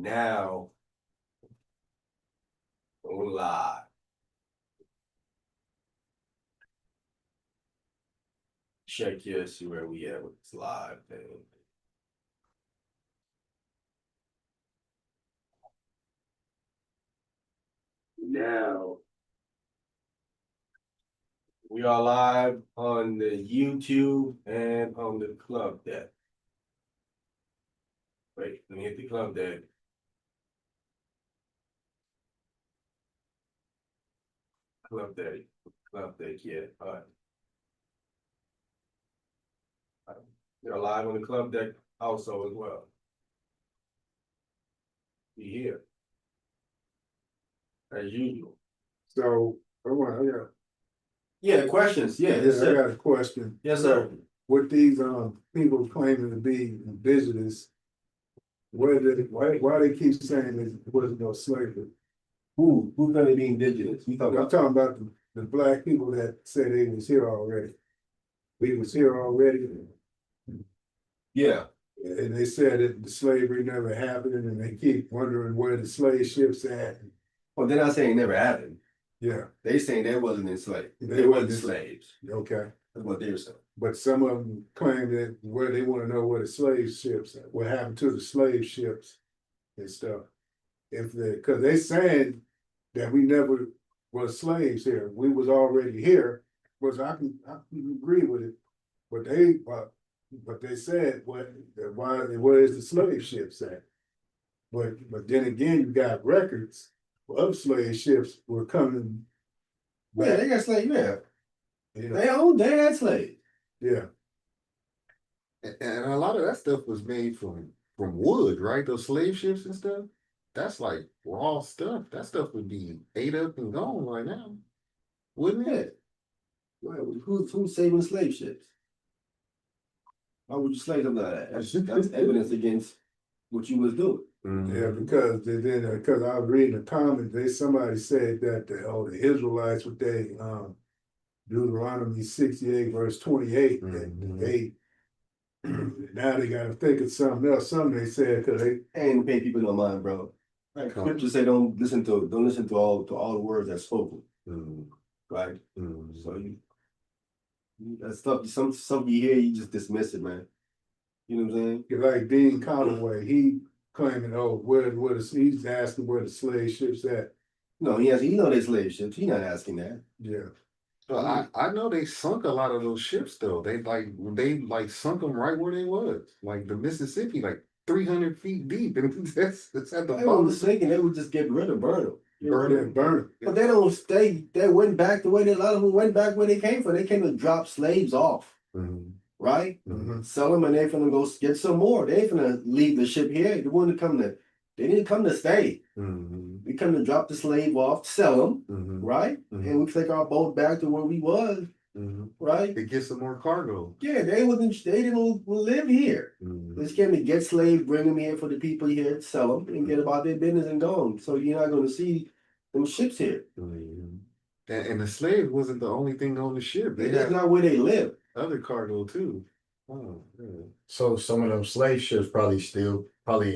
now on live. Check here, see where we at with this live thing. Now we are live on the YouTube and on the club deck. Wait, let me hit the club deck. Club deck, yeah. All right. They're live on the club deck also as well. Be here as usual. So, Yeah, questions. Yeah, I got a question. Yes, sir. With these people claiming to be indigenous, why they keep saying there wasn't no slavery? Who's gonna be indigenous? I'm talking about the black people that say they was here already. We was here already. Yeah. And they said that the slavery never happened, and they keep wondering where the slave ships at. Well, they're not saying it never happened. Yeah. They saying they wasn't enslaved. They wasn't slaves. Okay. That's what they're saying. But some of them claim that where they want to know where the slave ships, what happened to the slave ships and stuff. Because they saying that we never was slaves here. We was already here. I can agree with it. But they said where is the slave ships at? But then again, you got records of slave ships were coming back. Yeah, they got slaves. Yeah. They had slaves. Yeah. And a lot of that stuff was made from wood, right? Those slave ships and stuff. That's like raw stuff. That stuff would be ate up and gone right now, wouldn't it? Well, who's saving slave ships? Why would you slave them like that? That's evidence against what you was doing. Yeah, because I was reading a comment, somebody said that the Israelites with Deuteronomy 68 verse 28, that now they gotta think of something else. Something they said because they ain't pay people no mind, bro. Like scripture say, don't listen to all the words that's spoken. Right? So that stuff, some you hear, you just dismiss it, man. You know what I'm saying? Like Dean Conaway, he claiming, he's asking where the slave ships at. No, he know they slave ships. He not asking that. Yeah. Well, I know they sunk a lot of those ships though. They sunk them right where they was, like the Mississippi, like 300 feet deep, and that's at the bottom. They bottom. were sinking. They would just get rid of burn them. Burn them. But they don't stay. They went back the way a lot of them went back where they came from. They came to drop slaves off, right? Sell them, and they finna go get some more. They ain't finna leave the ship here. They didn't come to stay. We come to drop the slave off, sell them, right? And we take our boat back to where we was, right? To get some more cargo. Yeah, they didn't live here. They just came to get slaves, bring them here for the people here, sell them, and get about their business and go. So you're not going to see them ships here. And the slave wasn't the only thing on the ship. That's not where they live. Other cargo too. Oh, yeah. So some of them slave ships probably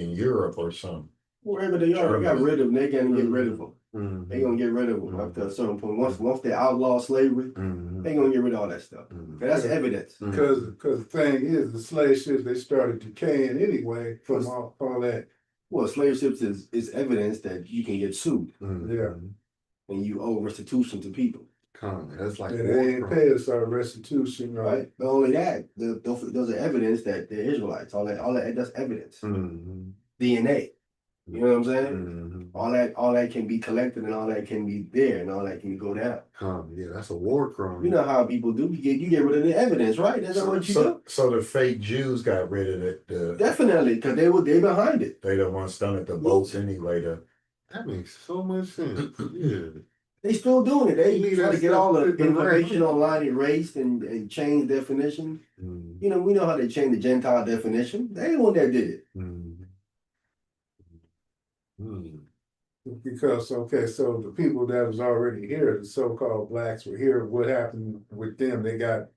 in Europe or something. Wherever they are, they got rid of them. They gonna get rid of them. They gonna get rid of them up to a certain point. Once they outlaw slavery, they gonna get rid of all that stuff. That's evidence. Because the thing is, the slave ships, they started decaying anyway from all that. Well, slave ships is evidence that you can get sued. Yeah. And you owe restitution to people. That's like they ain't pay us our restitution, right? But only that, those are evidence that they're Israelites. All that's evidence. DNA. You know what I'm saying? All that can be collected, and all that can be there, and all that can go down. Yeah, that's a war crime. You know how people do. You get rid of the evidence, right? That's what you do. So the fake Jews got rid of it. Definitely, because they behind it. They the ones done at the boats anyway. That makes so much sense. Yeah. They still doing it. They try to get all the information online erased and change definition. You know, we know how they changed the Gentile definition. They the one that did it. Because so the people that was already here, the so-called blacks were here. What happened with them? They got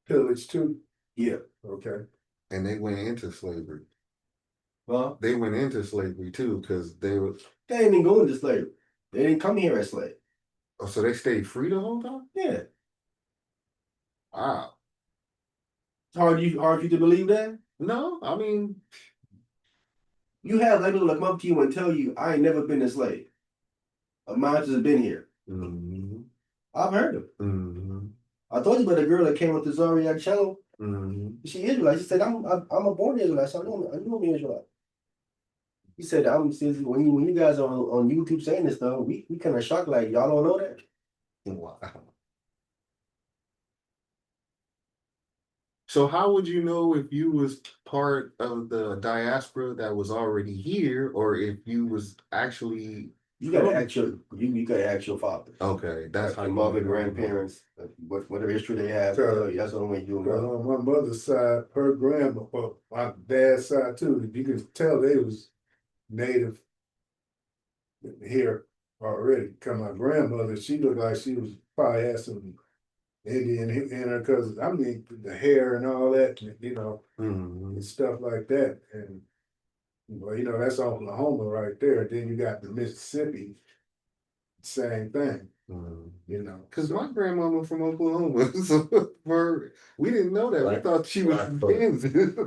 pillaged too. Yeah. Okay. And they went into slavery. Well, They went into slavery too, because they were. they didn't go into slavery. They didn't come here as slaves. Oh, so they stayed free the whole time. Yeah. Wow. It's hard for you to believe that? No, I mean, You have like people that come up to you and tell you, I ain't never been a slave. Mine just been here. mm-hmm, I've heard them. mm-hmm, I told you about the girl that came up to Zodiac channel. mm-hmm. She Israelite. She said, I'm a born Israelite, so I know I'm Israelite. He said, since when you guys are on YouTube saying this stuff, we kind of shocked, like y'all don't know that. Wow. So how would you know if you was part of the diaspora that was already here, or if you was actually You gotta from- ask you gotta ask your father. Okay, that's how Your you mother, know. grandparents, whatever history they have. So- That's the only way you Cause know. on my mother's side, her grandma, well, my dad's side too, you can tell they was native here already. Cause my grandmother, she looked like she was probably had some Indian in her, cause I mean the hair and all that, you know, Mhm. and stuff like that. And well, you know, that's Oklahoma right there. Then you got the Mississippi, same thing, Mhm. you know. Cause so- my grandmama from Oklahoma, so we didn't know that. We Right. thought she was Right. from Kansas.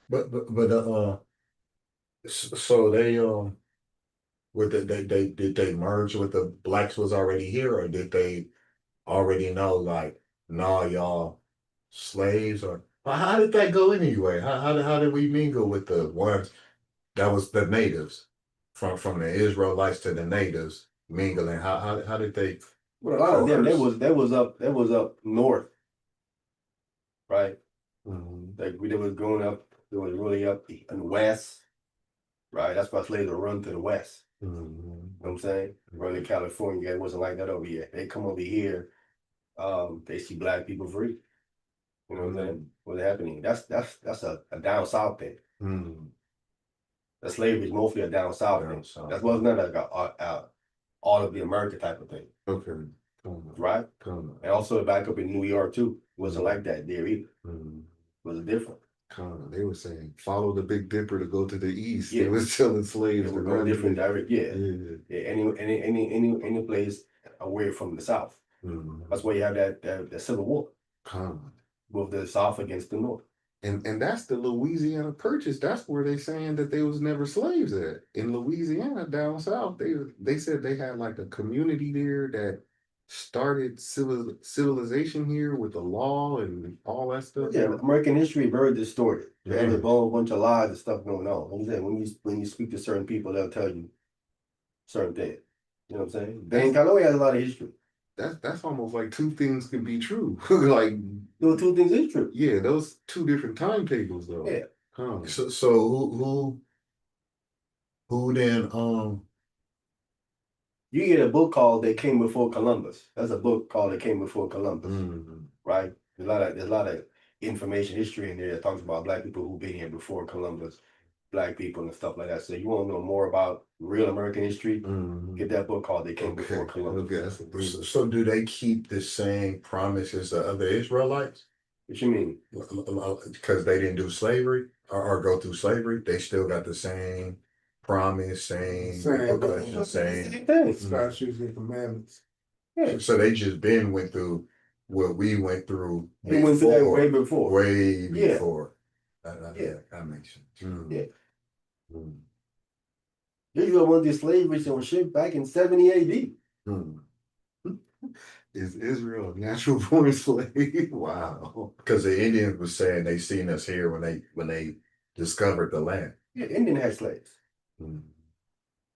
But so they with they did they merge with the blacks was already here, or did they already know like, nah, y'all slaves, or how did that go anyway? How did we mingle with the ones that was the natives from the Israelites to the natives mingling? How did they? Well, a lot of them, coerce? that was up north, right? Mhm. Like they was growing up, it was really up in the west, right? That's why slaves would run to the west. Mhm. You know what I'm saying? Run to California, it wasn't like that over here. They come over here, they see black people free. You know what I'm saying? What's happening? That's a down south thing. Mhm. The slavery is mostly a down south Down thing. south. That's what's not like all of the America type of thing, Okay. Come on. right? Come on. And also back up in New York too, it wasn't like that there either. Mhm. It was different. Come on. They were saying follow the Big Dipper to go to the east. Yeah. They was telling It slaves to would go run different to direct. Yeah. the, Yeah. Any place away from the South. Mhm. That's why you have that Civil War Come on. with the South against the North. And that's the Louisiana Purchase. That's where they saying that they was never slaves at. In Louisiana, down south, they said they had like a community there that started civilization here with the law and all that stuff. Yeah, American history is very distorted. They have a Mhm. whole bunch of lies and stuff going on. Like I said, when you speak to certain people, they'll tell you certain things. You know what I'm saying? Dan Calloway has a lot of history. That's almost like two things can be true. Like, Those two things is true. yeah, those two different timetables though. Yeah. Huh. So who then You get a book called They Came Before Columbus. That's a book called They Came Before Columbus, right? There's a lot of information, history in there that talks about black people who've been here before Columbus, black people and stuff like that. So you want to know more about real American history, get that book called They Came Before Columbus. Okay, that's a good so do they keep the same promises of other Israelites? What you mean? Because they didn't do slavery or go through slavery, they still got the same promise, same Same. same. thing. Statutes and commandments. Yeah. So they just went through what we went through They went through that way before. Way Yeah. before. Yeah. That makes sense. Yeah. Mm. Israel went to slavery on ship back in 70 AD. Hmm. Is Israel a natural born slave? Wow. Because the Indians were saying they seen us here when they discovered the land. Yeah, Indian had slaves. Hmm.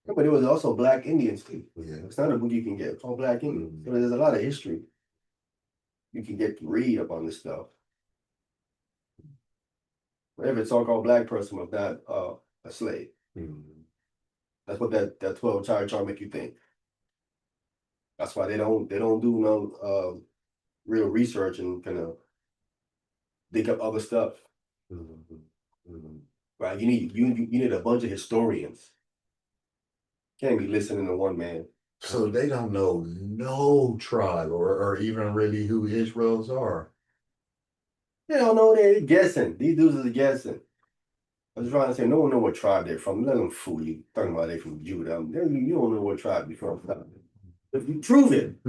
Yeah, but it was also black Indians too. Yeah. It's not a book you can get. It's all black Indians. So there's a lot of history you can get to read up on this stuff. Every so-called black person was not a slave. Hmm. That's what that 12 chart make you think. That's why they don't do no real research and kind of dig up other stuff. Hmm. Hmm. Right? You need a bunch of historians. Can't be listening to one man. So they don't know no tribe or even really who Israels are. They don't know, they're guessing. These dudes are guessing. I was trying to say, no one know what tribe they're from. Let them fool you. Talking about they from Judah. You don't know what tribe you're from. If you prove it,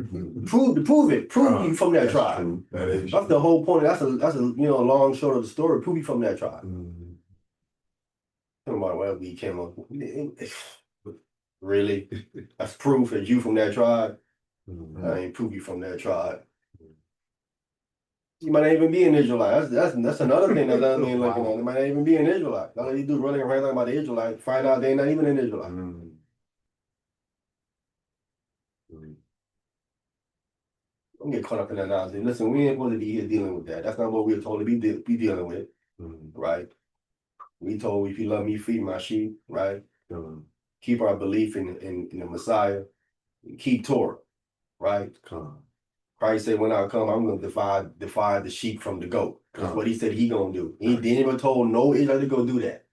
prove you from that tribe. True. That is That's the whole point. That's a long short of the story. Prove you from that tribe. Talking about where we came up. Really? That's proof that you from that tribe. I ain't prove you from that tribe. You might not even be an Israelite. That's another thing that I'm looking at. They might not even be an Israelite. All you do is running around talking about the Israelite, find out they're not even an Israelite. Don't get caught up in that nonsense. Listen, we ain't supposed to be here dealing with that. That's not what we're told to be dealing with, right? We told if you love me, feed my sheep, right? Keep our belief in the Messiah, keep Torah, right? Christ said, when I come, I'm going to divide the sheep from the goat. That's what he said he going to do. He didn't even told no Israel to go do that.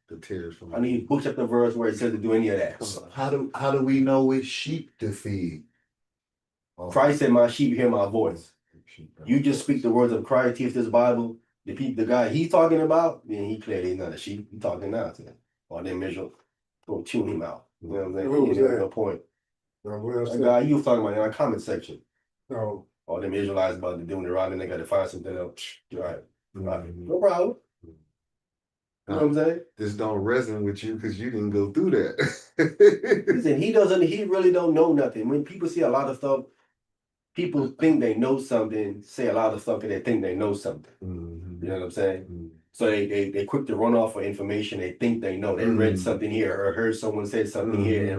I need book chapter verse where he says to do any of that. So how do we know which sheep to feed? Christ said, my sheep hear my voice. You just speak the words of Christ, teach this Bible. The guy he's talking about, then he clearly not a sheep. He's talking now to them. Or them Israel, go tune him out. You know what I'm saying? Who was He ain't that? no point. Well, That guy you was talking about in our comment section. no. All them Israelites about to doing it wrong, and they got to find something else. Right. No problem. You know what I'm saying? This don't resonate with you because you didn't go through that. Listen, he really don't know nothing. When people see a lot of stuff, people think they know something, say a lot of stuff because they think they know something. You know what I'm saying? So they quick to run off for information they think they know. They read something here or heard someone said something here and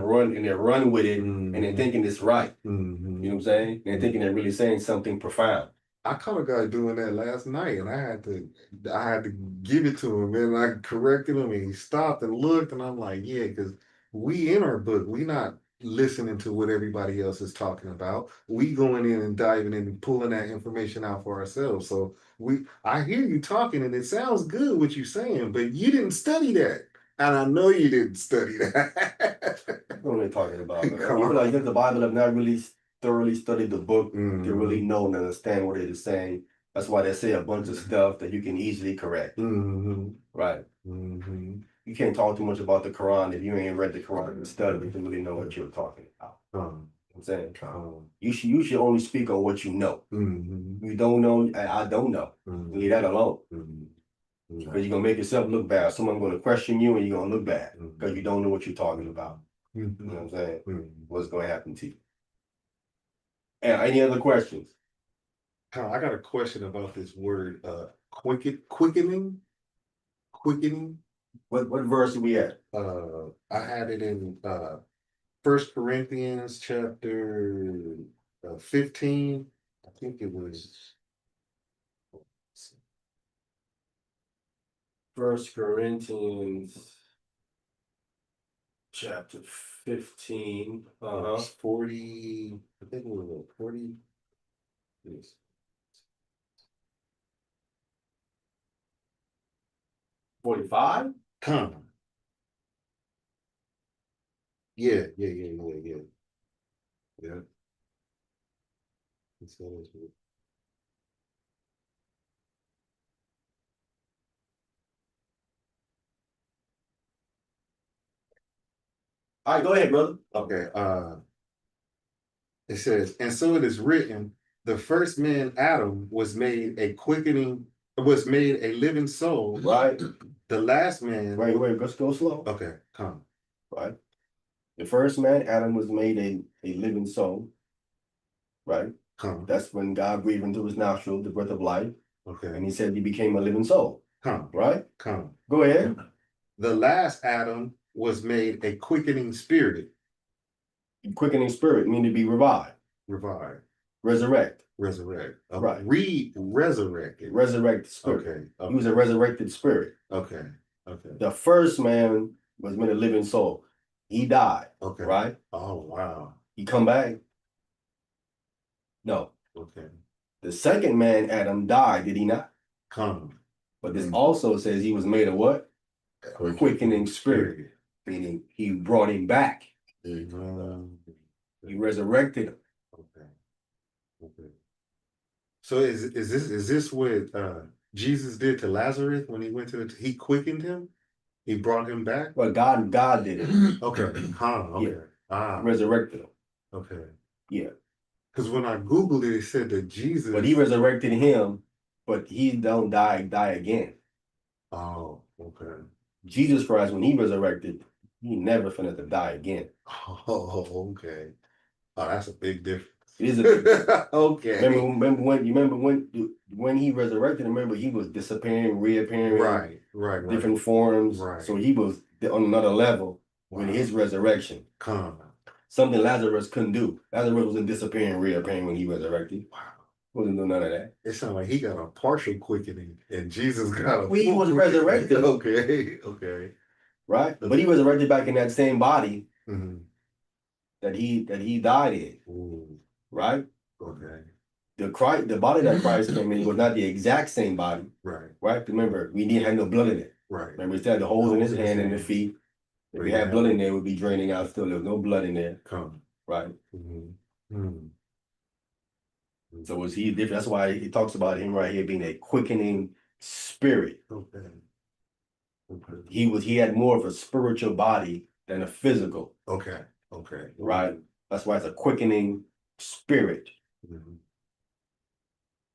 they run with it and they're thinking it's right. You know what I'm saying? They're thinking they're really saying something profound. I caught a guy doing that last night, and I had to give it to him, and I corrected him, and he stopped and looked, and I'm like, yeah, because we in our book, we not listening to what everybody else is talking about. We going in and diving in and pulling that information out for ourselves. So I hear you talking, and it sounds good what you're saying, but you didn't study that, and I know you didn't study that. What are they talking about? People like the Bible have not really thoroughly studied the book to really know and understand what it is saying. That's why they say a bunch of stuff that you can easily correct. Right. You can't talk too much about the Quran if you ain't read the Quran and studied to really know what you're talking about. I'm saying you should only speak on what you know. You don't know, I don't know. Leave that alone. Because you're gonna make yourself look bad. Someone's gonna question you and you're gonna look bad because you don't know what you're talking about. You know what I'm saying? What's gonna happen to you? And any other questions? I got a question about this word, quickening. Quickening. What verse are we at? I had it in 1 Corinthians chapter 15. I think it was 1 Corinthians chapter 15. 40. I think it was 40. Yes. 45? Come. Yeah. All right, go ahead, brother. Okay. It says, and so it is written, the first man, Adam, was made a living soul. Right. The last man. Wait, let's go slow. Okay, come. Right. The first man, Adam, was made a living soul. Right. Come. That's when God breathed into his nostril the breath of life. Okay. And he said he became a living soul. Come. Right? Come. Go ahead. The last Adam was made a quickening spirit. Quickening spirit, meaning to be revived. Revived. Resurrect. Resurrect. Okay. Right. Resurrected. Resurrected spirit. Okay. He was a resurrected spirit. Okay. The first man was made a living soul. He died. Okay. Right? Oh, wow. He come back? No. Okay. The second man, Adam, died, did he not? Come. But this also says he was made a what? Quickening spirit. Meaning he brought him back. He resurrected him. Okay. So is this what Jesus did to Lazarus when he went he quickened him? He brought him back? Well, God did it. Okay. Okay. Resurrected him. Okay. Yeah. Because when I Googled it, it said that Jesus. But he resurrected him, but he don't die again. Oh, okay. Jesus Christ, when he resurrected, he never finna to die again. Oh, okay. Oh, that's a big difference. It is a big difference. Okay. Remember when he resurrected, remember he was disappearing, reappearing, Right. different forms. Right. So he was on another level with his resurrection. Something Lazarus couldn't do. Lazarus wasn't disappearing, reappearing when he resurrected. Wow. Wasn't doing none of that. It sounded like he got a partial quickening and Jesus got a Well, he was resurrected. Okay. Right? But he resurrected back in that same body Mm-hmm. that he died in. Ooh. Right? Okay. The body that Christ came in was not the exact same body. Right. Right? Remember, we didn't have no blood in it. Right. Remember, he had the holes in his hand and the feet. If we had blood in there, it would be draining out still. There was no blood in there. Right? Mm-hmm. Mm-hmm. So was he different? That's why he talks about him right here being a quickening spirit. Okay. He had more of a spiritual body than a physical. Okay. Right? That's why it's a quickening spirit. Mm-hmm.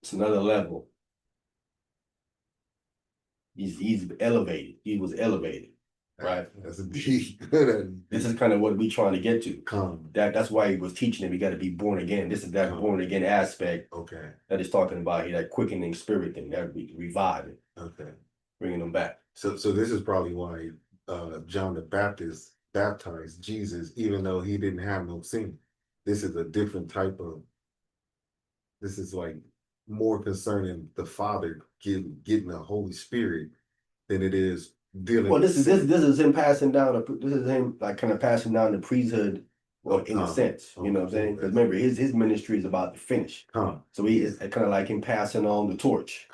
It's another level. He's elevated. He was elevated. Right? That's deep. This is kind of what we're trying to get to. Come. That's why he was teaching him we got to be born again. This is that born again aspect. Okay. That he's talking about here, that quickening spirit thing, that reviving. Okay. Bringing them back. So this is probably why John the Baptist baptized Jesus, even though he didn't have no sin. This is a different type of. This is like more concerning the Father getting the Holy Spirit than it is dealing. Well, this is him passing down. This is him like kind of passing down the priesthood, well, in a sense. You know what I'm saying? Because remember, his ministry is about to finish. So he is kind of like him passing on the torch.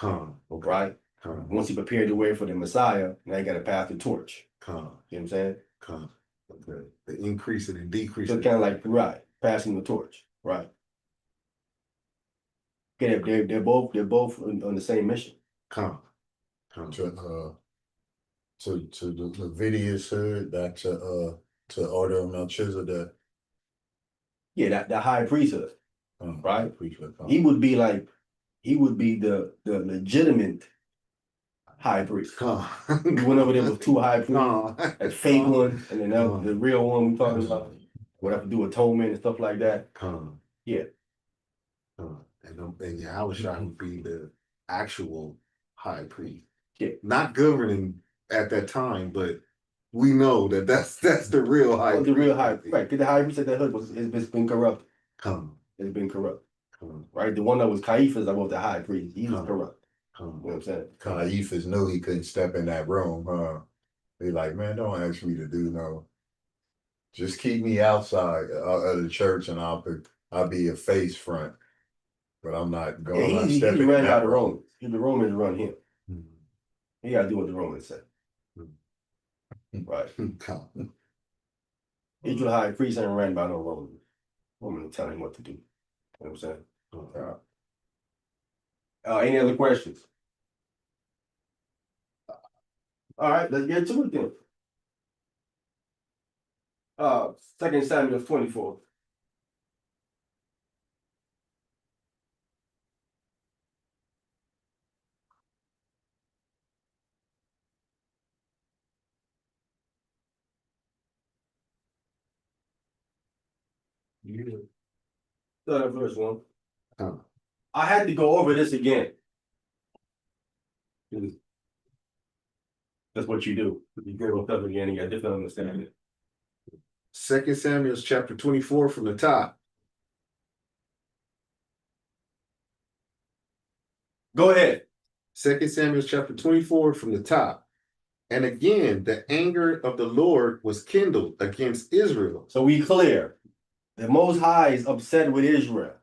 Right? Once he prepared the way for the Messiah, now he got to pass the torch. You know what I'm saying? Okay. The increasing and decreasing. So kind of like passing the torch. Right. Okay, they're both on the same mission. To the Leviticus hood, back to order of Melchizedek. Yeah, that high priesthood. Right? Priesthood. He would be the legitimate high priest. We went over there with two high priests, that fake one, and then the real one we talking about. Would have to do atonement and stuff like that. Yeah. And Yahushua would be the actual high priest. Yeah. Not governing at that time, but we know that's the real high priest. The real high priest. Right. Because the high priest at that hood it's been corrupt. It's been corrupt. Right? The one that was Caiaphas that was the high priest. He was corrupt. You know what I'm saying? Caiaphas knew he couldn't step in that room, huh? They like, man, don't ask me to do no. Just keep me outside of the church and I'll be a face front. But I'm not going. Yeah, he's ran by the Romans. The Romans run him. He got to do what the Romans say. Right. Israel high priest ain't ran by no Roman. Roman tell him what to do. You know what I'm saying? Any other questions? All right, let's get to it then. 2 Samuel 24. Start at verse 1. I had to go over this again. That's what you do. You go over stuff again and you got different understanding. 2 Samuel chapter 24 from the top. Go ahead. 2 Samuel chapter 24 from the top. And again, the anger of the Lord was kindled against Israel. So we clear. The Most High is upset with Israel,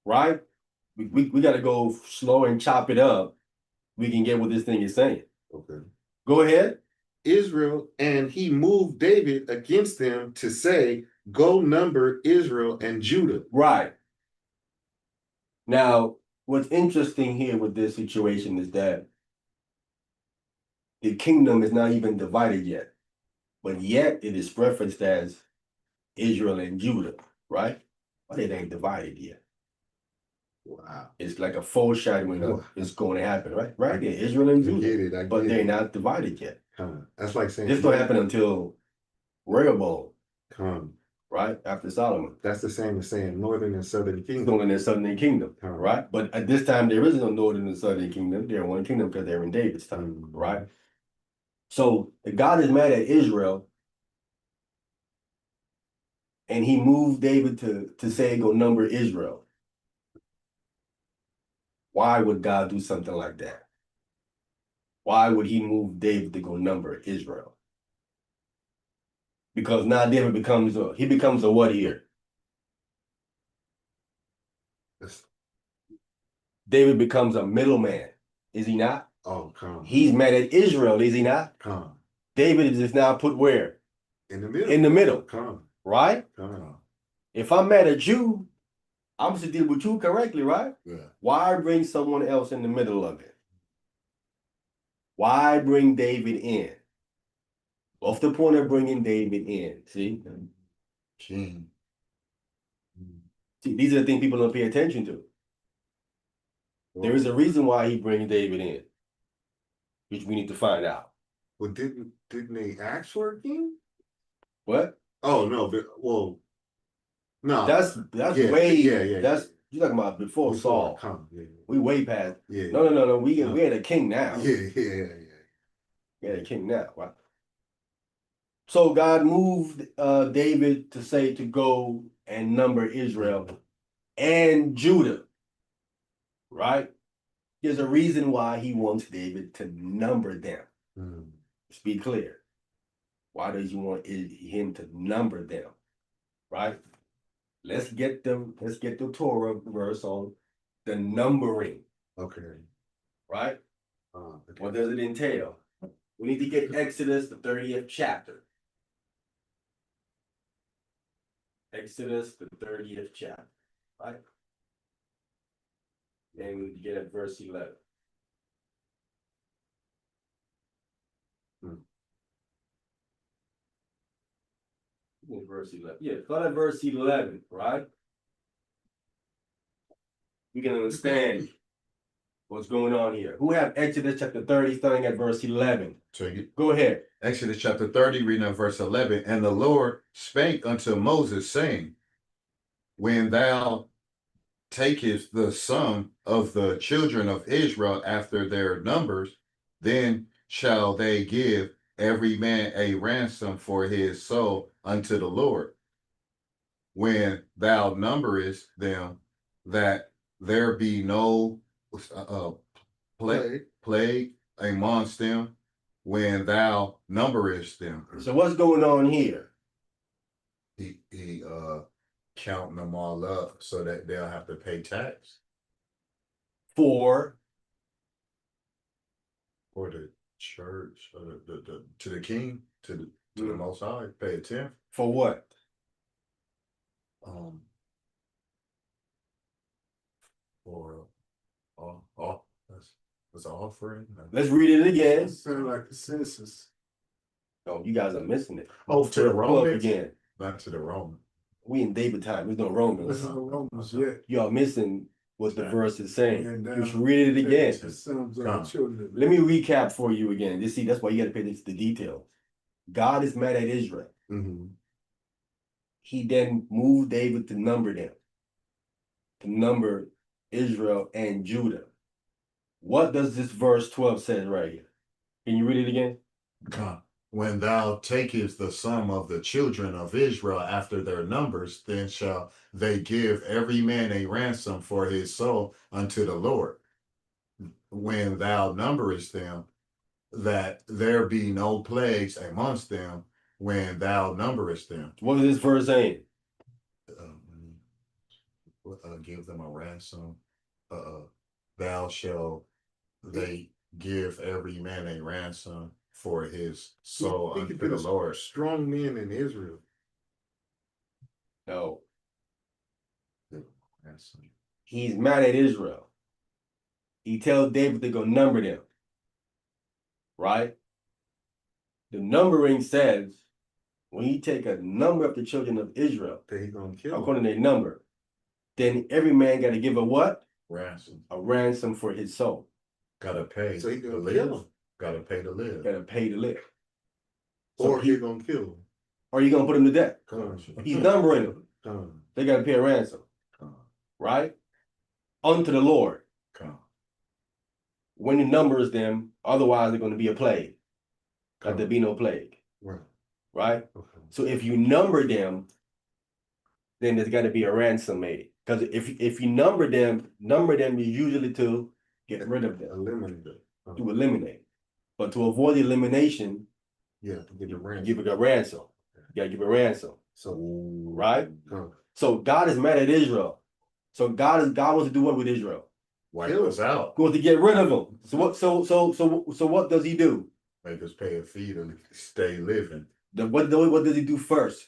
right? We got to go slow and chop it up. We can get what this thing is saying. Okay. Go ahead. Israel, and he moved David against them to say, go number Israel and Judah. Right. Now, what's interesting here with this situation is that the kingdom is not even divided yet, but yet it is referenced as Israel and Judah, right? But it ain't divided yet. Wow. It's like a foreshadowing of Wow. it's going to happen, right? Right there, Israel and I Judah, get it. I but get they're it. not divided yet. That's like saying This don't happen until Rehoboam, Come. right? After Solomon. That's the same as saying northern and southern kingdom. Northern and southern kingdom, right? But at this time, there is no northern and southern kingdom. They're one kingdom because they're in David's time, right? So God is mad at Israel, and he moved David to say, go number Israel. Why would God do something like that? Why would he move David to go number Israel? Because now David becomes a what here? David becomes a middleman, is he not? Oh, come. He's mad at Israel, is he not? Come. David is now put where? In the middle. In the middle. Come. Right? Come. If I'm mad at you, I'm supposed to deal with you correctly, right? Yeah. Why bring someone else in the middle of it? Why bring David in? What's the point of bringing David in? See? King. See, these are the things people don't pay attention to. There is a reason why he brings David in, which we need to find out. Well, didn't they ask for a king? What? Oh no, but well, no. That's yeah, way yeah. That's you're talking about before Saul. Come, yeah. We way past. Yeah. No. We had a king now. Yeah. We had a king now, right? So God moved David to go and number Israel and Judah, right? There's a reason why he wants David to number them. Let's be clear. Why does he want him to number them, right? Let's get the Torah verse on the numbering. Okay. Right? Okay. What does it entail? We need to get Exodus, the 30th chapter. Exodus, the 30th chapter, right? And we get at verse 11. Verse 11. Yeah, start at verse 11, right? We can understand what's going on here. Who have Exodus chapter 30 starting at verse 11? Go ahead. Exodus chapter 30, reading at verse 11. And the Lord spake unto Moses, saying, when thou takest the sum of the children of Israel after their numbers, then shall they give every man a ransom for his soul unto the Lord. When thou numberest them, that there be no plague amongst them, when thou numberest them. So what's going on here? He counting them all up so that they'll have to pay tax For the church, the to the king, to the Most High, pay a tenth. For what? For that's an offering. Let's read it again. It sounds like the census. Oh, you guys are missing it. Oh, to the Romans again. Not to the Romans. We in David time. There's no Romans. There's no Romans yet. Y'all missing what the verse is saying. You should read it The again. sons of the children. Let me recap for you again. You see, that's why you got to pay attention to the details. God is mad at Israel. He then moved David to number them, to number Israel and Judah. What does this verse 12 say right here? Can you read it again? When thou takest the sum of the children of Israel after their numbers, then shall they give every man a ransom for his soul unto the Lord. When thou numberest them, that there be no plagues amongst them, when thou numberest them. What is this verse saying? Give them a ransom. Thou shalt they give every man a ransom for his soul unto the Lord. Strong men in Israel. No. He's mad at Israel. He tells David to go number them. Right? The numbering says when you take a number of the children of Israel, That he gonna kill according to their number, then every man got to give a what? Ransom. A ransom for his soul. Gotta pay So he to gonna live. kill him. Gotta pay to live. Got to pay to live. Or he gonna kill him. Or you gonna put him to death. He's numbering them. Come. They got to pay a ransom, right? Unto the Lord. When he numbers them, otherwise they're going to be a plague. Let there be no plague. Right. Right? Okay. So if you number them, then there's got to be a ransom made. Because if you number them is usually to get rid of them. Eliminate it. To eliminate. But to avoid elimination, Yeah, to give a ransom. give it a ransom. You gotta give a ransom. So right? So God is mad at Israel. So God wants to do what with Israel? Wipe us out. He wants to get rid of them. So what does he do? Make us pay a fee to stay living. What does he do first?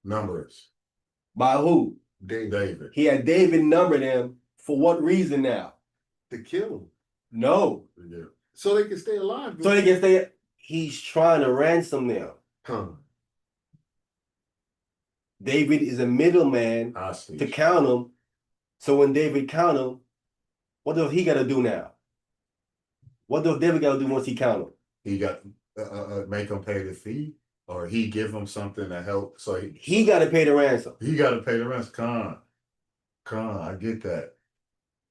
Numbers. By who? David. He had David number them for what reason now? To kill them. No. Yeah. So they can stay alive. So they can stay. He's trying to ransom them. David is a middleman to count them. So when David count them, what does he got to do now? What does David got to do once he count them? He got make them pay the fee, or he give them something to help. So he got to pay the ransom. He got to pay the ransom. Come on, I get that.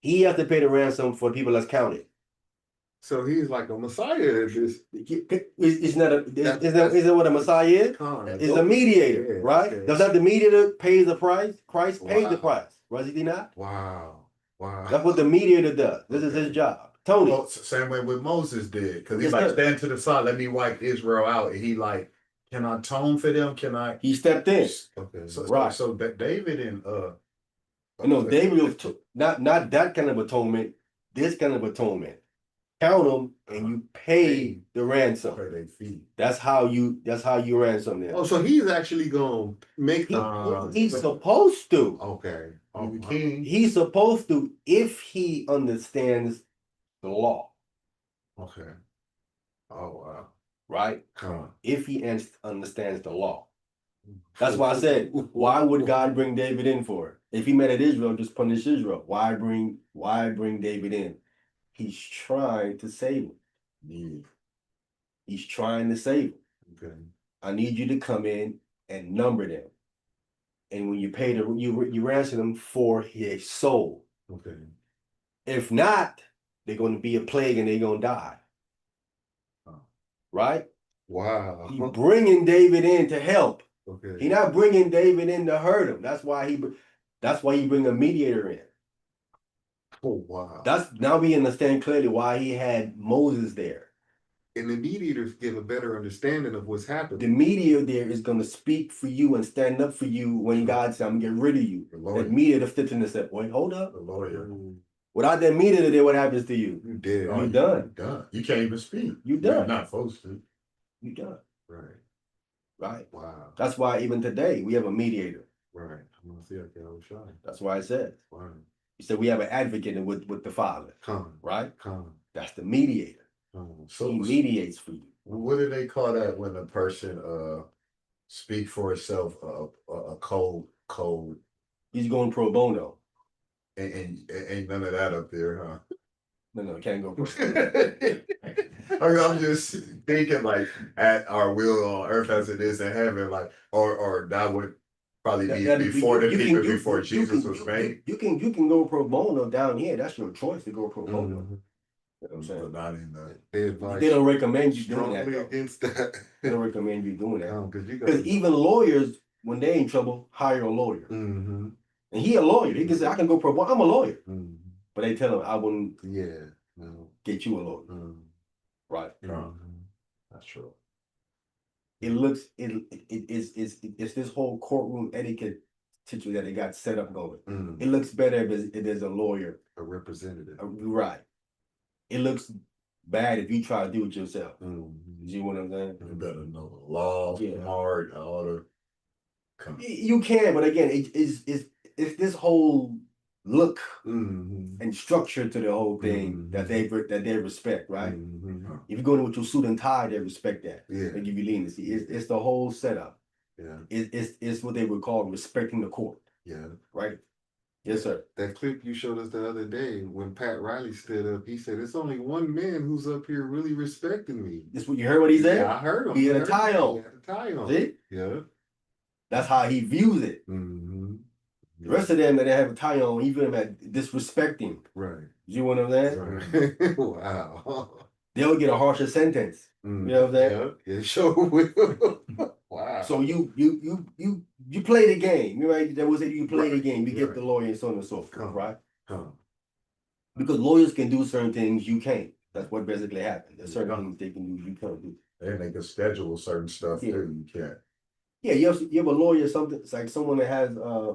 He has to pay the ransom for the people that's counted. So he's like a Messiah. Isn't that what a Messiah is? Is a mediator, right? Okay. Does that the mediator pays the price? Christ paid the price, was he not? Wow. That's what the mediator does. This is his job. Tony. Well, same way with Moses did, because he's like, stand to the side, let me wipe Israel out, and he like, can I atone for them? Can I? He stepped in. Okay, so David and no, David was not that kind of atonement. This kind of atonement. Count them and you pay the ransom. Pay their fee. That's how you ransom them. Oh, so he's actually gonna make he's supposed to. Okay. He's supposed to if he understands the law. Okay. Oh wow. Right? If he understands the law. That's why I said, why would God bring David in for it? If he met at Israel, just punish Israel. Why bring David in? He's trying to save him. Yeah. He's trying to save him. Okay. I need you to come in and number them. And when you pay you ransom them for his soul. Okay. If not, they're going to be a plague and they're going to die. Right? Wow. He's bringing David in to help. Okay. He's not bringing David in to hurt him. That's why he bring a mediator in. Oh wow. Now we understand clearly why he had Moses there. And the mediators give a better understanding of what's happening. The mediator there is going to speak for you and stand up for you when God says, I'm going to get rid of you. The mediator fits in and said, wait, hold up. The lawyer. Without that mediator there, what happens to you? You dead. You done. Done. You can't even speak. You done. You're not supposed to. You done. Right. Wow. That's why even today we have a mediator. Right. I'm gonna see. Okay, I'll show you. That's why I said. Wow. He said we have an advocate with the Father. Right? That's the mediator. So he mediates for you. What do they call that when a person speak for itself a cold? He's going pro bono. And ain't none of that up there, huh? No, can't go pro bono. I'm just thinking like at our will on earth as it is in heaven, like or that would probably be before before Jesus was made. You can go pro bono down here. That's your choice to go pro bono. You know what I'm saying? But not in the. They don't recommend you doing that. Against that. They don't recommend you doing that. Because even lawyers, when they're in trouble, hire a lawyer. And he a lawyer. He can say, I can go pro bono. I'm a lawyer. But they tell him, I wouldn't get you a lawyer. Right. That's true. It's this whole courtroom etiquette situation that they got set up going. It looks better if there's a lawyer. A representative. Right. It looks bad if you try to do it yourself. You know what I'm saying? You better know the law, hard, all the. You can, but again, it's this whole look Mm-hmm. and structure to the whole thing that they respect, right? If you go in with your suit and tie, they respect that. Yeah. They give you leniency. It's the whole setup. Yeah. It's what they would call respecting the court. Yeah. Right. Yes, sir. That clip you showed us the other day when Pat Riley stood up, he said, "It's only one man who's up here really respecting me." This what you heard what he said? Yeah, I heard him. He had a tie on. He had a tie on. See? Yeah. That's how he views it. Mm-hmm. The rest of them that they have a tie on, he view them as disrespecting. Right. You know what I'm saying? Right. Wow. They'll get a harsher sentence. You know what I'm saying? Yeah, sure will. Wow. So you play the game, right? That was it. You play the game. You get the lawyer and so on and so forth, right? Because lawyers can do certain things you can't. That's what basically happened. There's certain things they can do you can't do. And they can schedule certain stuff too. You can't. Yeah, you have a lawyer. Something it's like someone that has a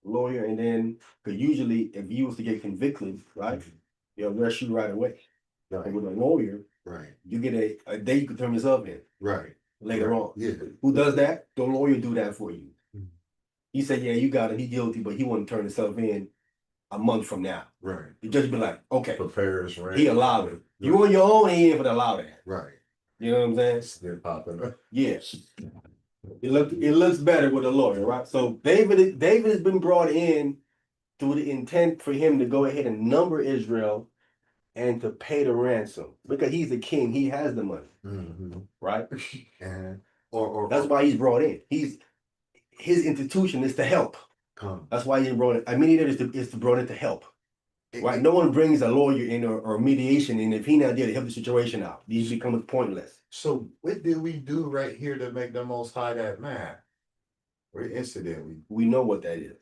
lawyer, and then because usually if you was to get convicted, right, they'll arrest you right away. Right. And with a lawyer, Right. you get a day you can turn yourself in. Right. Later on. Yeah. Who does that? The lawyer do that for you. Mm-hmm. He said, yeah, you got it. He guilty, but he wouldn't turn himself in a month from now. Right. The judge be like, okay, Prepares, right? he allowed it. You on your own, he ain't for to allow that. Right. You know what I'm saying? Still popping up. Yes. It looks better with a lawyer, right? So David has been brought in through the intent for him to go ahead and number Israel and to pay the ransom. Because he's the king, he has the money. Mm-hmm. Right? And that's why he's brought in. His institution is to help. That's why he brought it. A mediator is to brought in to help. Right? No one brings a lawyer in or mediation in if he not there to help the situation out. These becomes pointless. So what did we do right here to make the Most High that mad? What incident we know what that is.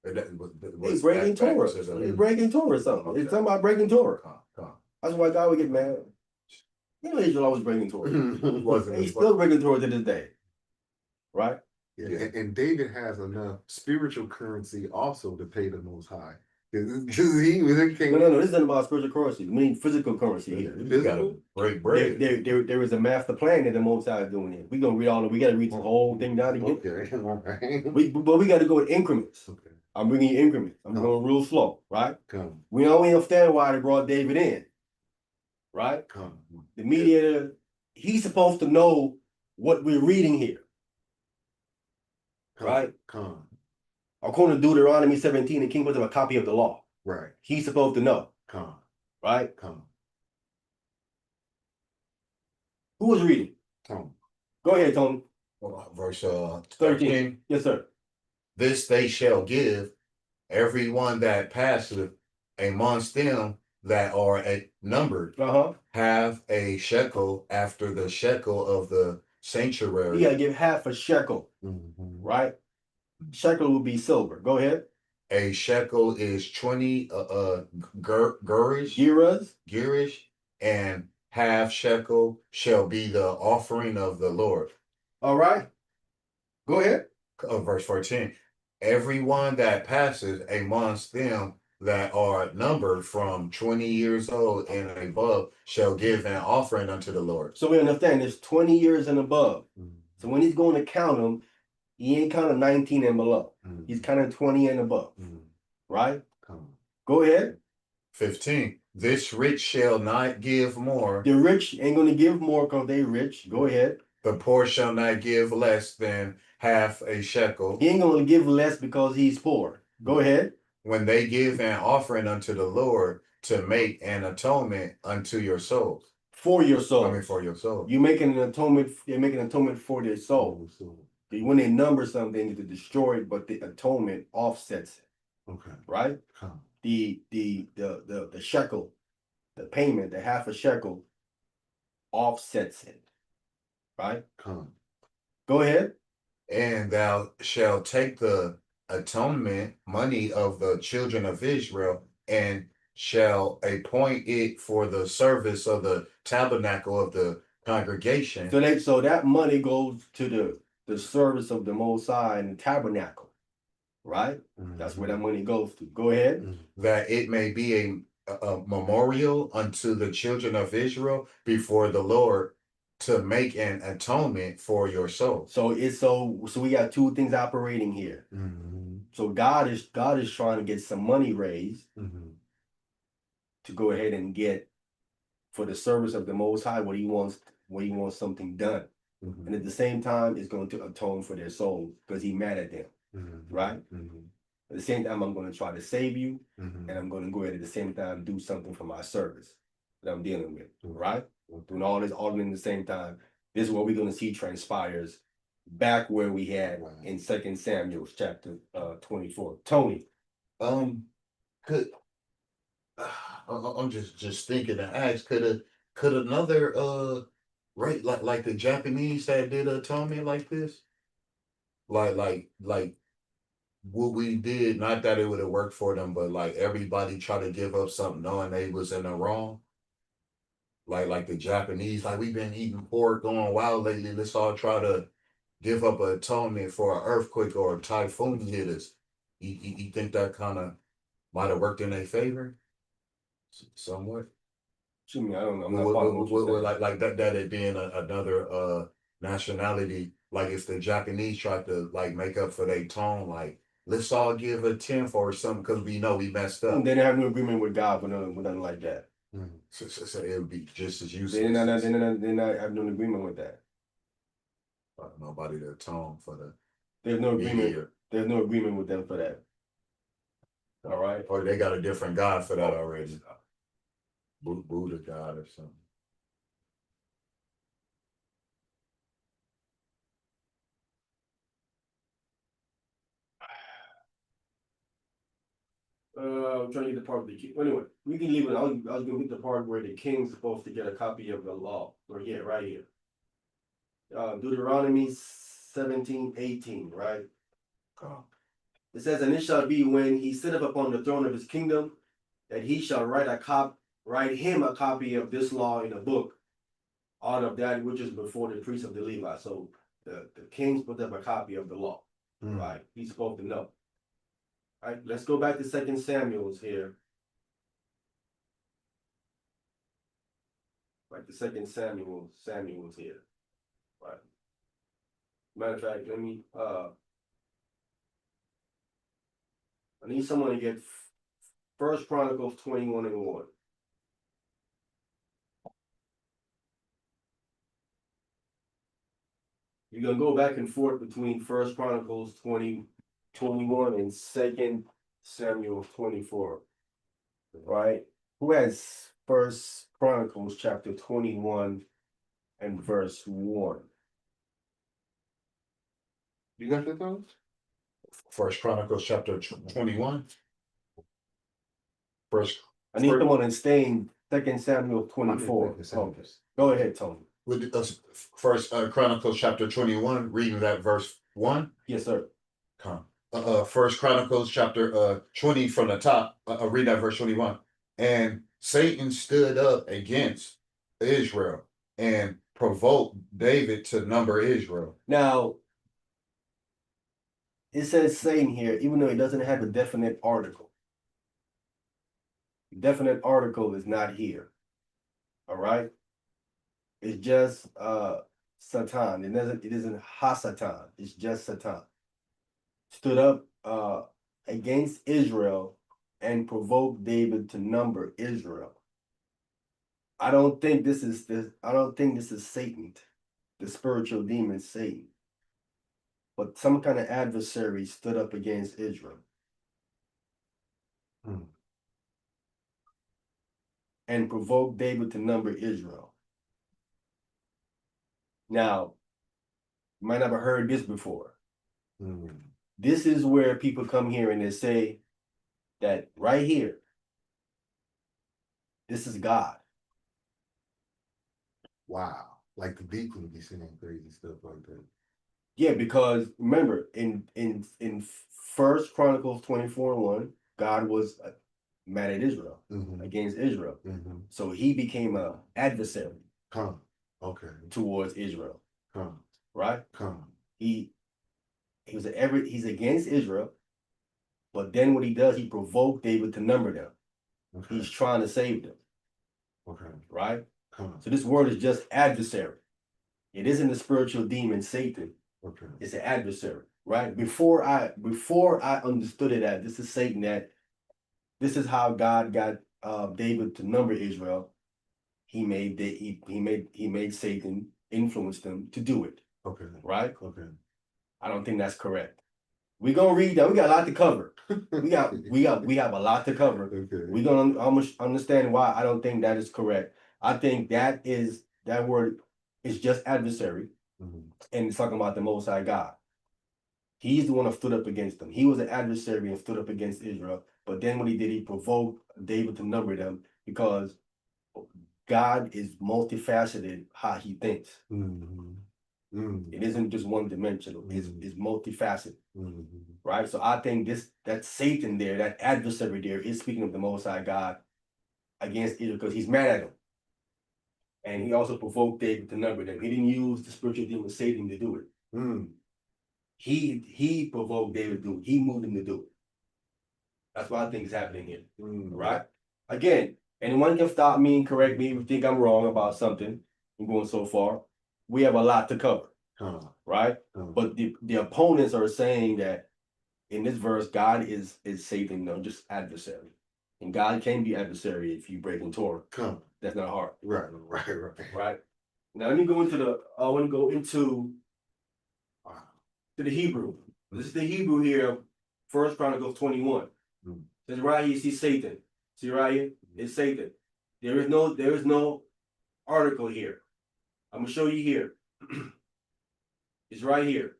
They breaking Torah. They breaking Torah something. Okay. It's talking about breaking Torah. That's why God would get mad. You know Israel always breaking Torah. He's still breaking Torah to this day. Right? Yeah. And David has enough spiritual currency also to pay the Most High. Because No, this isn't about spiritual currency. We need physical currency here. You gotta break bread. There is a master plan that the Most High is doing here. We're gonna read we gotta read the whole thing down again. Okay, all right. But we gotta go in increments. Okay. I'm bringing you increments. I'm going real slow, right? We only understand why they brought David in. Right? The mediator, he's supposed to know what we're reading here. Right? According to Deuteronomy 17, the king puts him a copy of the law. Right. He's supposed to know. Right? Who was reading? Tony. Go ahead, Tony. Verse 13. Yes, sir. This they shall give everyone that passeth amongst them that are numbered, have a shekel after the shekel of the sanctuary. You gotta give half a shekel, right? Shekel would be silver. Go ahead. A shekel is 20 gurish, and half shekel shall be the offering of the Lord. All right. Go ahead. Verse 14. Everyone that passes amongst them that are numbered from 20 years old and above shall give an offering unto the Lord. So we understand there's 20 years and above. So when he's going to count them, he ain't counting 19 and below. He's counting 20 and above. Right? Go ahead. 15. This rich shall not give more. The rich ain't going to give more because they rich. Go ahead. The poor shall not give less than half a shekel. He ain't going to give less because he's poor. Go ahead. When they give an offering unto the Lord to make an atonement unto your souls. For your soul. I mean, for your soul. You're making an atonement. They're making an atonement for their soul. When they number something to destroy it, but the atonement offsets it. Okay. Right? The shekel, the payment, the half a shekel offsets it. Right? Go ahead. And thou shalt take the atonement money of the children of Israel and shall appoint it for the service of the tabernacle of the congregation. So that money goes to the service of the Most High and the tabernacle. Right? That's where that money goes to. Go ahead. That it may be a memorial unto the children of Israel before the Lord to make an atonement for your soul. So we got two things operating here. So God is trying to get some money raised Mm-hmm. to go ahead and get for the service of the Most High what he wants something done. Mm-hmm. And at the same time, it's going to atone for their souls because he's mad at them, Mm-hmm. right? Mm-hmm. At the same time, I'm going to try to save you, Mm-hmm. and I'm going to go ahead at the same time do something for my service that I'm dealing with, right? Okay. Doing all this all in the same time. This is what we're going to see transpires back where we had in 2 Samuel chapter 24. Tony. Could I'm just thinking to ask, could another right like the Japanese that did atonement like this? Like what we did, not that it would have worked for them, but like everybody try to give up something knowing they was in the wrong. Like the Japanese, like we've been eating pork going wild lately. Let's all try to give up an atonement for an earthquake or a typhoon hit us. You think that kind of might have worked in their favor? Somewhat. Excuse me, I don't know. I'm not following what you're saying. Like that it being another nationality. Like if the Japanese tried to like make up for their tone, like let's all give a 10th or something because we know we messed up. They didn't have no agreement with God with nothing like that. Mm-hmm. So it would be just as useless. They did not have no agreement with that. Nobody to atone for the. There's no agreement. Here. There's no agreement with them for that. All right. Or they got a different God for that already. Buddha God or something. I'm trying to get the part of the king. Anyway, we can leave it. I was gonna get the part where the king's supposed to get a copy of the law. Or yeah, right here. Deuteronomy 17:18, right? It says, and it shall be when he sitteth upon the throne of his kingdom, that he shall write him a copy of this law in a book, out of that which is before the priest of the Levi. So the king's put up a copy of the law, right? He's supposed to know. All right, let's go back to 2 Samuel's here. Like the 2 Samuel's here. Right. Matter of fact, let me I need someone to get 1 Chronicles 21 and 1. You're gonna go back and forth between 1 Chronicles 21 and 2 Samuel 24. Right? Who has 1 Chronicles chapter 21 and verse 1? You got the thoughts? 1 Chronicles chapter 21. I need someone to stay in 2 Samuel 24. Oh, go ahead, Tony. With First Chronicles chapter 21, reading that verse 1. Yes, sir. First Chronicles chapter 20 from the top. Read that verse 21. And Satan stood up against Israel and provoked David to number Israel. Now, it says Satan here, even though it doesn't have a definite article. The definite article is not here. All right? It's just Satan. It isn't Hasatan. It's just Satan. Stood up against Israel and provoked David to number Israel. I don't think this is Satan, the spiritual demon Satan. But some kind of adversary stood up against Israel. And provoked David to number Israel. Now, you might not have heard this before. This is where people come here and they say that right here, this is God. Wow. Like the deacon be saying crazy stuff like that. Yeah, because remember, in 1 Chronicles 24 and 1, God was mad at Israel, against Israel. So he became an adversary towards Israel. Right? He's against Israel, but then what he does, he provoked David to number them. He's trying to save them. Right? So this word is just adversary. It isn't the spiritual demon Satan. It's an adversary. right? Before I understood it, that this is Satan, that this is how God got David to number Israel. He made Satan influence them to do it, Okay. right? Okay. I don't think that's correct. We're gonna read that. We got a lot to cover. We have a lot to cover. Okay. We're gonna almost understand why I don't think that is correct. I think that word is just adversary, and it's talking about the Most High God. He's the one who stood up against them. He was an adversary and stood up against Israel. But then what he did, he provoked David to number them, because God is multifaceted how he thinks. It isn't just one dimensional. It's multifaceted. Right? So I think that Satan there, that adversary there, is speaking of the Most High God against Israel, because he's mad at him. And he also provoked David to number them. He didn't use the spiritual demon Satan to do it. He provoked David to do it. He moved him to do it. That's what I think is happening here. Right? Again, anyone can stop me and correct me if you think I'm wrong about something. I'm going so far. We have a lot to cover. Right? But the opponents are saying that in this verse, God is Satan, just adversary. And God can be adversary if you break in Torah. That's not hard. Right. Now let me go into I want to go into the Hebrew. This is the Hebrew here, 1 Chronicles 21. Says right here, you see Satan. See right here? It's Satan. There is no article here. I'm gonna show you here. It's right here.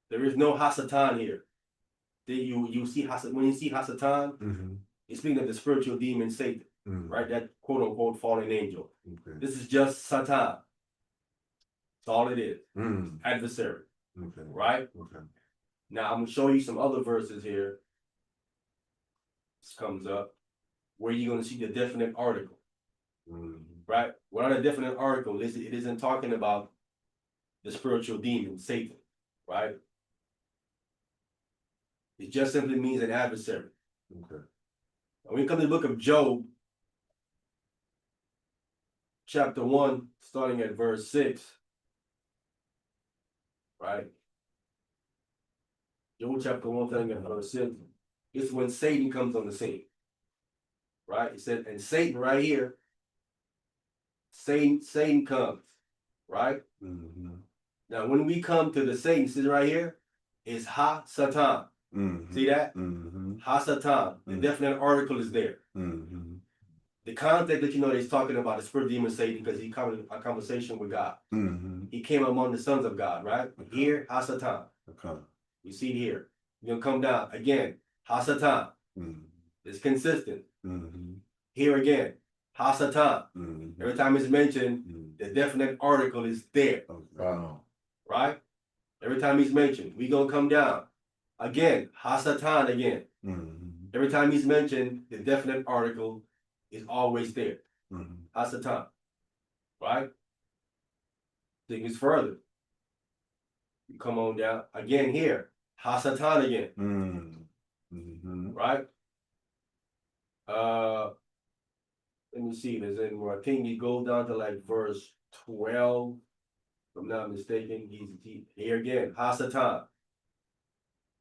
There is no Hasatan here. You see when you see Hasatan, it's speaking of the spiritual demon Satan, right? That quote unquote fallen angel. This is just Satan. That's all it is. Adversary. Right? Now I'm gonna show you some other verses here. This comes up where you're gonna see the definite article. Right? Without a definite article, it isn't talking about the spiritual demon, Satan, right? It just simply means an adversary. When you come to the book of Job, chapter 1, starting at verse 6, right? Job chapter 1, starting at verse 6, it's when Satan comes on the scene, right? It said, and Satan right here, Satan comes, right? Now, when we come to the Satan, see right here, it's Ha-Satan. See that? Ha-Satan. The definite article is there. The context that that he's talking about is spirit demon Satan, because he come in a conversation with God. He came among the sons of God, right? Here, Ha-Satan. You see it here. You're gonna come down again. Ha-Satan. It's consistent. Here again. Ha-Satan. Every time it's mentioned, the definite article is there. Right? Every time he's mentioned, we gonna come down. Again, Ha-Satan again. Every time he's mentioned, the definite article is always there. Ha-Satan. Right? Think it's further. You come on down. Again here. Ha-Satan again. Right? Let me see if there's any more. I think he goes down to like verse 12. If I'm not mistaken. He's here again. Ha-Satan.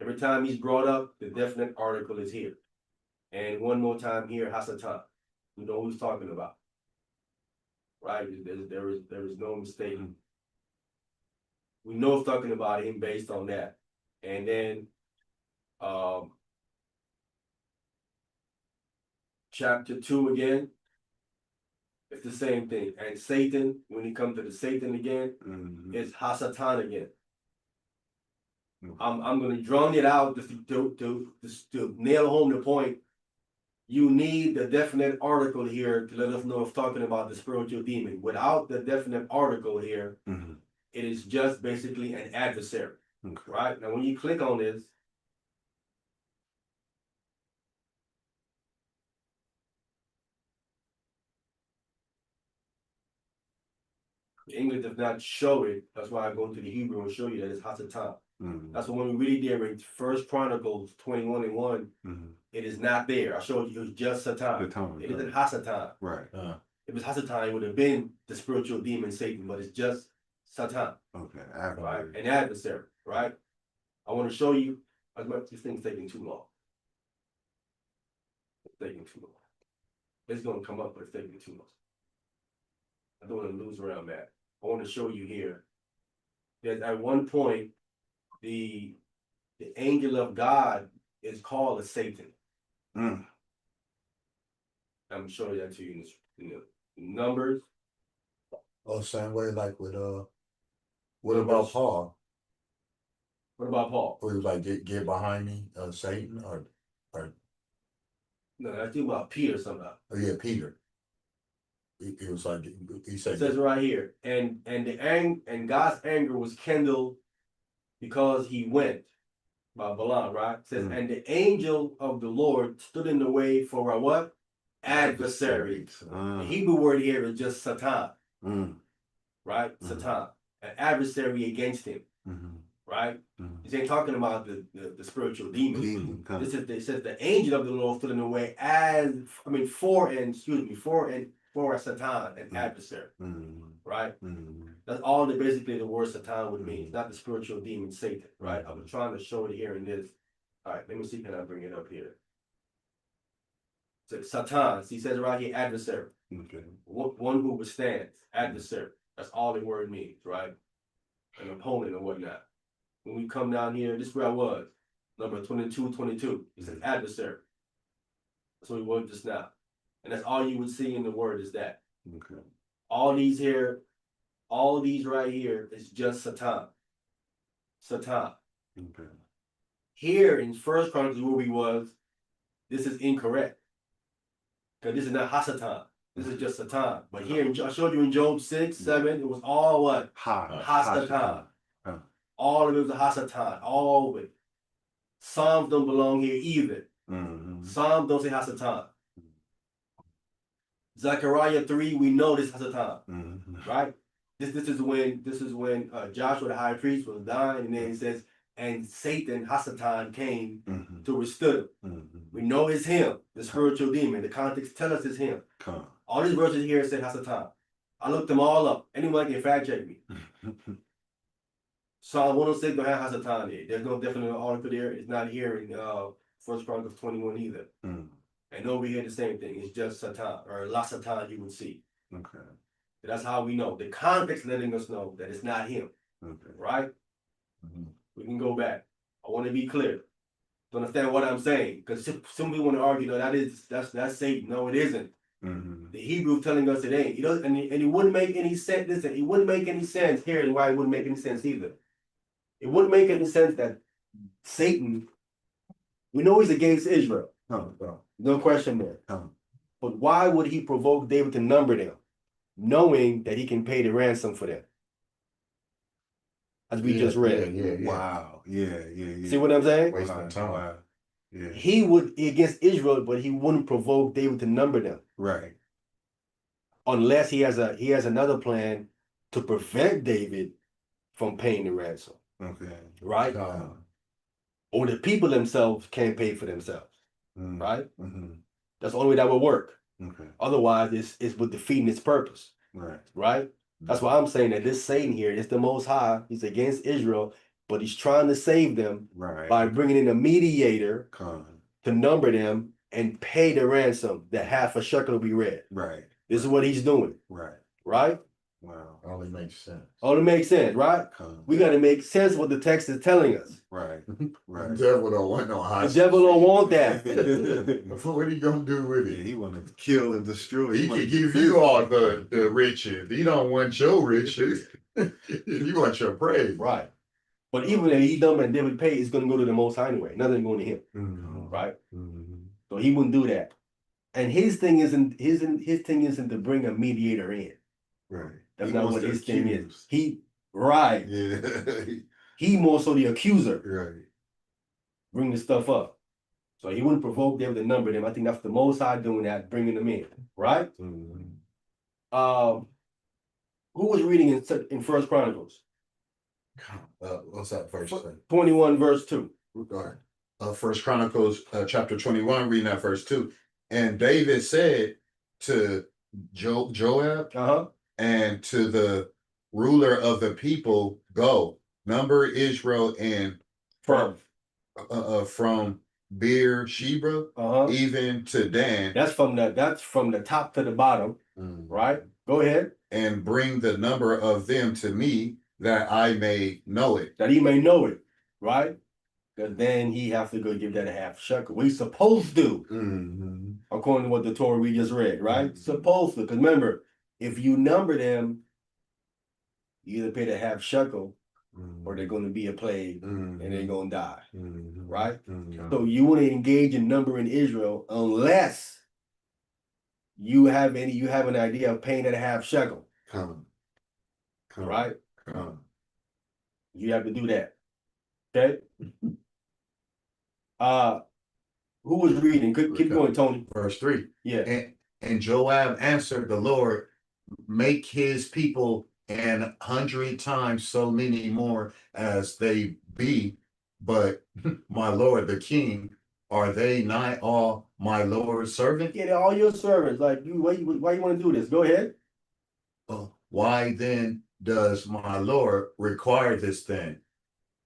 Every time he's brought up, the definite article is here. And one more time here, Ha-Satan. You know who he's talking about. Right? There is no mistake. We know it's talking about him based on that. And then chapter 2 again, it's the same thing. And Satan, when he comes to the Satan again, it's Ha-Satan again. I'm going to drone it out just to nail home the point. You need the definite article here to let us know if talking about the spiritual demon. Without the definite article here, it is just basically an adversary. Right? Now, when you click on this, the English does not show it. That's why I go into the Hebrew and show you that it's Ha-Satan. That's what when we read there in 1 Chronicles 21 and 1, it is not there. I showed you it was just Satan. It isn't Ha-Satan. Right. If it was Ha-Satan, it would have been the spiritual demon Satan, but it's just Satan. Okay. Right? An adversary. right? I want to show you as much this thing's taking too long. It's taking too long. It's gonna come up, but it's taking too long. I don't want to lose where I'm at. I want to show you here that at one point the angel of God is called a Satan. Mm. I'm showing that to you in the Numbers. Oh, same way like with what about Paul? What about Paul? Where he was like, get behind me, Satan, or No, I think about Peter somehow. oh yeah, Peter. He was like, he said, It says right here, and God's anger was kindled because he went by Balaam, right? It says, and the angel of the Lord stood in the way for a what? Adversaries. The Hebrew word here is just Satan, right? Satan, an adversary against him, right? This ain't talking about the spiritual demon. This is, it says the angel of the Lord stood in the way for a Satan, an adversary, right? That's all that basically the word Satan would mean. It's not the spiritual demon Satan, right? I was trying to show it here in this. All right, let me see, can I bring it up here? So Satan, he says right here, adversary. Okay. One who withstands, adversary. That's all the word means, right? An opponent or whatnot. When we come down here, this is where I was. Number 22. It says adversary. That's what we were just now. And that's all you would see in the word is that. Okay. All these right here is just Satan. Satan. Okay. Here in First Chronicles where we was, this is incorrect. Because this is not Hasatan. This is just Satan. But here, I showed you in Job 6, 7, it was all what? Hasatan. All of it was a Hasatan. All of it. Psalms don't belong here either. Psalms don't say Hasatan. Zechariah 3, we know this Hasatan. Right? This is when Joshua the high priest was dying, and then it says, and Satan, Hasatan, came to withstand him. We know it's him, the spiritual demon. The context tell us it's him. All these verses here say Hasatan. I looked them all up. Anyone can fact check me. Psalm 106 don't have Hasatan there. There's no definite article there. It's not here in First Chronicles 21 either. And over here the same thing. It's just Satan or La Satan you would see. Okay. That's how we know. The context letting us know that it's not him. Okay. Right? We can go back. I want to be clear to understand what I'm saying, because some people want to argue, no, that's Satan. No, it isn't. The Hebrew telling us it ain't. And it wouldn't make any sense. Listen, it wouldn't make any sense here, and why it wouldn't make any sense either. It wouldn't make any sense that Satan, we know he's against Israel. No question there. But why would he provoke David to number them, knowing that he can pay the ransom for them? As we just read. Wow. Yeah. See what I'm saying? Wasting time. Wow. Yeah. He would against Israel, but he wouldn't provoke David to number them. Right. Unless he has another plan to prevent David from paying the ransom. Okay. Right? Or the people themselves can't pay for themselves. Right? That's the only way that would work. Okay. Otherwise, it's with defeating its purpose. Right. Right? That's why I'm saying that this Satan here is the Most High. He's against Israel, but he's trying to save them by bringing in a mediator to number them and pay the ransom that half a shekel will be read. Right. This is what he's doing. Right. Right? Wow. Only makes sense. Only makes sense, right? We got to make sense of what the text is telling us. Right. The devil don't want no hostage. The devil don't want that. What are you gonna do with it? Yeah, he want to kill and destroy. He can give you all the riches. He don't want your riches. You want your praise. Right. But even if he done and David pay, it's going to go to the Most High anyway. Nothing going to him. Right? So he wouldn't do that. And his thing isn't to bring a mediator in. Right. That's not what his thing is. Right. Yeah. He more so the accuser. Right. Bring the stuff up. So he wouldn't provoke them to number them. I think that's the Most High doing that, bringing them in. Right? Who was reading in First Chronicles? What's that verse? 21 verse 2. First Chronicles chapter 21, reading that verse 2. And David said to Joab and to the ruler of the people, go, number Israel and from Beersheba even to Dan. That's from the top to the bottom, right? Go ahead. And bring the number of them to me that I may know it. That he may know it, right? Because then he has to go give that a half shekel. We supposed to, according to what the Torah we just read, right? Supposed to. Because remember, if you number them, you either pay the half shekel or they're going to be a plague and they're going to die, right? So you want to engage in numbering Israel unless you have an idea of paying at a half shekel. Right? You have to do that. Okay? Who was reading? Keep going, Tony. Verse 3. Yeah. And Joab answered the Lord, make his people 100 times so many more as they be, but my Lord the king, are they not all my Lord's servants? Yeah, they're all your servants. Like you, why you want to do this? Go ahead. Why then does my Lord require this thing?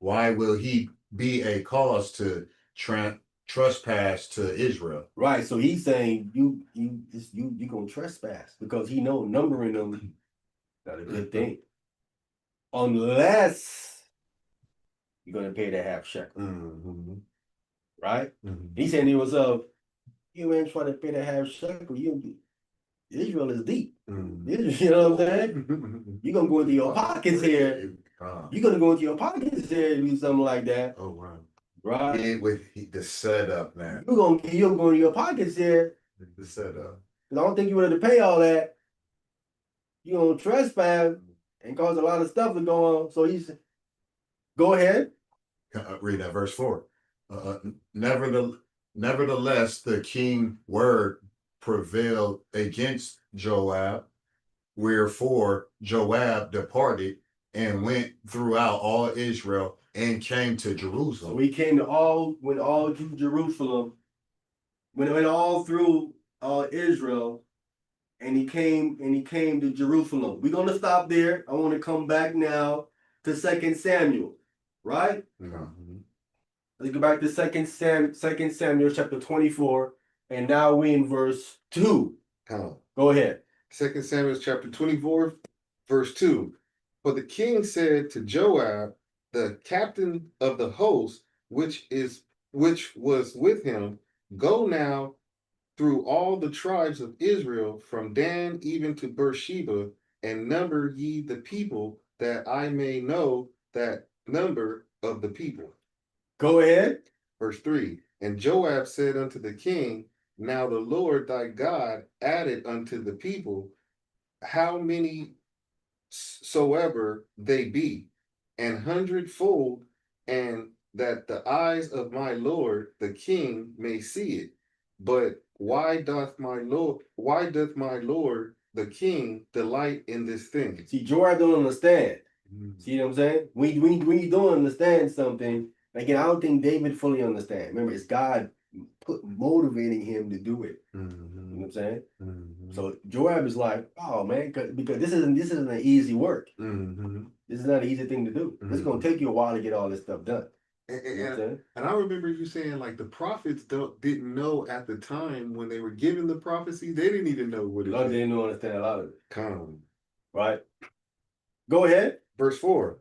Why will he be a cause to trespass to Israel? Right. So he's saying you gonna trespass because he know numbering them not a good thing. Unless you're gonna pay the half shekel. Right? He said it was you ain't trying to pay the half shekel. Israel is deep. You know what I'm saying? You're gonna go into your pockets here. You're gonna go into your pockets here and do something like that. Oh wow. Right? Yeah, with the setup now. You're gonna go into your pockets here. The setup. Because I don't think you wanted to pay all that. You're gonna trespass and cause a lot of stuff to go on. So he's go ahead. Read that verse 4. Nevertheless, the king word prevailed against Joab, wherefore Joab departed and went throughout all Israel and came to Jerusalem. So he came went all to Jerusalem, went all through Israel, and he came to Jerusalem. We're gonna stop there. I want to come back now to 2 Samuel, right? Let's go back to 2 Samuel chapter 24, and now we in verse 2. Go ahead. 2 Samuel chapter 24, verse 2. For the king said to Joab, the captain of the host, which was with him, go now through all the tribes of Israel, from Dan even to Beersheba, and number ye the people, that I may know that number of the people. Go ahead. Verse 3. And Joab said unto the king, now the Lord thy God added unto the people how many soever they be, 100-fold, and that the eyes of my Lord the king may see it. But why doth my Lord the king delight in this thing? See, Joab don't understand. See what I'm saying? When you don't understand something, again, I don't think David fully understands. Remember, it's God motivating him to do it. You know what I'm saying? So Joab is like, oh man, because this isn't an easy work. This is not an easy thing to do. It's gonna take you a while to get all this stuff done. And I remember you saying like the prophets didn't know at the time when they were given the prophecy, they didn't even know what it was. They didn't understand a lot of it. Come. Right. Go ahead. Verse 4.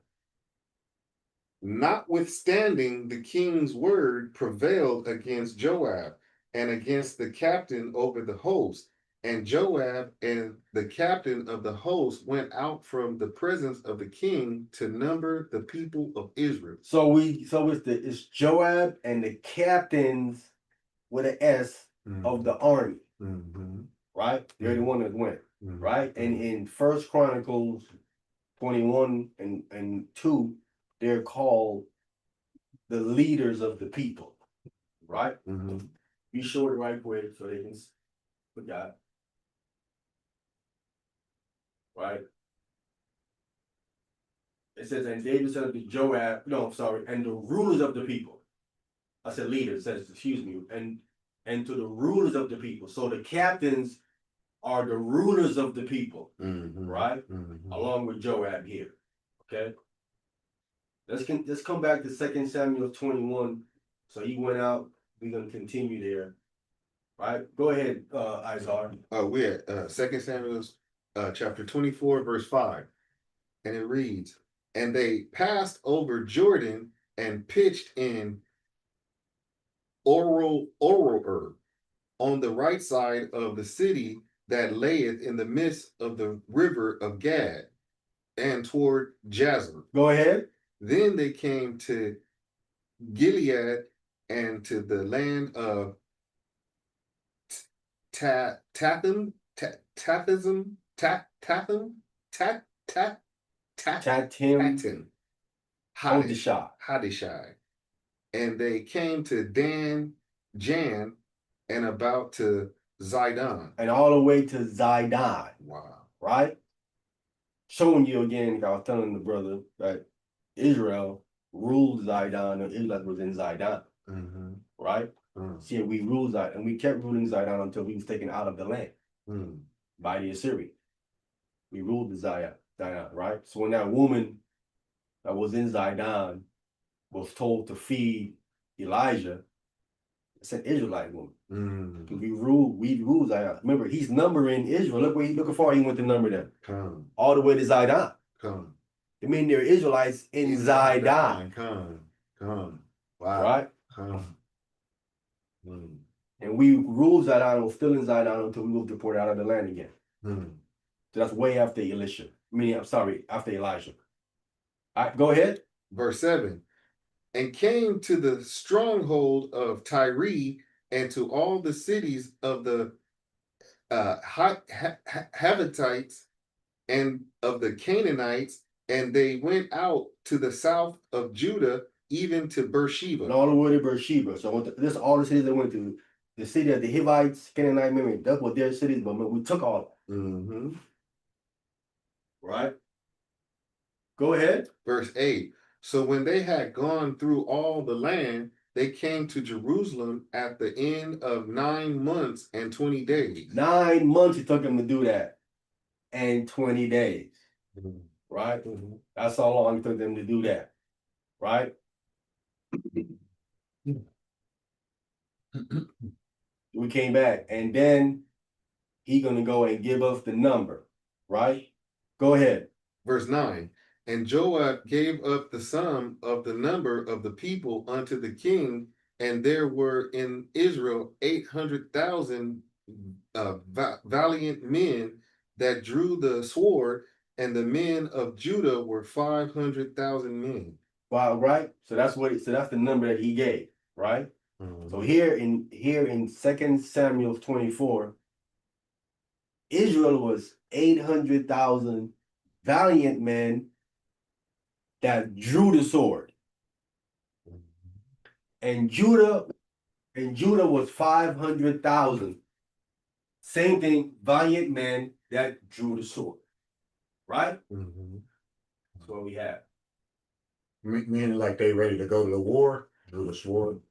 Notwithstanding, the king's word prevailed against Joab and against the captain over the host. And Joab and the captain of the host went out from the presence of the king to number the people of Israel. So it's Joab and the captains with an S of the army. Right? They're the one that went. Right? And in 1 Chronicles 21 and 2, they're called the leaders of the people. Right? Be short and right quick so they can forget. Right? It says, and David said to Joab, and the rulers of the people. I said leaders, says, excuse me, and to the rulers of the people. So the captains are the rulers of the people, right? Along with Joab here. Okay. let's come back to 2 Samuel 21. So he went out. We're gonna continue there. Right? Go ahead, Izar. We're at 2 Samuel chapter 24, verse 5. And it reads, and they passed over Jordan and pitched in Oroer on the right side of the city that layeth in the midst of the river of Gad, and toward Jazer. Go ahead. Then they came to Gilead and to the land of Tathim, Tathim, Tatim. Hadishai. And they came to Jan, and about to Zidon. And all the way to Zidon. Wow. Right? Showing you again, I was telling the brother that Israel ruled Zidon, and Israel was in Zidon. Mm-hmm. Right? Mm. See, we ruled Zidon, and we kept ruling Zidon until we was taken out of the land by the Assyrians. We ruled the Zidon, right? So when that woman that was in Zidon was told to feed Elijah, it's an Israelite woman. We ruled Zidon. Remember, he's numbering Israel. Look how far he went to number them. All the way to Zidon. I mean, there are Israelites in Zidon. Wow. Right? And we ruled Zidon, was still in Zidon until we moved the port out of the land again. So that's way after Elisha. After Elijah. All right, go ahead. Verse 7. And came to the stronghold of Tyre, and to all the cities of the Havitites and of the Canaanites, and they went out to the south of Judah, even to Beersheba. And all the way to Beersheba. So this is all the cities they went to. The city of the Hivites, Canaanite, remember, that was their cities, but we took all of them. Right? Go ahead. Verse 8. So when they had gone through all the land, they came to Jerusalem at the end of 9 months and 20 days. 9 months it took them to do that. And 20 days. Right? That's how long it took them to do that. Right? We came back. And then he's going to go and give us the number. Right? Go ahead. Verse 9. And Joab gave up the sum of the number of the people unto the king, and there were in Israel 800,000 valiant men that drew the sword, and the men of Judah were 500,000 men. Wow, right? So that's the number that he gave, right? So here in 2 Samuel 24, Israel was 800,000 valiant men that drew the sword. And Judah was 500,000. Same thing, valiant men that drew the sword. Right? That's what we have. Meaning like they ready to go to the war, drew the sword.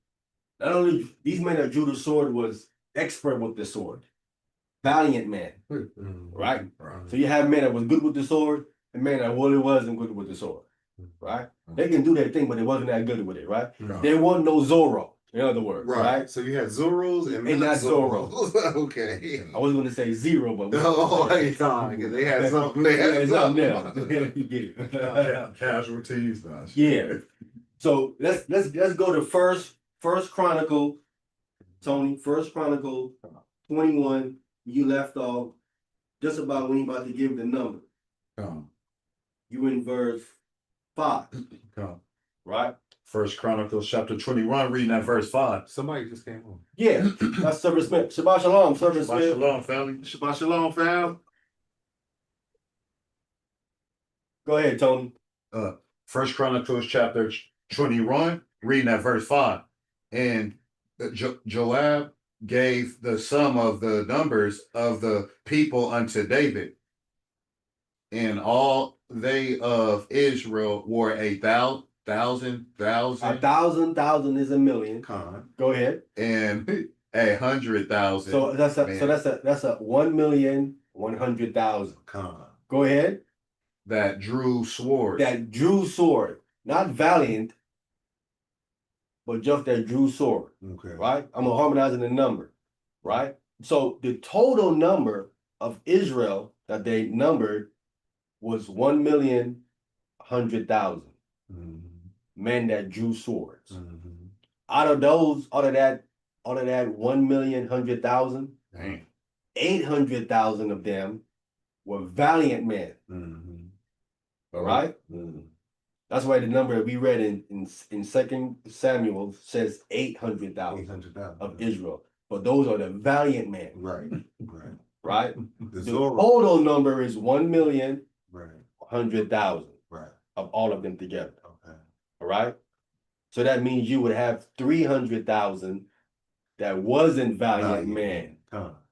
Not only these men that drew the sword was expert with the sword. Valiant men. Right? So you have men that was good with the sword, and men that really wasn't good with the sword. Right? They can do their thing, but they wasn't that good with it, right? There wasn't no Zorro, in other words, right? So you had Zorros and not Zorros. Okay. I was going to say zero, but because they had something there. You get it. Casualties. Yeah. So let's go to First Chronicle, Tony. First Chronicle 21. You left off just about when you about to give the number. You in verse 5. Right? First Chronicles chapter 21, reading at verse 5. Somebody just came home. Yeah, that's Servant Smith. Shabbat Shalom, Servant Smith. Shabbat Shalom, family. Shabbat Shalom, fam. Go ahead, Tony. First Chronicles chapter 21, reading at verse 5. And Joab gave the sum of the numbers of the people unto David. And all they of Israel were 1,000. 1,000 is a million. Go ahead. And 100,000. So that's a 1,100,000. Go ahead. That drew swords. That drew sword. not valiant, but just that drew sword. Okay. Right? I'm harmonizing the number. Right? So the total number of Israel that they numbered was 1,100,000 men that drew swords. Out of that 1,100,000, 800,000 of them were valiant men. Right? That's why the number that we read in 2 Samuel says 800,000 of Israel. But those are the valiant men. Right. Right? The total number is 1,100,000 of all of them together. Okay. All right? So that means you would have 300,000 that wasn't valiant men.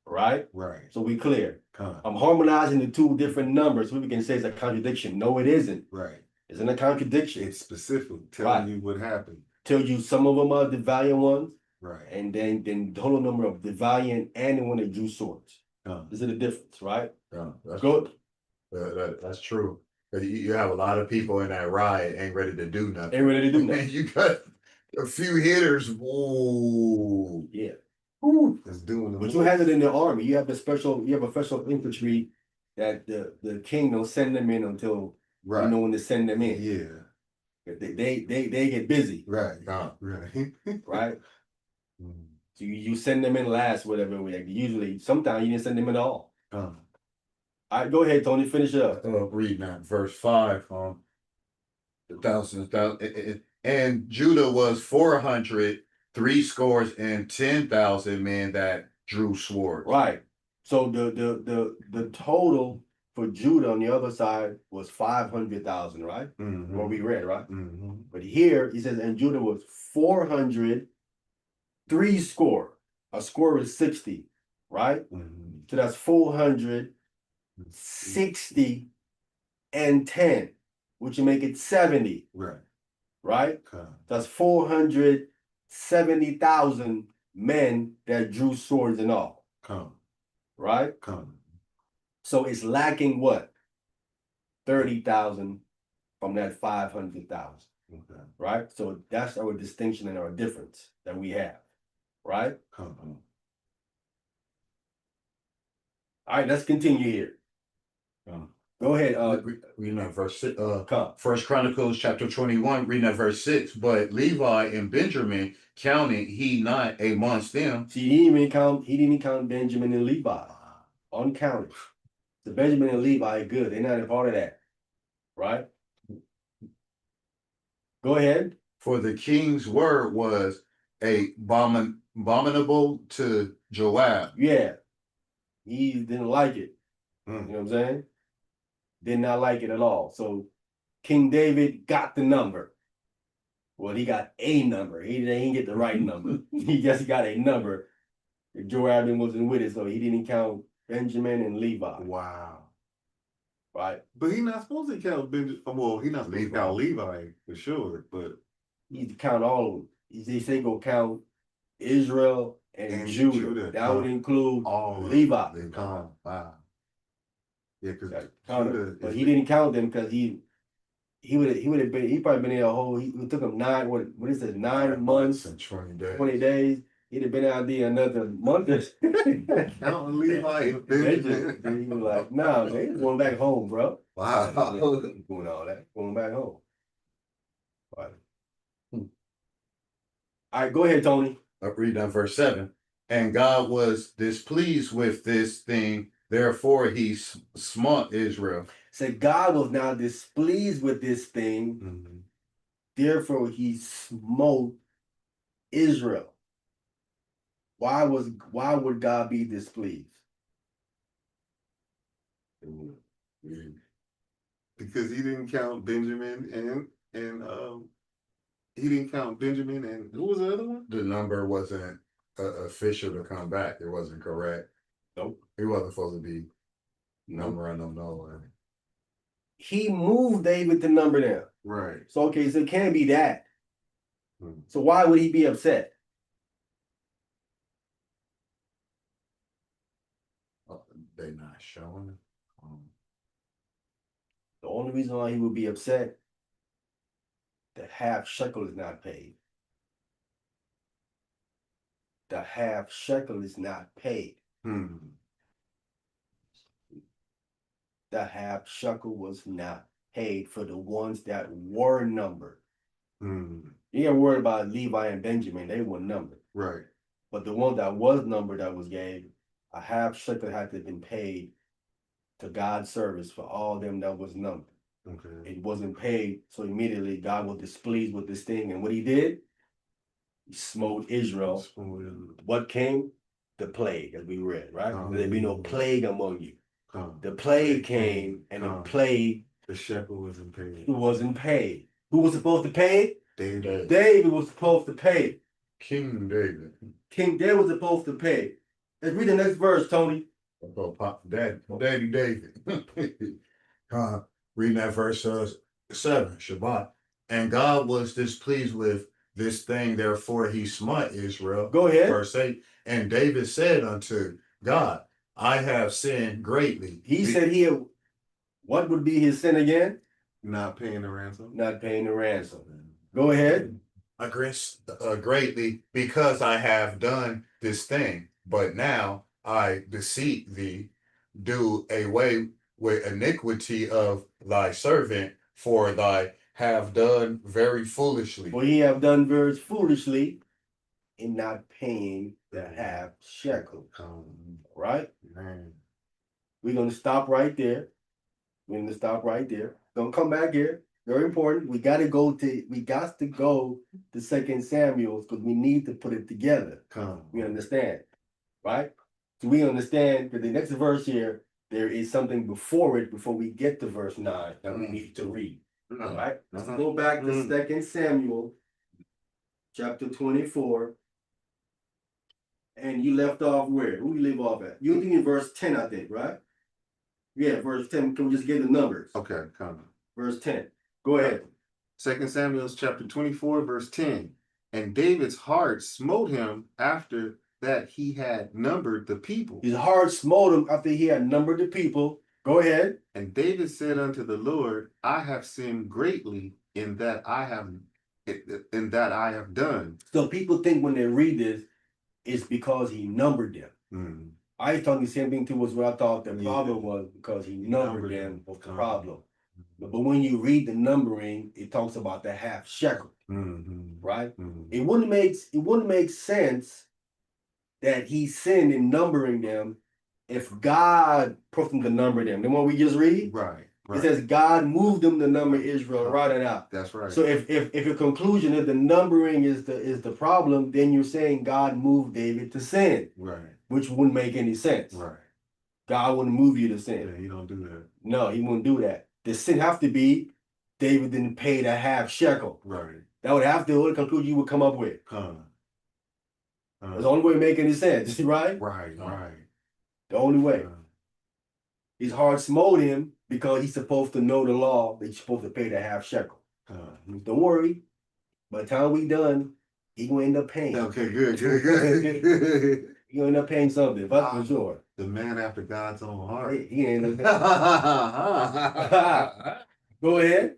Right? Right. So we clear. I'm harmonizing the two different numbers so we can say it's a contradiction. No, it isn't. Right. It's in a contradiction. It's specific, telling you what happened. Tell you some of them are the valiant ones. Right. And then the total number of the valiant and the one that drew swords. This is the difference, right? That's good. That's true. You have a lot of people in that riot ain't ready to do nothing. Ain't ready to do nothing. And you got a few hitters. Whoa. Yeah. That's doing. But you have it in the army. You have a special infantry that the king don't send them in until you know when to send them in. Yeah. They get busy. Right. Right. Right. So you send them in last, whatever. Usually, sometimes you didn't send them in at all. All right, go ahead, Tony. Finish it up. Reading that verse 5. And Judah was 410,000 men that drew swords. Right. So the total for Judah on the other side was 500,000, right? What we read, right? But here he says, and Judah was 403 score. A score is 60, right? So that's 460 and 10, which would make it 70. Right? That's 470,000 men that drew swords and all. Right? So it's lacking what? 30,000 from that 500,000. Right? So that's our distinction and our difference that we have. Right? All right, let's continue here. Go ahead. Reading that verse 6. First Chronicles chapter 21, reading that verse 6. But Levi and Benjamin counted he not amongst them. See, he didn't even count Benjamin and Levi. Uncounted. The Benjamin and Levi are good. They're not a part of that. Right? Go ahead. For the king's word was abominable to Joab. Yeah. He didn't like it. You know what I'm saying? Did not like it at all. So King David got the number. Well, he got a number. He didn't get the right number. He just got a number. Joab wasn't with it, so he didn't count Benjamin and Levi. Wow. Right? But he's not supposed to count Benjamin. Well, he's not supposed to count Levi for sure, but he needs to count all of them. He said go count Israel and Judah. That would include all Levi. Wow. Yeah, because but he didn't count them because he probably been there a whole. It took him 9 months and 20 days. 20 days. He'd have been out there another month. Counting Levi and Benjamin. He was like, nah, man, he's going back home, bro. Wow. Doing all that, going back home. Right. All right, go ahead, Tony. I'll read down verse 7. And God was displeased with this thing, therefore he smote Israel. Said God was now displeased with this thing, therefore he smote Israel. Why would God be displeased? Because he didn't count Benjamin and he didn't count Benjamin and who was the other one? The number wasn't official to come back. It wasn't correct. Nope. He wasn't supposed to be number I don't know. He moved David to number there. Right. So okay, so it can't be that. So why would he be upset? They not showing. The only reason why he would be upset The half shekel is not paid. The half shekel is not paid. The half shekel was not paid for the ones that were numbered. You ain't worried about Levi and Benjamin, they weren't numbered. Right. But the one that was numbered that was gave, a half shekel had to have been paid to God's service for all them that was numbered. Okay. It wasn't paid, so immediately God was displeased with this thing. And what he did? He smote Israel. What came? The plague, as we read, right? There be no plague among you. The plague came, and the plague. The shekel wasn't paid. It wasn't paid. Who was supposed to pay? David. David was supposed to pay. King David. King David was supposed to pay. Let's read the next verse, Tony. Daddy David. Reading that verse 7, Shabbat. And God was displeased with this thing, therefore he smote Israel. Go ahead. Verse 8. And David said unto God, I have sinned greatly. He said he had, what would be his sin again? Not paying the ransom. Not paying the ransom. Go ahead. Greatly, because I have done this thing. But now I beseech thee, do away with iniquity of thy servant, for thy have done very foolishly. For he have done very foolishly in not paying the half shekel. Right? Man. We're going to stop right there. Don't come back here. Very important. We got to go to 2 Samuel because we need to put it together. We understand, right? So we understand that the next verse here, there is something before it, before we get to verse 9 that we need to read. All right? Let's go back to 2 Samuel, chapter 24. And you left off where? Who you leave off at? You think in verse 10, I think, right? Yeah, verse 10. Can we just get the numbers? Okay, come on. Verse 10. Go ahead. 2 Samuel chapter 24, verse 10. And David's heart smote him after that he had numbered the people. His heart smote him after he had numbered the people. Go ahead. And David said unto the Lord, I have sinned greatly in that I have done. So people think when they read this, it's because he numbered them. I thought the same thing too was what I thought the problem was because he numbered them was the problem. But when you read the numbering, it talks about the half shekel, right? It wouldn't make sense that he sinned in numbering them if God put him to number them. The one we just read, Right. it says God moved them to number Israel. Write it out. That's right. So if your conclusion is the numbering is the problem, then you're saying God moved David to sin, Right. which wouldn't make any sense. Right. God wouldn't move you to sin. Yeah, he don't do that. No, he wouldn't do that. The sin have to be David didn't pay the half shekel. Right. That would have to be the conclusion you would come up with. It's the only way to make any sense, right? Right. The only way. His heart smote him because he's supposed to know the law that he's supposed to pay the half shekel. Don't worry. By the time we done, he gonna end up paying. Okay, good. He gonna end up paying something, that's for sure. The man after God's own heart. He ain't Go ahead.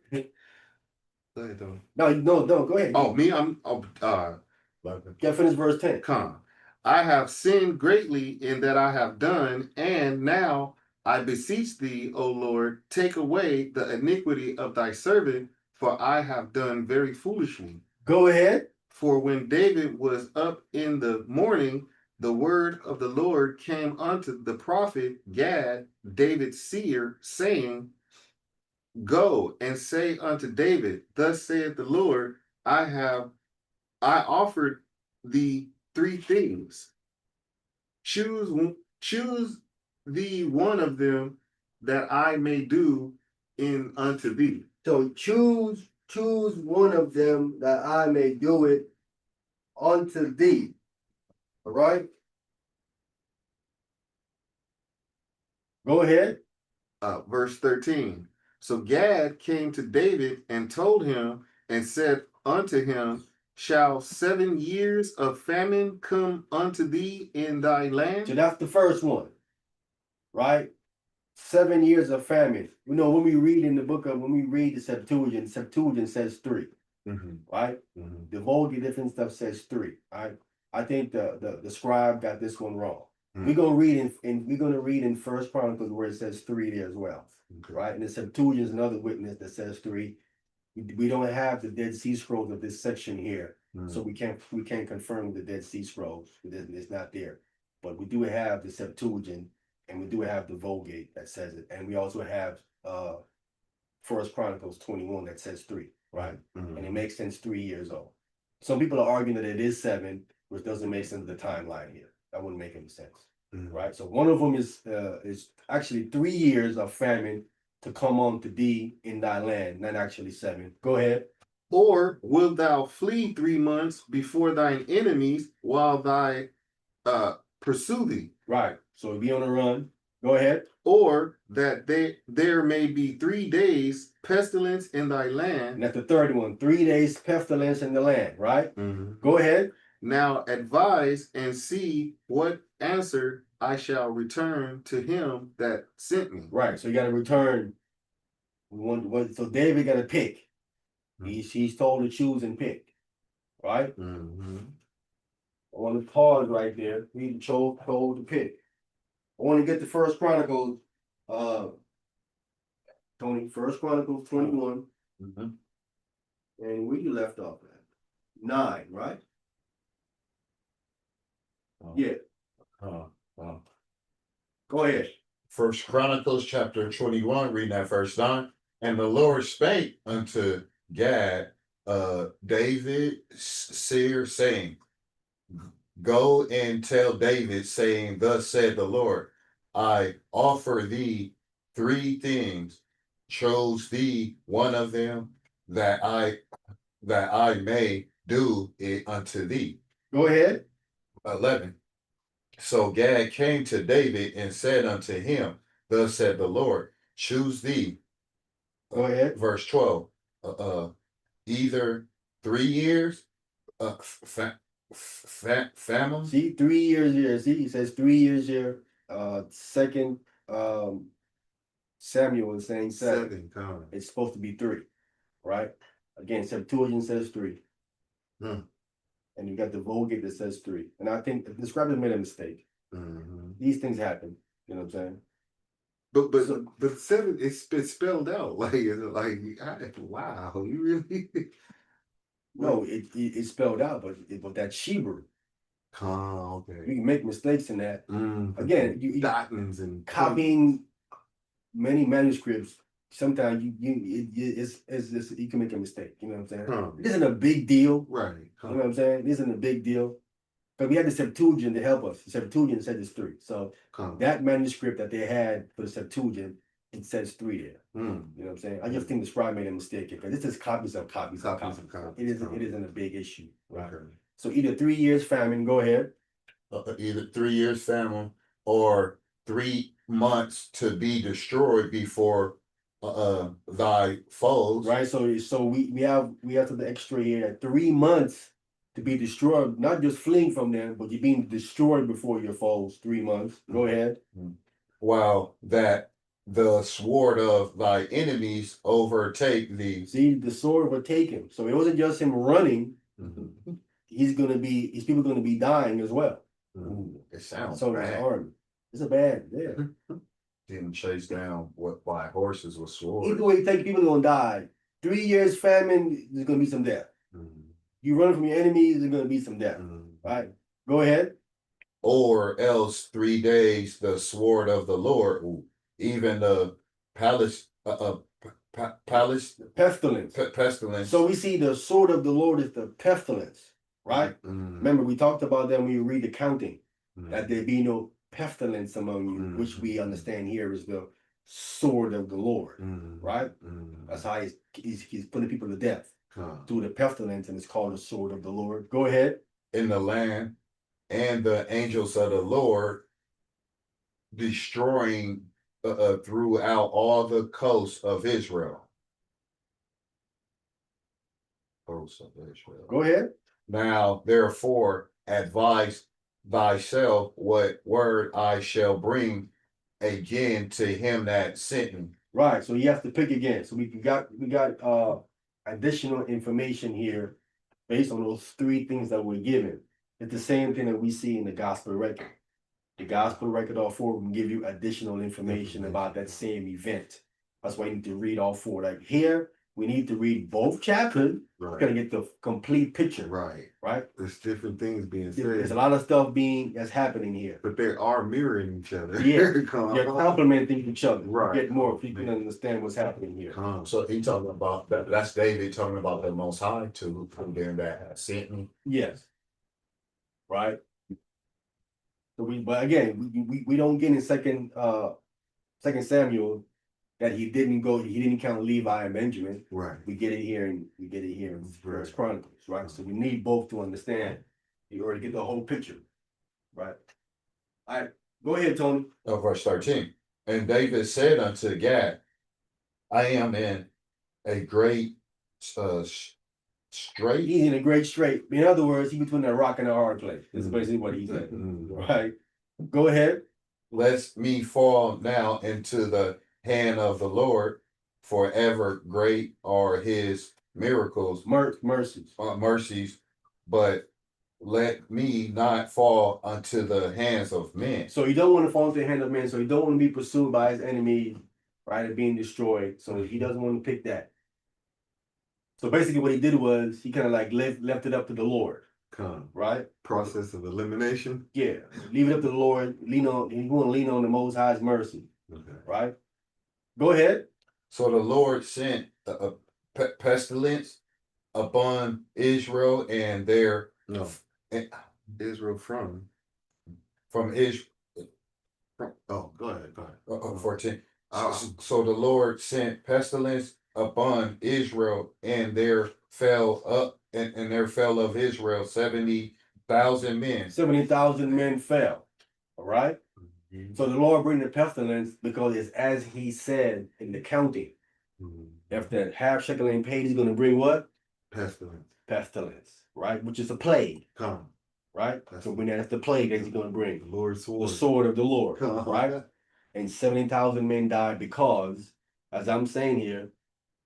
Go ahead, though. No, go ahead. Oh, me? Get finish verse 10. Come. I have sinned greatly in that I have done, and now I beseech thee, O Lord, take away the iniquity of thy servant, for I have done very foolishly. Go ahead. For when David was up in the morning, the word of the Lord came unto the prophet Gad, David's seer, saying, Go and say unto David, Thus saith the Lord, I offered thee 3 things. Choose thee one of them that I may do in unto thee. So choose one of them that I may do it unto thee. All right. Go ahead. Verse 13. So Gad came to David and told him and said unto him, Shall 7 years of famine come unto thee in thy land? So that's the first one, right? 7 years of famine. You know, when we read the Septuagint says 3. right? The Vulgate different stuff says 3. I think the scribe got this one wrong. We're gonna read in First Chronicles where it says 3 there as well, right? And the Septuagint is another witness that says 3. We don't have the Dead Sea Scrolls of this section here, so we can't confirm the Dead Sea Scrolls. It's not there, but we do have the Septuagint, and we do have the Vulgate that says it, and we also have First Chronicles 21 that says 3, right? And it makes sense 3 years old. Some people are arguing that it is 7, which doesn't make sense of the timeline here. That wouldn't make any sense, right? So one of them is actually 3 years of famine to come on to thee in thy land, not actually 7. Go ahead. Or wilt thou flee 3 months before thine enemies while thy pursue thee? Right. So be on the run. Go ahead. Or that there may be 3 days pestilence in thy land. And that's the third one. 3 days pestilence in the land, right? Go ahead. Now advise and see what answer I shall return to him that sent me. Right. So you got to return. So David got to pick. He's told to choose and pick. Right? I want to pause right there. He told to pick. I want to get to First Chronicles, Tony, First Chronicles 21. And where you left off at? 9, right? Yeah. Go ahead. First Chronicles chapter 21, reading that verse 9. And the Lord spake unto Gad, David, seer, saying, Go and tell David, saying, Thus said the Lord, I offer thee 3 things, chose thee one of them, that I may do it unto thee. Go ahead. 11. So Gad came to David and said unto him, Thus said the Lord, choose thee. Go ahead. Verse 12. Either 3 years, famine. See, 3 years here. See, he says 3 years here. Second Samuel is saying 7. It's supposed to be 3, right? Again, Septuagint says 3. And you got the Vulgate that says 3. And I think the scribe made a mistake. These things happen. You know what I'm saying? But 7 it's spelled out wow, you really? No, it's spelled out, but that's Hebrew. Okay. You can make mistakes in that. Again, you Dottings and copying many manuscripts. Sometimes you can make a mistake. You know what I'm saying? It isn't a big deal. Right. You know what I'm saying? It isn't a big deal. But we had the Septuagint to help us. The Septuagint said it's 3. So that manuscript that they had for the Septuagint, it says 3 there. You know what I'm saying? I just think the scribe made a mistake because this is copies of copies of copies. It isn't a big issue. Right? So either 3 years famine, go ahead. Either 3 years famine or 3 months to be destroyed before thy foes. Right. So we have to the extra here that 3 months to be destroyed, not just fleeing from them, but you're being destroyed before your foes. 3 months. Go ahead. While that the sword of thy enemies overtake thee. See, the sword would take him. So it wasn't just him running. His people gonna be dying as well. It sounds so bad. Army. It's a bad, Getting chased down by horses with swords. Either way you take, people gonna die. 3 years famine, there's gonna be some death. You run from your enemies, there's gonna be some death. Right? Go ahead. Or else 3 days the sword of the Lord, even the pestilence. So we see the sword of the Lord is the pestilence, right? Remember, we talked about that when we read the counting, that there be no pestilence among you, which we understand here is the sword of the Lord, right? That's how he's putting people to death through the pestilence, and it's called the sword of the Lord. Go ahead. In the land, and the angels of the Lord destroying throughout all the coasts of Israel. Go ahead. Now, therefore, advise thyself what word I shall bring again to him that sent me. Right. So you have to pick again. So we got additional information here based on those three things that we're given. It's the same thing that we see in the gospel record. The gospel record, all four will give you additional information about that same event. That's why you need to read all four. Like here, we need to read both chapters. We're gonna get the complete picture. Right. Right. There's different things being said. There's a lot of stuff that's happening here. But they are mirroring each other. Yeah, they're complementing each other. Right. Get more people to understand what's happening here. So he talking about that. That's David talking about the Most High to them that sent me. Yes. Right. So but again, we don't get in second Samuel that he didn't count Levi and Benjamin. Right. We get it here in First Chronicles, right? So we need both to understand. You already get the whole picture. Right. All right, go ahead, Tony. Verse 13. And David said unto Gad, I am in a great strait. He's in a great strait. In other words, he's between a rock and a hard place. This is basically what he said. Right. Go ahead. Lest me fall now into the hand of the Lord, forever great are his miracles, mercies, but let me not fall unto the hands of men. So he don't want to fall into the hand of men. So he don't want to be pursued by his enemy, right, and being destroyed. So he doesn't want to pick that. So basically what he did was he kind of like left it up to the Lord. Right? Process of elimination. Yeah. Leave it up to the Lord. You want to lean on the Most High's mercy. Okay. Right? Go ahead. So the Lord sent a pestilence upon Israel and their Israel from Israel. Oh, go ahead. 14. So the Lord sent pestilence upon Israel, and there fell up, and there fell of Israel 70,000 men. 70,000 men fell. All right. So the Lord bring the pestilence because it's as he said in the counting. If the half shekel ain't paid, he's going to bring what? Pestilence, right? Which is a plague. Right? So when that's the plague that he's going to bring. The Lord's sword. The sword of the Lord. Right? And 70,000 men died because, as I'm saying here,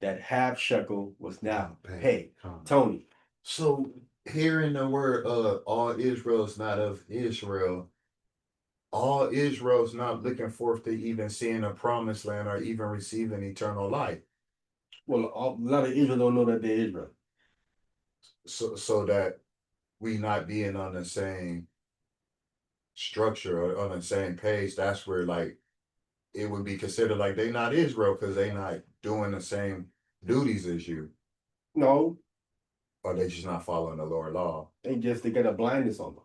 that half shekel was now paid. Tony. So hearing the word all Israel is not of Israel, all Israel's not looking forth to even seeing a promised land or even receiving eternal life. Well, a lot of Israel don't know that they're Israel. So that we not being on the same structure or on the same page, that's where like it would be considered like they not Israel because they not doing the same duties as you. No. Or they just not following the Lord law. They get a blindness on them.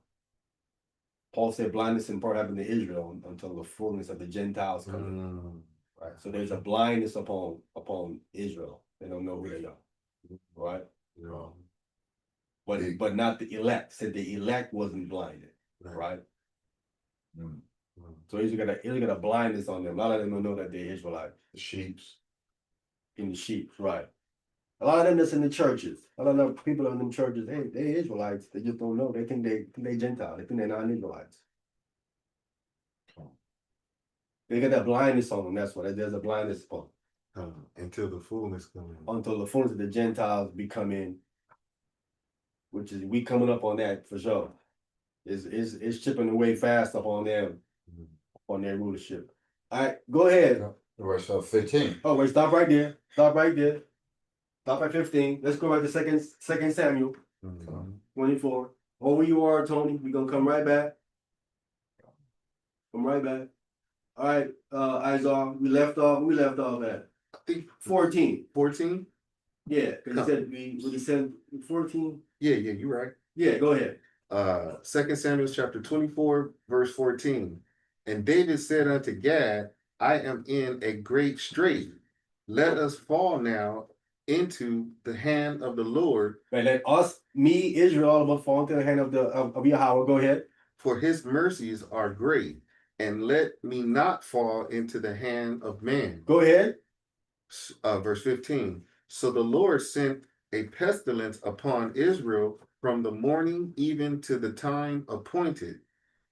Paul said blindness in part happened to Israel until the fullness of the Gentiles come in. Right. So there's a blindness upon Israel. They don't know who they are. Right? But not the elect. Said the elect wasn't blinded. Right? So he's got a blindness on them. A lot of them don't know that they're Israelites. The sheeps. In the sheep, right. A lot of them that's in the churches. A lot of people in them churches, hey, they're Israelites. They just don't know. They think they Gentile. They think they're non-Israelites. They got that blindness on them. That's what there's a blindness upon. Until the fullness comes in. Until the fullness of the Gentiles become in, which is we coming up on that for sure. It's chipping away fast upon them, on their rulership. All right, go ahead. Verse 15. Oh, wait, stop right there. Stop at 15. Let's go back to second Samuel 24. Over you are, Tony. We're gonna come right back. Come right back. All right, Izar, we left off at I think 14. 14? Yeah, because he said 14. Yeah, you're right. Yeah, go ahead. 2 Samuel chapter 24, verse 14. And David said unto Gad, I am in a great strait. Let us fall now into the hand of the Lord. Right, let us, me, Israel, will fall into the hand of Yahweh. Go ahead. For his mercies are great, and let me not fall into the hand of man. Go ahead. Verse 15. So the Lord sent a pestilence upon Israel from the morning even to the time appointed.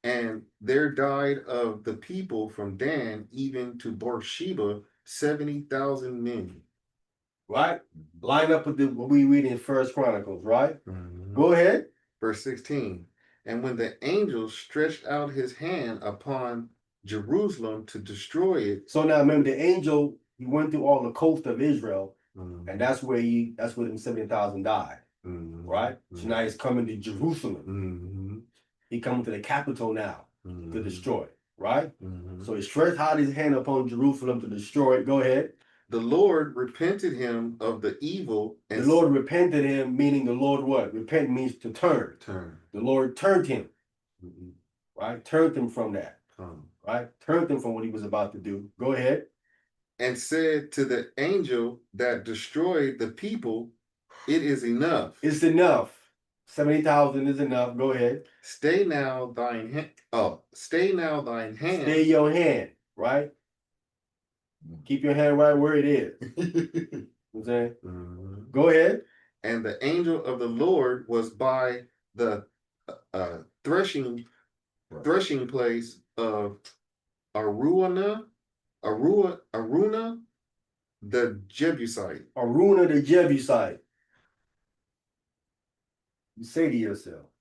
And there died of the people from Dan even to Beersheba 70,000 men. right? Line up with what we read in First Chronicles, right? Mhm. Go ahead. Verse 16. And when the angel stretched out his hand upon Jerusalem to destroy it. So now remember, the angel, he went through all the coast of Israel, Mhm. and that's where them 70,000 died, Mhm. right? So now he's coming to Jerusalem. Mhm. He coming to the capital now to Mhm. destroy, right? Mhm. So he stretched out his hand upon Jerusalem to destroy it. Go ahead. The Lord repented him of the evil, and The Lord repented him, meaning the Lord what? Repent means to turn. The Lord turned him, Mhm. right? Turned him from that, right? Turned him from what he was about to do. Go ahead. And said to the angel that destroyed the people, it is enough. It's enough. 70,000 is enough. Go ahead. Stay now thine hand. Oh, stay now thine hand. Stay your hand, right? Keep your hand right where it is. You know what I'm saying? Mhm. Go ahead. And the angel of the Lord was by the threshing place of Aruna, the Jebusite. Aruna the Jebusite. You say to yourself,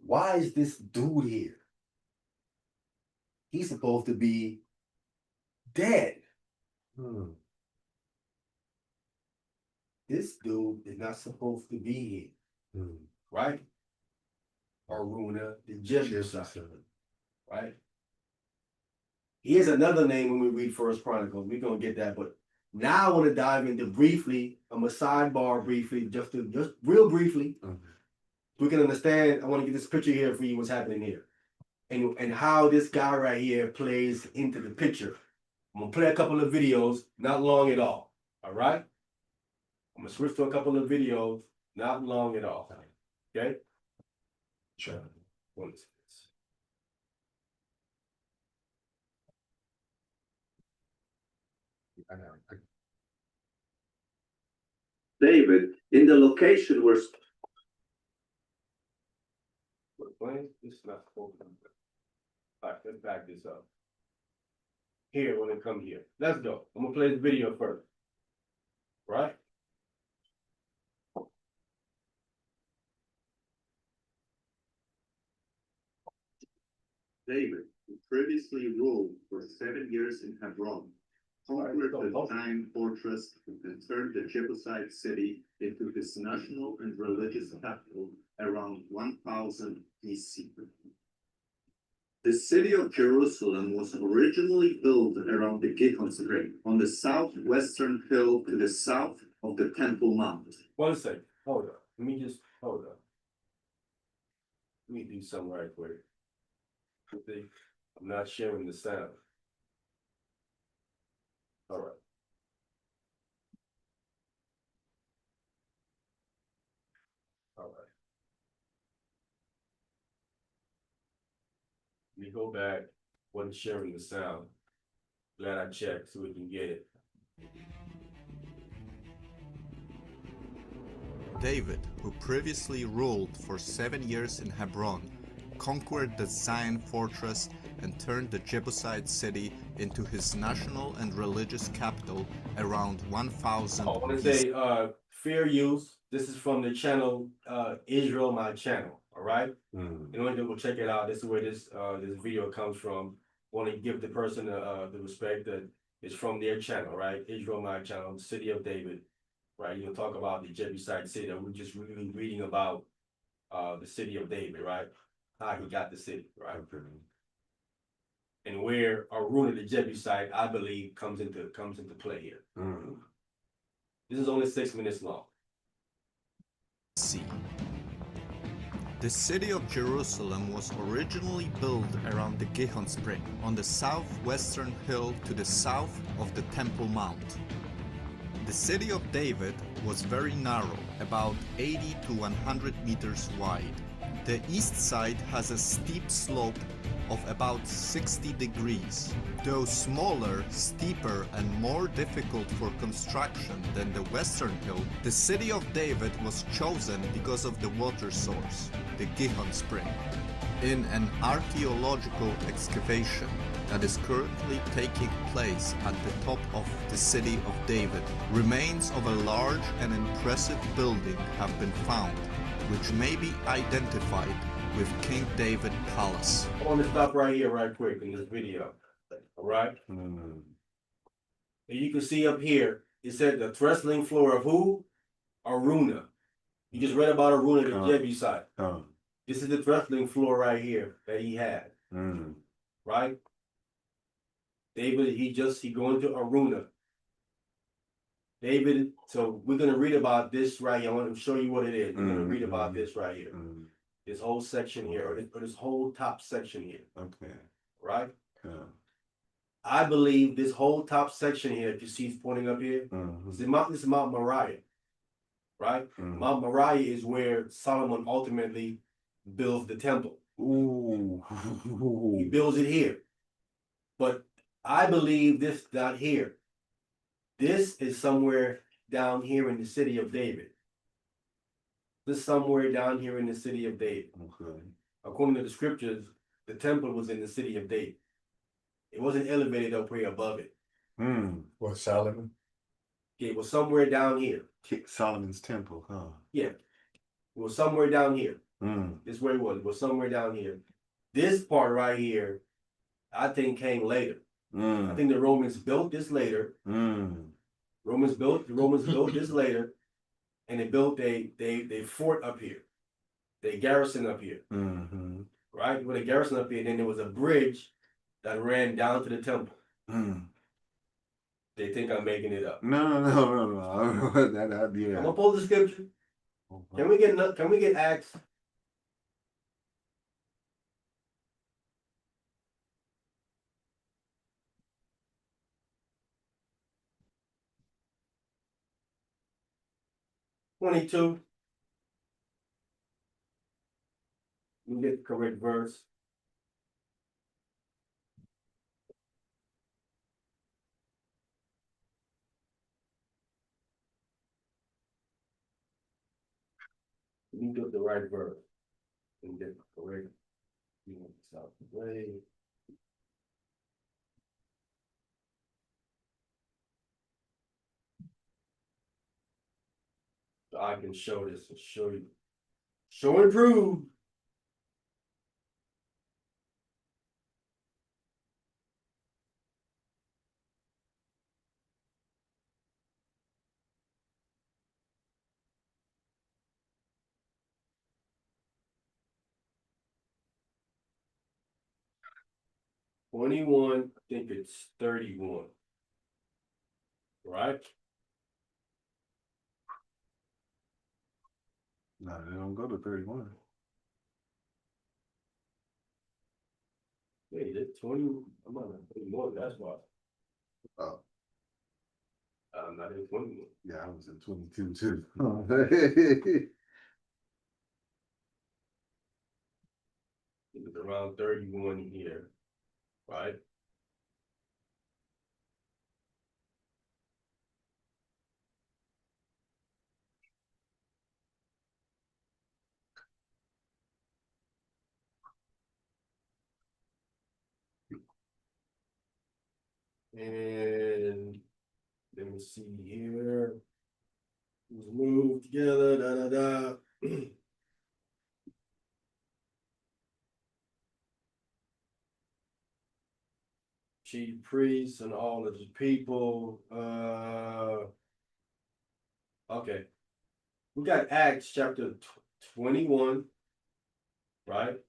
why is this dude here? He's supposed to be dead. This dude is not supposed to be here, right? Aruna the Jebusite, right? Here's another name when we read First Chronicles. We're gonna get that, but now I want to dive into briefly. I'm a sidebar briefly, just real briefly. We can understand. I want to get this picture here for you. What's happening here, and how this guy right here plays into the picture. I'm gonna play a couple of videos, not long at all. All right. I'm gonna switch to a couple of videos, not long at all. Okay. Sure. What is this? David, in the location where This is not supposed to. All right, let's back this up. Here, when it come here. Let's go. I'm gonna play this video first. Right? David, who previously ruled for 7 years in Hebron, conquered the Zion fortress and turned the Jebusite city into his national and religious capital around 1000 BC. The city of Jerusalem was originally built around the Gihon Spring on the southwestern hill to the south of the Temple Mount. 1 second. Hold up. Let me just hold up. Let me do something right quick. I'm not sharing the sound. All right. All right. Let me go back. Wasn't sharing the sound. Glad I checked so we can get it. David, who previously ruled for 7 years in Hebron, conquered the Zion fortress and turned the Jebusite city into his national and religious capital around 1000 I want to BC. say fair use. This is from the channel Israel My Channel. All right. You know, go check it out. This is where this video comes from. Want to give the person the respect that it's from their channel, right? Israel My Channel, City of David, right? You'll talk about the Jebusite city. We're just really reading about the city of David, right? How he got the city, right? And where Aruna the Jebusite, I believe, comes into play here. This is only 6 minutes long. The city of Jerusalem was originally built around the Gihon Spring, on the southwestern hill to the south of the Temple Mount. The city of David was very narrow, about 80 to 100 meters wide. The east side has a steep slope of about 60 degrees. Though smaller, steeper, and more difficult for construction than the western hill, the city of David was chosen because of the water source. the Gihon Spring. In an archaeological excavation that is currently taking place at the top of the city of David, remains of a large and impressive building have been found, which may be identified with King David Palace. I want to stop right here right quick in this video. All right? Mm. And you can see up here, it said the threshing floor of who? Aruna. You just read about Aruna the Jebusite. This is the threshing floor right here that he had. Right? David, he going to Aruna. David, so we're gonna read about this right here. I want to show you what it is. We're gonna read about this right here. This whole section here, or this whole top section here. Okay. Right? I believe this whole top section here, if you see it's pointing up here, this is Mount Moriah. Right? Mount Moriah is where Solomon ultimately builds the temple. He builds it here. But I believe this down here. This is somewhere down here in the city of David. This is somewhere down here in the city of David. Okay. According to the scriptures, the temple was in the city of David. It wasn't elevated up way above it. What, Solomon? It was somewhere down here. Solomon's temple, huh? Yeah. It was somewhere down here. This is where it was. It was somewhere down here. This part right here, I think came later. I think the Romans built this later. Romans built this later, and they built they fort up here. They garrison up here. Right? With a garrison up here, then there was a bridge that ran down to the temple. They think I'm making it up. No. Yeah. I'm gonna pull the scripture. Can we get Acts? (22). We get the correct verse. We get the right verse. And get the correct. You want this out the way. So I can show this and show you. Show and prove. (21), I think it's 31. Right? No, they don't go to 31. Wait, it's 20. I'm on 31, that's why. Oh. I'm not in 21. Yeah, I was in 22 too. It was around 31 here. Right? And let me see here. Let's move together. Chief priests and all of the people. Okay. We got Acts chapter 21. Right?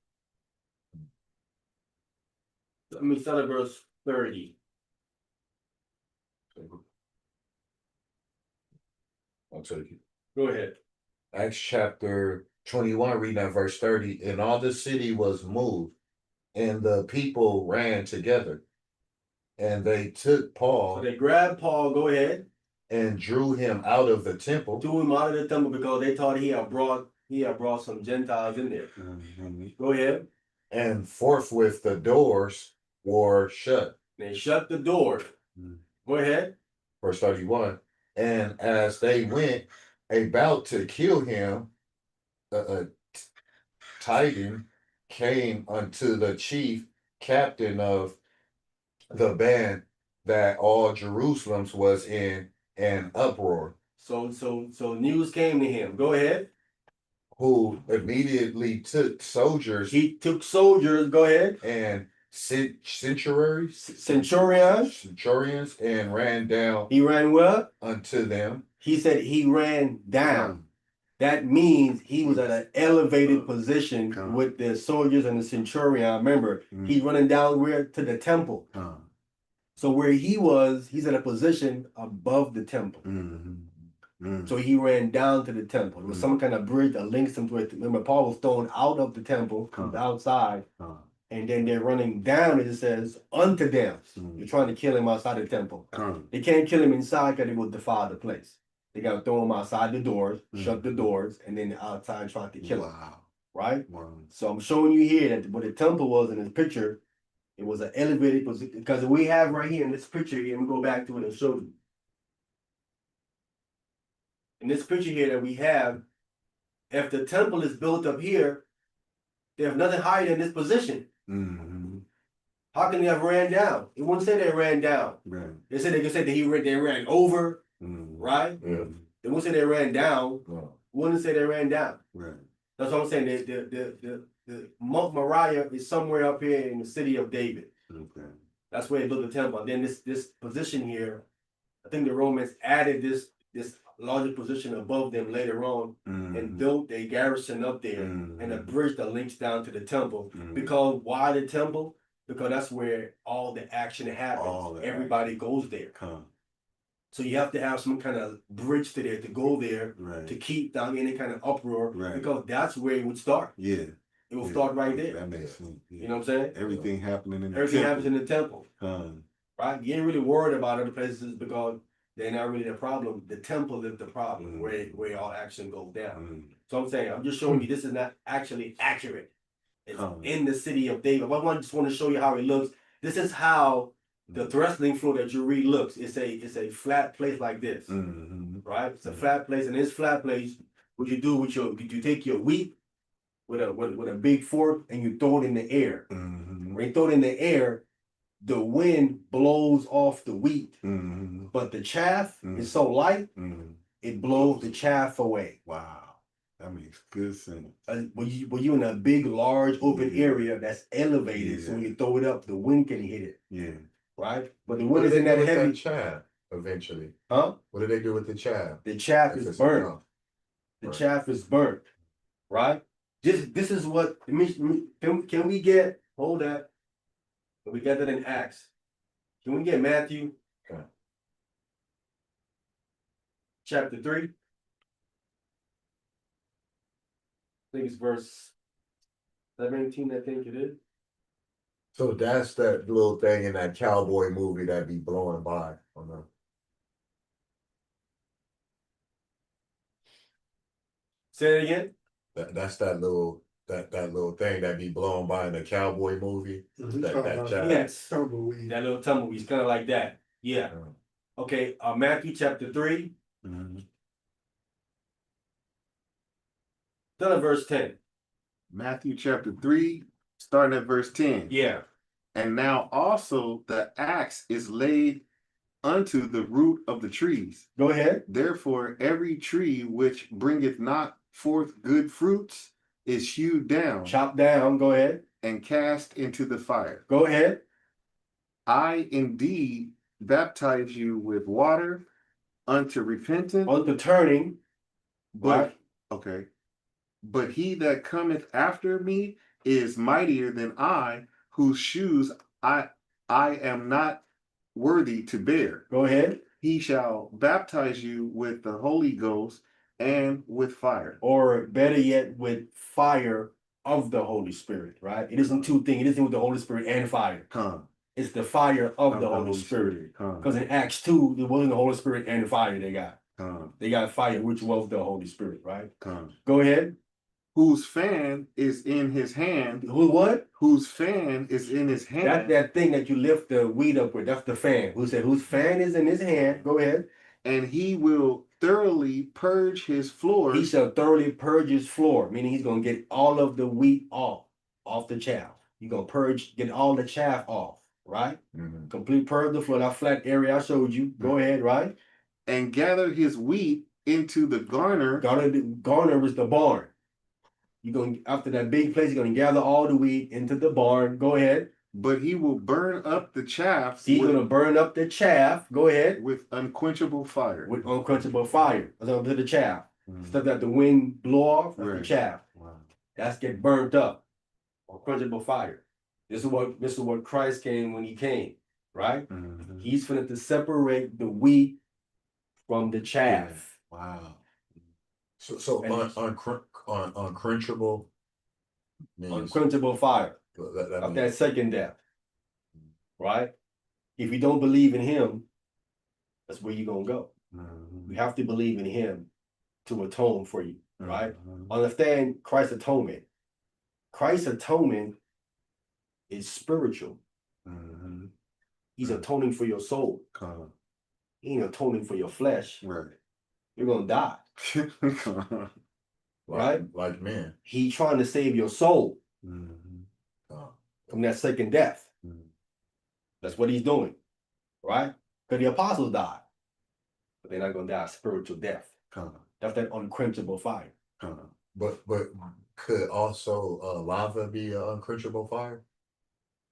Let me start at verse 30. I'll take it. Go ahead. Acts chapter 21, reading at verse 30. And all the city was moved, and the people ran together. And they took Paul. So they grabbed Paul, go ahead. And drew him out of the temple. Threw him out of the temple because they thought he had brought some Gentiles in there. Go ahead. And forthwith the doors were shut. They shut the door. Go ahead. Verse 31. And as they went about to kill him, Titan came unto the chief captain of the band that all Jerusalem's was in an uproar, So news came to him. Go ahead. who immediately took soldiers He took soldiers. Go ahead. and centurions and ran down He ran what? unto them. He said he ran down. That means he was at an elevated position with the soldiers and the centurion. Remember, he's running down where to the temple. So where he was, he's in a position above the temple. So he ran down to the temple. There was some kind of bridge that links him to it. Remember, Paul was thrown out of the temple, from the outside, and then they're running down, and it says, unto them. They're trying to kill him outside the temple. They can't kill him inside because they will defile the place. They got to throw him outside the doors, shut the doors, and then outside trying to kill him. Right? So I'm showing you here that what the temple was in this picture, it was an elevated position. Because we have right here in this picture here, let me go back to it and show you. In this picture here that we have, if the temple is built up here, there's nothing higher than this position. How can they have ran down? It wouldn't say they ran down. They said they could say that they ran over, right? Yeah. They wouldn't say they ran down. No. Wouldn't say they ran down. That's what I'm saying. The Mount Moriah is somewhere up here in the city of David. That's where they built the temple. And then this position here, I think the Romans added this larger position above them later on and built a garrison up there and a bridge that links down to the temple. Because why the temple? Because that's where all the action happens. Everybody goes there. So you have to have some kind of bridge to there to go there to keep down any kind of uproar because that's where it would start. It will start right there. That makes sense. You know what I'm saying? Everything happening in the Everything temple. happens in the temple. Right? You ain't really worried about other places because they're not really the problem. The temple is the problem where all action goes down. So I'm saying, I'm just showing you this is not actually accurate. It's in the city of David. But I just want to show you how it looks. This is how the threshing floor that you read looks. It's a flat place like this. Right? It's a flat place. And this flat place, what you do with you take your wheat with a big fork and you throw it in the air. When you throw it in the air, the wind blows off the wheat, but the chaff is so light, it blows the chaff away. Wow. That makes good sense. When you in a big, large, open area that's elevated, so when you throw it up, the wind can hit it. Right? But the What wind do they isn't do that with heavy. that chaff eventually? Huh? What do they do with the chaff? The chaff If is it's burnt. enough. The Right. chaff is burnt. Right? This is what can we get, hold that. We got that in Acts. Can we get Matthew? Okay. Chapter 3. I think it's verse 17, I think it is. So that's that little thing in that cowboy movie that be blowing by on the. Say it again. That's that little thing that be blowing by in the cowboy movie. That chaff. Yes. Tumbleweed. That little tumbleweed is kind of like that. Yeah. Okay, Matthew chapter 3. Start at verse 10. Matthew chapter 3, starting at verse 10. Yeah. And now also the axe is laid unto the root of the trees. Go ahead. Therefore, every tree which bringeth not forth good fruits is hewed down, Chop down. Go ahead. and cast into the fire. Go ahead. I indeed baptize you with water unto repentance. On the turning. But okay. But he that cometh after me is mightier than I, whose shoes I am not worthy to bear. Go ahead. He shall baptize you with the Holy Ghost and with fire. Or better yet, with fire of the Holy Spirit, right? It isn't two things. It isn't with the Holy Spirit and fire. It's the fire of the Holy Spirit. Because in Acts 2, it wasn't the Holy Spirit and fire they got. They got fire, which was the Holy Spirit, right? Go ahead. Whose fan is in his hand. Who what? Whose fan is in his hand. That's that thing that you lift the wheat up with. That's the fan. Who said whose fan is in his hand? Go ahead. And he will thoroughly purge his floor. He shall thoroughly purge his floor, meaning he's gonna get all of the wheat off the chaff. You're gonna purge, get all the chaff off, right? Mhm. Complete purge the floor, that flat area I showed you. Go ahead, right? And gather his wheat into the garner. Garner is the barn. You're gonna, after that big place, you're gonna gather all the wheat into the barn. Go ahead. But he will burn up the chaff. He's gonna burn up the chaff. Go ahead. With unquenchable fire. With unquenchable fire. To the chaff. Stuff that the wind blow off, that's the chaff. Wow. That's get burnt up. Unquenchable fire. This is what Christ came when he came, right? Mhm. He's finna to separate the wheat from the chaff. Yeah. Wow. So unquenchable means Unquenchable fire. that Of means, that second death. Right? If you don't believe in him, that's where you're gonna go. Mhm. You have to believe in him to atone for you, right? Mhm. Understand Christ's atonement. Christ's atonement is spiritual. Mhm. He's atoning for your soul. Come on. He ain't atoning for your flesh. Right. You're gonna die. Right? like men. He's trying to save your soul Mhm. from that second death. Mhm. That's what he's doing. Right? Because the apostles died. But they're not gonna die a spiritual death. Come on. That's that unquenchable fire. Come on. But could also lava be an unquenchable fire?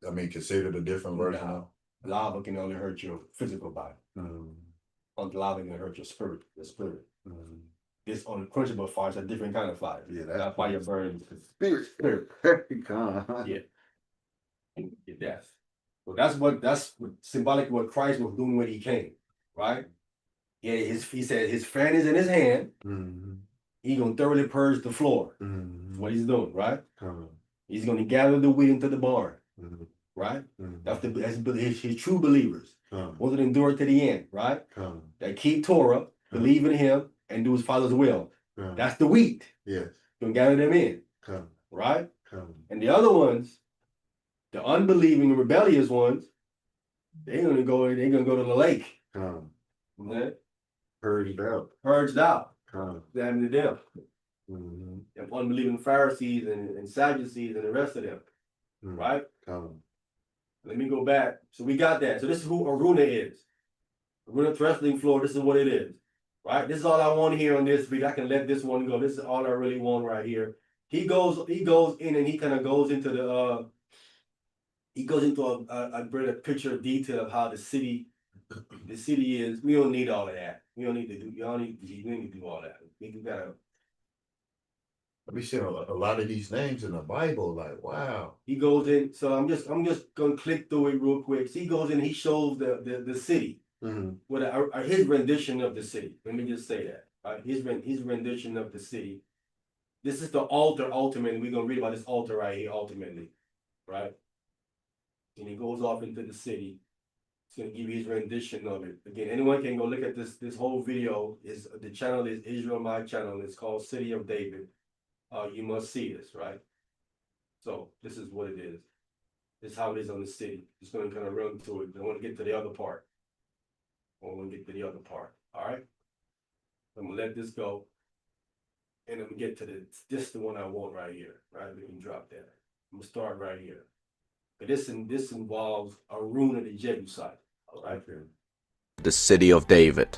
I mean, considered a different version of. Lava can only hurt your physical body. Mhm. Lava can hurt your spirit. Mhm. This unquenchable fire is a different kind of fire. Yeah, that fire burns Spirit. Come on. Yeah. Your death. So that's what symbolic of what Christ was doing when he came, right? Yeah, he said his fan is in his hand. Mhm. He gonna thoroughly purge the floor. Mhm. That's what he's doing, right? Come on. He's gonna gather the wheat into the barn, Mhm. right? Mhm. That's his true believers. Come on. Ones that endure to the end, right? Come on. That keep Torah, believe in him, and do his Father's will. Come on. That's the wheat. Yes. Gonna gather them in, Come on. right? Come on. And the other ones, the unbelieving and rebellious ones, they're gonna go to the lake. Come on. Okay? Purged out. Purged out. Come on. That happened to them. Mhm. Them unbelieving Pharisees and Sadducees and the rest of them. Mhm. Right? Come on. Let me go back. So we got that. So this is who Aruna is. Aruna Wrestling Floor, this is what it is. Right? This is all I want here on this video. I can let this one go. This is all I really want right here. He goes in and he kind of goes into a greater picture of detail of how the city is. We don't need all of that. We don't need to do. Y'all need to do all that. We gotta. We see a lot of these names in the Bible. Like, wow. He goes in. So I'm just gonna click through it real quick. So he goes in. He shows the city. Mhm. What his rendition of the city. Let me just say that. His rendition of the city. This is the altar. Ultimately, we're gonna read about this altar right here. Ultimately, right? And he goes off into the city. It's gonna give you his rendition of it. Again, anyone can go look at this whole video. The channel is Israel, my channel. It's called City of David. You must see this, right? So this is what it is. This is how it is on the city. Just gonna kind of run through it. I want to get to the other part. All right. I'm gonna let this go. And I'm gonna get to this is the one I want right here. Right? We can drop that. I'm gonna start right here. But this involves Aruna the Jebusite. All right. The city of David.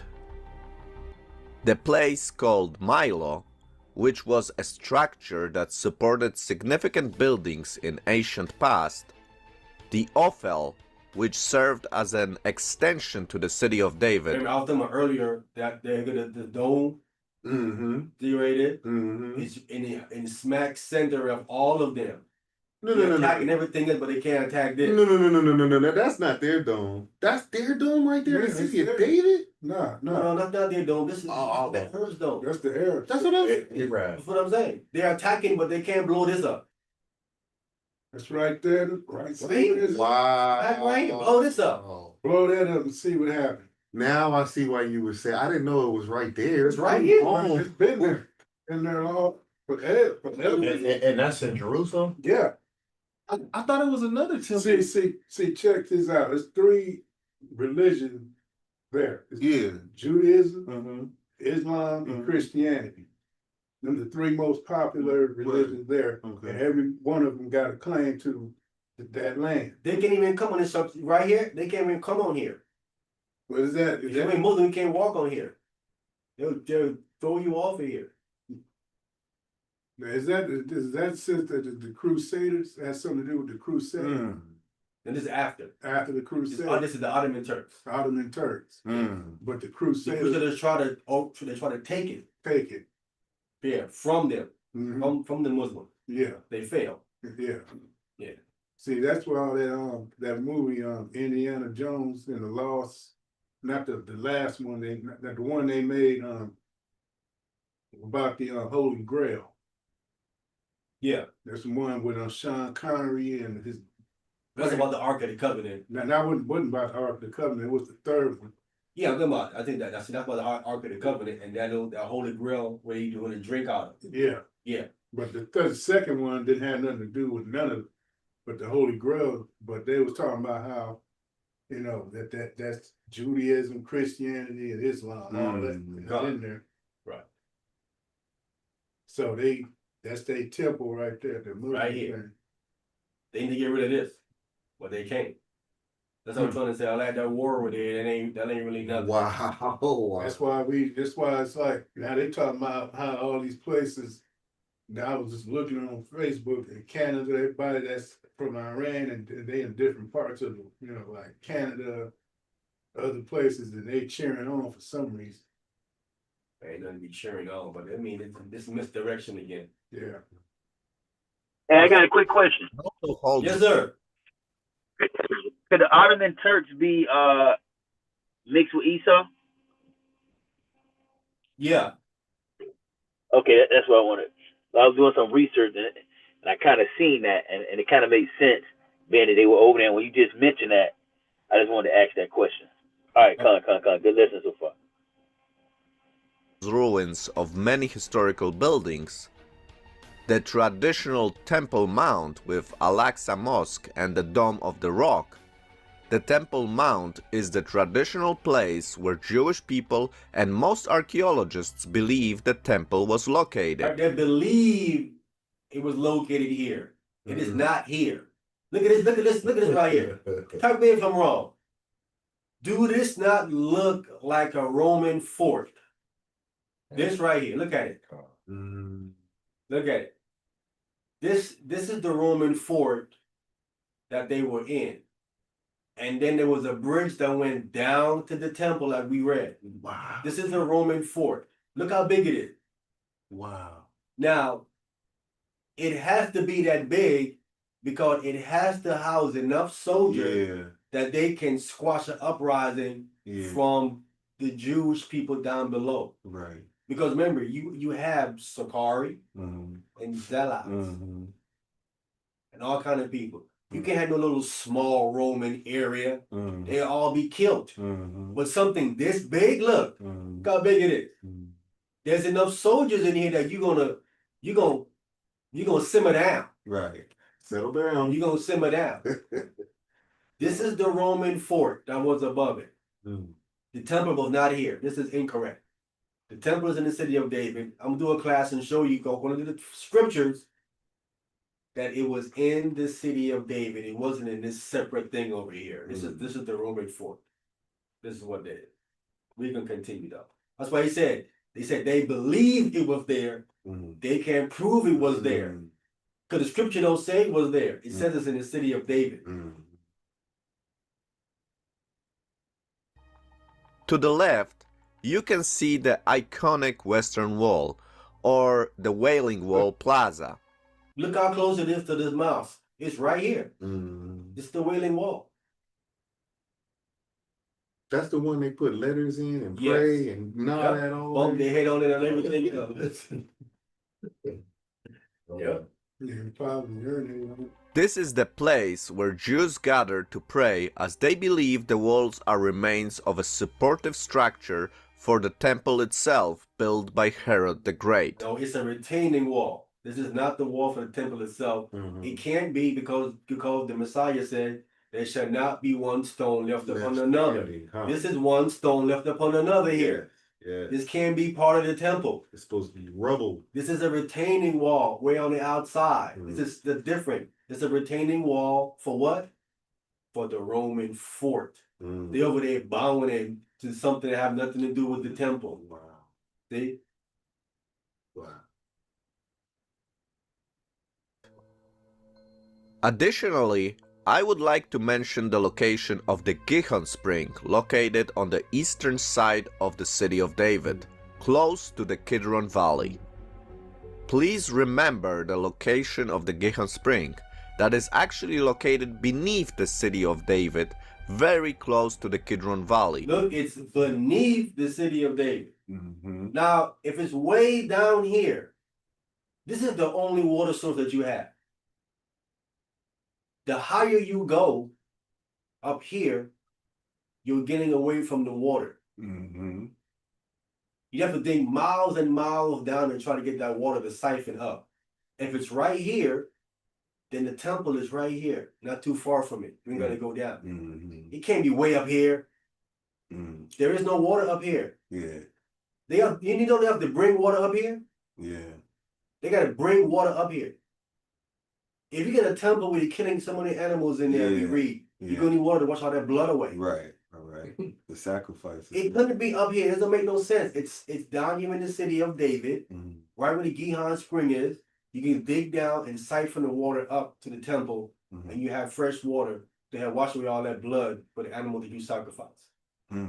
The place called Milo, which was a structure that supported significant buildings in ancient past, the Ophel, which served as an extension to the city of David. Remember, I was talking about earlier that they're gonna the dome Mm-hmm. theorated Mm-hmm. is in the smack center of all of them. No, They're no, no, attacking no. everything else, but they can't attack this. No. That's not their dome. That's their dome right there. Yeah, The city it's of theirs. David. Nah, No, that's not their dome. This is Oh, the Arab's dome. That's the Arabs. That's what I'm saying. Right. That's what I'm saying. They're attacking, but they can't blow this up. That's right there. Right. Wow. Back right here, blow this up. Blow that up and see what happens. Now I see why you would say. I didn't know it was right there. It's right here. Oh. It's been there. Been there all forever. And that's in Jerusalem? Yeah. I thought it was another temple. See, check this out. There's 3 religions there. It's Yeah. Judaism, Mm-hmm. Islam, and Christianity. Them the three most popular religions there, Okay. and every one of them got a claim to that land. They can't even come on this up right here. They can't even come on here. What is that? If you ain't Muslim, you can't walk on here. They'll throw you off of here. Is that since the Crusaders has something to do with the Crusaders? Mm. And this is after. After the Crusaders, This is the Ottoman Turks. Ottoman Turks. Mm. But the The Crusaders Crusaders try to take it. take it. Yeah, from them, Mhm. from the Muslims. Yeah, They fail. yeah. Yeah. See, that's why all that movie Indiana Jones and the Lost, not the last one the one they made about the Holy Grail. Yeah. There's one with Sean Connery and his. That's about the Ark of the Covenant. Now that wasn't about the Ark of the Covenant. It was the third one. Yeah, I'm talking about. I think that's about the Ark of the Covenant and that Holy Grail where you doing a drink out of. Yeah, Yeah. but the second one didn't have nothing to do with none of it, but the Holy Grail. But they was talking about how, that's Judaism, Christianity, and Islam, all that is in there. Right. So that's their temple right there. The Muslim Right here. thing. They need to get rid of this, but they can't. That's what I'm trying to say. I like that war with it. That ain't really nothing. Wow. That's why it's like now they talking about how all these places. Now I was just looking on Facebook in Canada, everybody that's from Iran and they in different parts of like Canada, other places, and they cheering on for some reason. Ain't nothing to be cheering on, but I mean, it's misdirection again. Yeah. Hey, I got a quick question. Yes, sir. Could the Ottoman Turks be mixed with Esau? Yeah. Okay, that's what I wanted. I was doing some research and I kind of seen that, and it kind of made sense, being that they were over there. And when you just mentioned that, I just wanted to ask that question. All right, con. Good listening so far. Ruins of many historical buildings, the traditional Temple Mount with Al-Aqsa Mosque and the Dome of the Rock. The Temple Mount is the traditional place where Jewish people and most archaeologists believe the temple was located. They believe it was located here. It is not here. Look at this right here. Tell me if I'm wrong. Do this not look like a Roman fort? This right here, look at it. Look at it. This is the Roman fort that they were in. And then there was a bridge that went down to the temple like we read. Wow. This is a Roman fort. Look how big it is. Wow. Now, it has to be that big because it has to house enough soldiers that they can squash an uprising from the Jewish people down below. Right. Because remember, you have Sakari and Zealots and all kind of people. You can't have no little small Roman area. They'll all be killed. But something this big, look how big it is. There's enough soldiers in here that you're gonna simmer down. Right. Settle down. You're gonna simmer down. This is the Roman fort that was above it. The temple was not here. This is incorrect. The temple is in the city of David. I'm gonna do a class and show you, according to the scriptures, that it was in the city of David. It wasn't in this separate thing over here. This is the Roman fort. This is what they did. We can continue though. That's why they said they believed it was there. They can't prove it was there. Because the scripture don't say it was there. It says it's in the city of David. To the left, you can see the iconic Western Wall, or the Wailing Wall Plaza. Look how close it is to this mouse. It's right here. It's the Wailing Wall. That's the one they put letters in and pray and nod at all. Bump their head on it and everything. Yeah. This is the place where Jews gather to pray, as they believe the walls are remains of a supportive structure for the temple itself built by Herod the Great. No, it's a retaining wall. This is not the wall for the temple itself. It can't be because the Messiah said, there shall not be one stone left upon another. This is one stone left upon another here. Yeah. This can't be part of the temple. It's supposed to be rubble. This is a retaining wall way on the outside. This is the different. It's a retaining wall for what? For the Roman fort. They over there bowing in to something that have nothing to do with the temple. Wow. See? Wow. Additionally, I would like to mention the location of the Gihon Spring, located on the eastern side of the city of David, close to the Kidron Valley. Please remember the location of the Gihon Spring, that is actually located beneath the city of David, very close to the Kidron Valley. Look, it's beneath the city of David. Now, if it's way down here, this is the only water source that you have. The higher you go up here, you're getting away from the water. You have to dig miles and miles down and try to get that water to siphon up. If it's right here, then the temple is right here, not too far from it. You're gonna go down. It can't be way up here. There is no water up here. Yeah. You don't have to bring water up here. Yeah. They gotta bring water up here. If you get a temple where you're killing so many animals in there, you read, you're gonna need water to wash all that blood away. Right. All right. The sacrifices. It couldn't be up here. It doesn't make no sense. It's down here in the city of David, right where the Gihon Spring is. You can dig down and siphon the water up to the temple, and you have fresh water to have washed away all that blood for the animal that you sacrifice.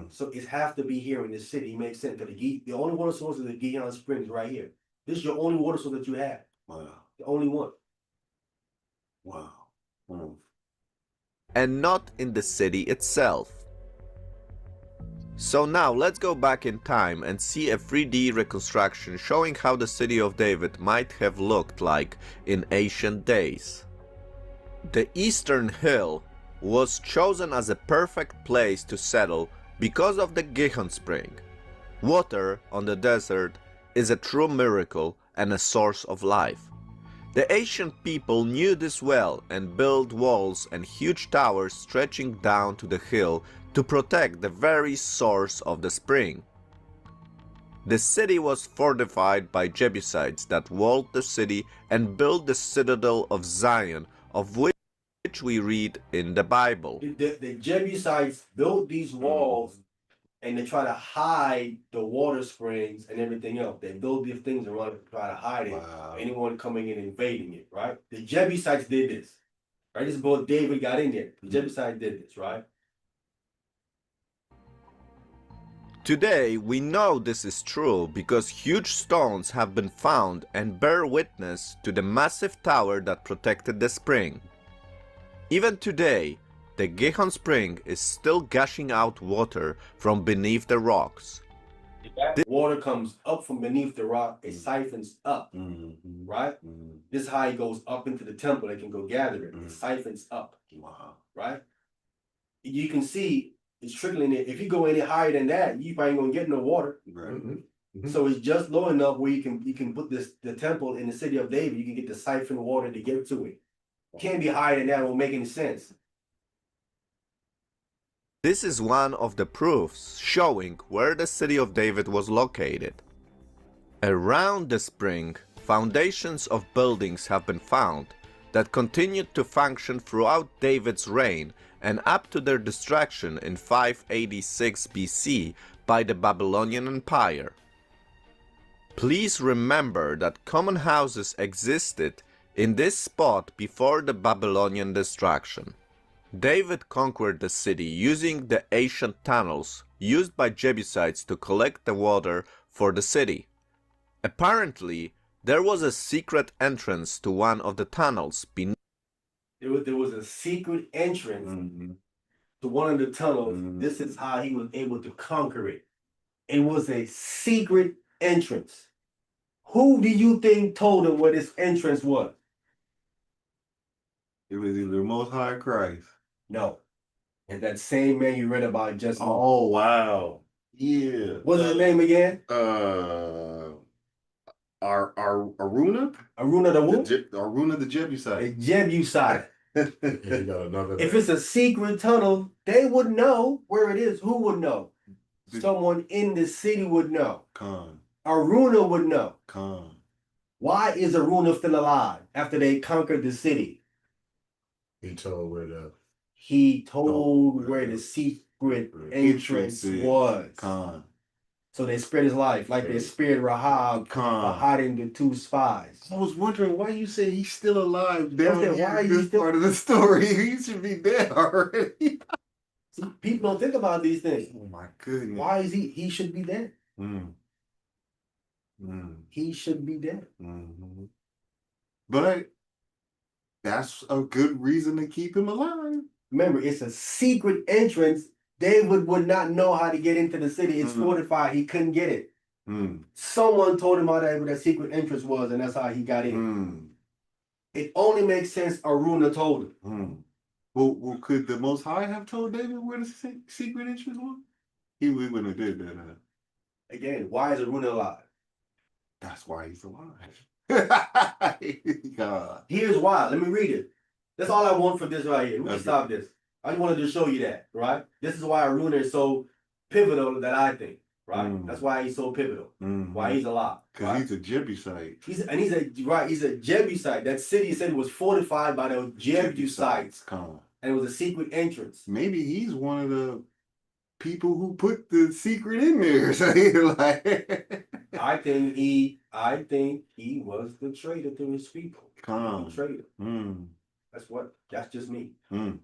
So it has to be here in the city. It makes sense. The only water source is the Gihon Springs right here. This is your only water source that you have. Wow. The only one. Wow. And not in the city itself. So now let's go back in time and see a 3D reconstruction showing how the city of David might have looked like in ancient days. The eastern hill was chosen as a perfect place to settle because of the Gihon Spring. Water on the desert is a true miracle and a source of life. The ancient people knew this well and built walls and huge towers stretching down to the hill to protect the very source of the spring. The city was fortified by Jebusites that walled the city and built the citadel of Zion, of which we read in the Bible. The Jebusites built these walls and they try to hide the water springs and everything else. They build these things around it to try to hide it. Anyone coming in invading it, right? The Jebusites did this. Right? This is before David got in there. The Jebusites did this, right? Today we know this is true because huge stones have been found and bear witness to the massive tower that protected the spring. Even today, the Gihon Spring is still gushing out water from beneath the rocks. Water comes up from beneath the rock, it siphons up, right? This is how it goes up into the temple. They can go gather it. It siphons up, right? You can see it's trickling in. If you go any higher than that, you probably ain't gonna get no water. So it's just low enough where you can put the temple in the city of David. You can get the siphon water to get to it. Can't be higher than that. It won't make any sense. This is one of the proofs showing where the city of David was located. Around the spring, foundations of buildings have been found that continued to function throughout David's reign and up to their destruction in 586 BC by the Babylonian Empire. Please remember that common houses existed in this spot before the Babylonian destruction. David conquered the city using the ancient tunnels used by Jebusites to collect the water for the city. Apparently, there was a secret entrance to one of the tunnels beneath. There was a secret entrance to one of the tunnels. This is how he was able to conquer it. It was a secret entrance. Who do you think told him where this entrance was? It was either Most High Christ. No. And that same man you read about just now. Oh wow. Yeah. What's his name again? Aruna? Aruna the who? Aruna the Jebusite. A Jebusite. Another If it's a secret tunnel, they would know where it is. Who would know? someone in the city would know. Con. Aruna would know. Con. Why is Aruna still alive after they conquered the city? He told where the He told where the secret entrance was. Con. So they spared his life, like they spared Rahab for hiding the two spies. I was wondering why you say he's still alive down said, here why in you this still- part of the story. He should be dead already. See, people don't think about these things. Oh my goodness. Why is he? He should be dead. Mm. Mm. He should be dead. Mm-hmm. But that's a good reason to keep him alive. Remember, it's a secret entrance. David would not know how to get into the city. It's fortified. He couldn't get it. Mm. Someone told him how that secret entrance was, and that's how he got in. Mm. It only makes sense Aruna told him. Mm. Well, could the Most High have told David where the secret entrance was? He wouldn't have did that. Again, why is Aruna alive? That's why he's alive. God. Here's why. Let me read it. That's all I want for this right here. We can Okay. stop this. I just wanted to show you that, right? This is why Aruna is so pivotal that I think, right? Mm. That's why he's so pivotal. Mm. Why he's alive. Because Right? he's a Jebusite. He's a Jebusite. That city said was fortified by the Jebusites. Come. And it was a secret entrance. Maybe he's one of the people who put the secret in there. So he's like, I think he was the traitor to his people. Come. The traitor. Mm. That's just me. Mm.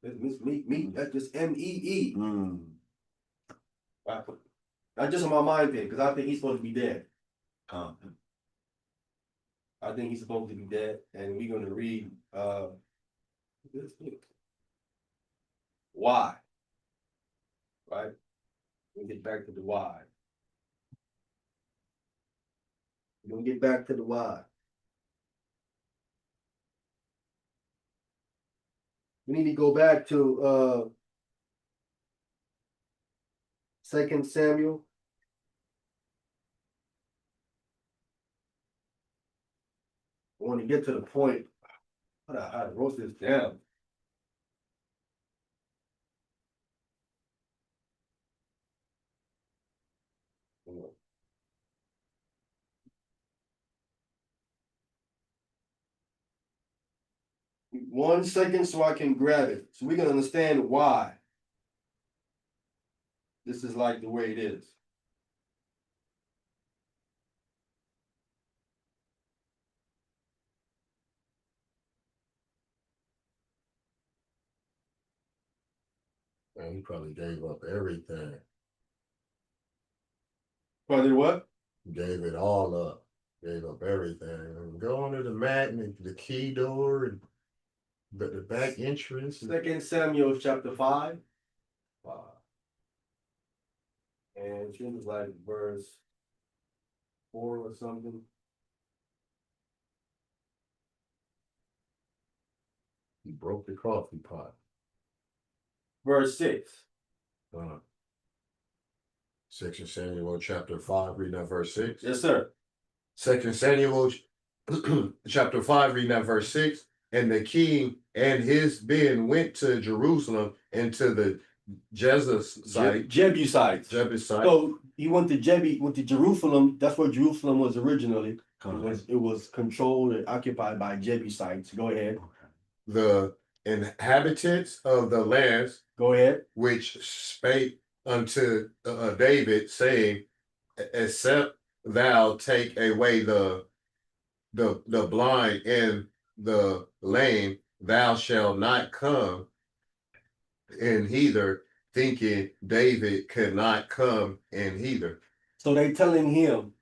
That's me. That's just MEE. Mm. Right? Not just on my mind thing, because I think he's supposed to be dead. Come. I think he's supposed to be dead, and we're gonna read why. Right? We'll get back to the why. We're gonna get back to the why. We need to go back to 2 Samuel. I want to get to the point. I wrote this down. One second so I can grab it. So we can understand why this is like the way it is. Man, he probably gave up everything. Brother, what? Gave it all up. Gave up everything. And go under the mat and the key door and the back entrance. 2 Samuel chapter 5. And it seems like verse 4 or something. He broke the coffee pot. Verse 6. 2 Samuel chapter 5, reading at verse 6. Yes, sir. 2 Samuel chapter 5, reading at verse 6. And the king and his men went to Jerusalem and to the Jebusites. So he went to Jerusalem. That's where Jerusalem was originally. It was controlled and occupied by Jebusites. Go ahead. The inhabitants of the lands. Go ahead. Which spake unto David, saying, except thou take away the blind and the lame, thou shalt not come in hither, thinking David could not come in hither. So they telling him,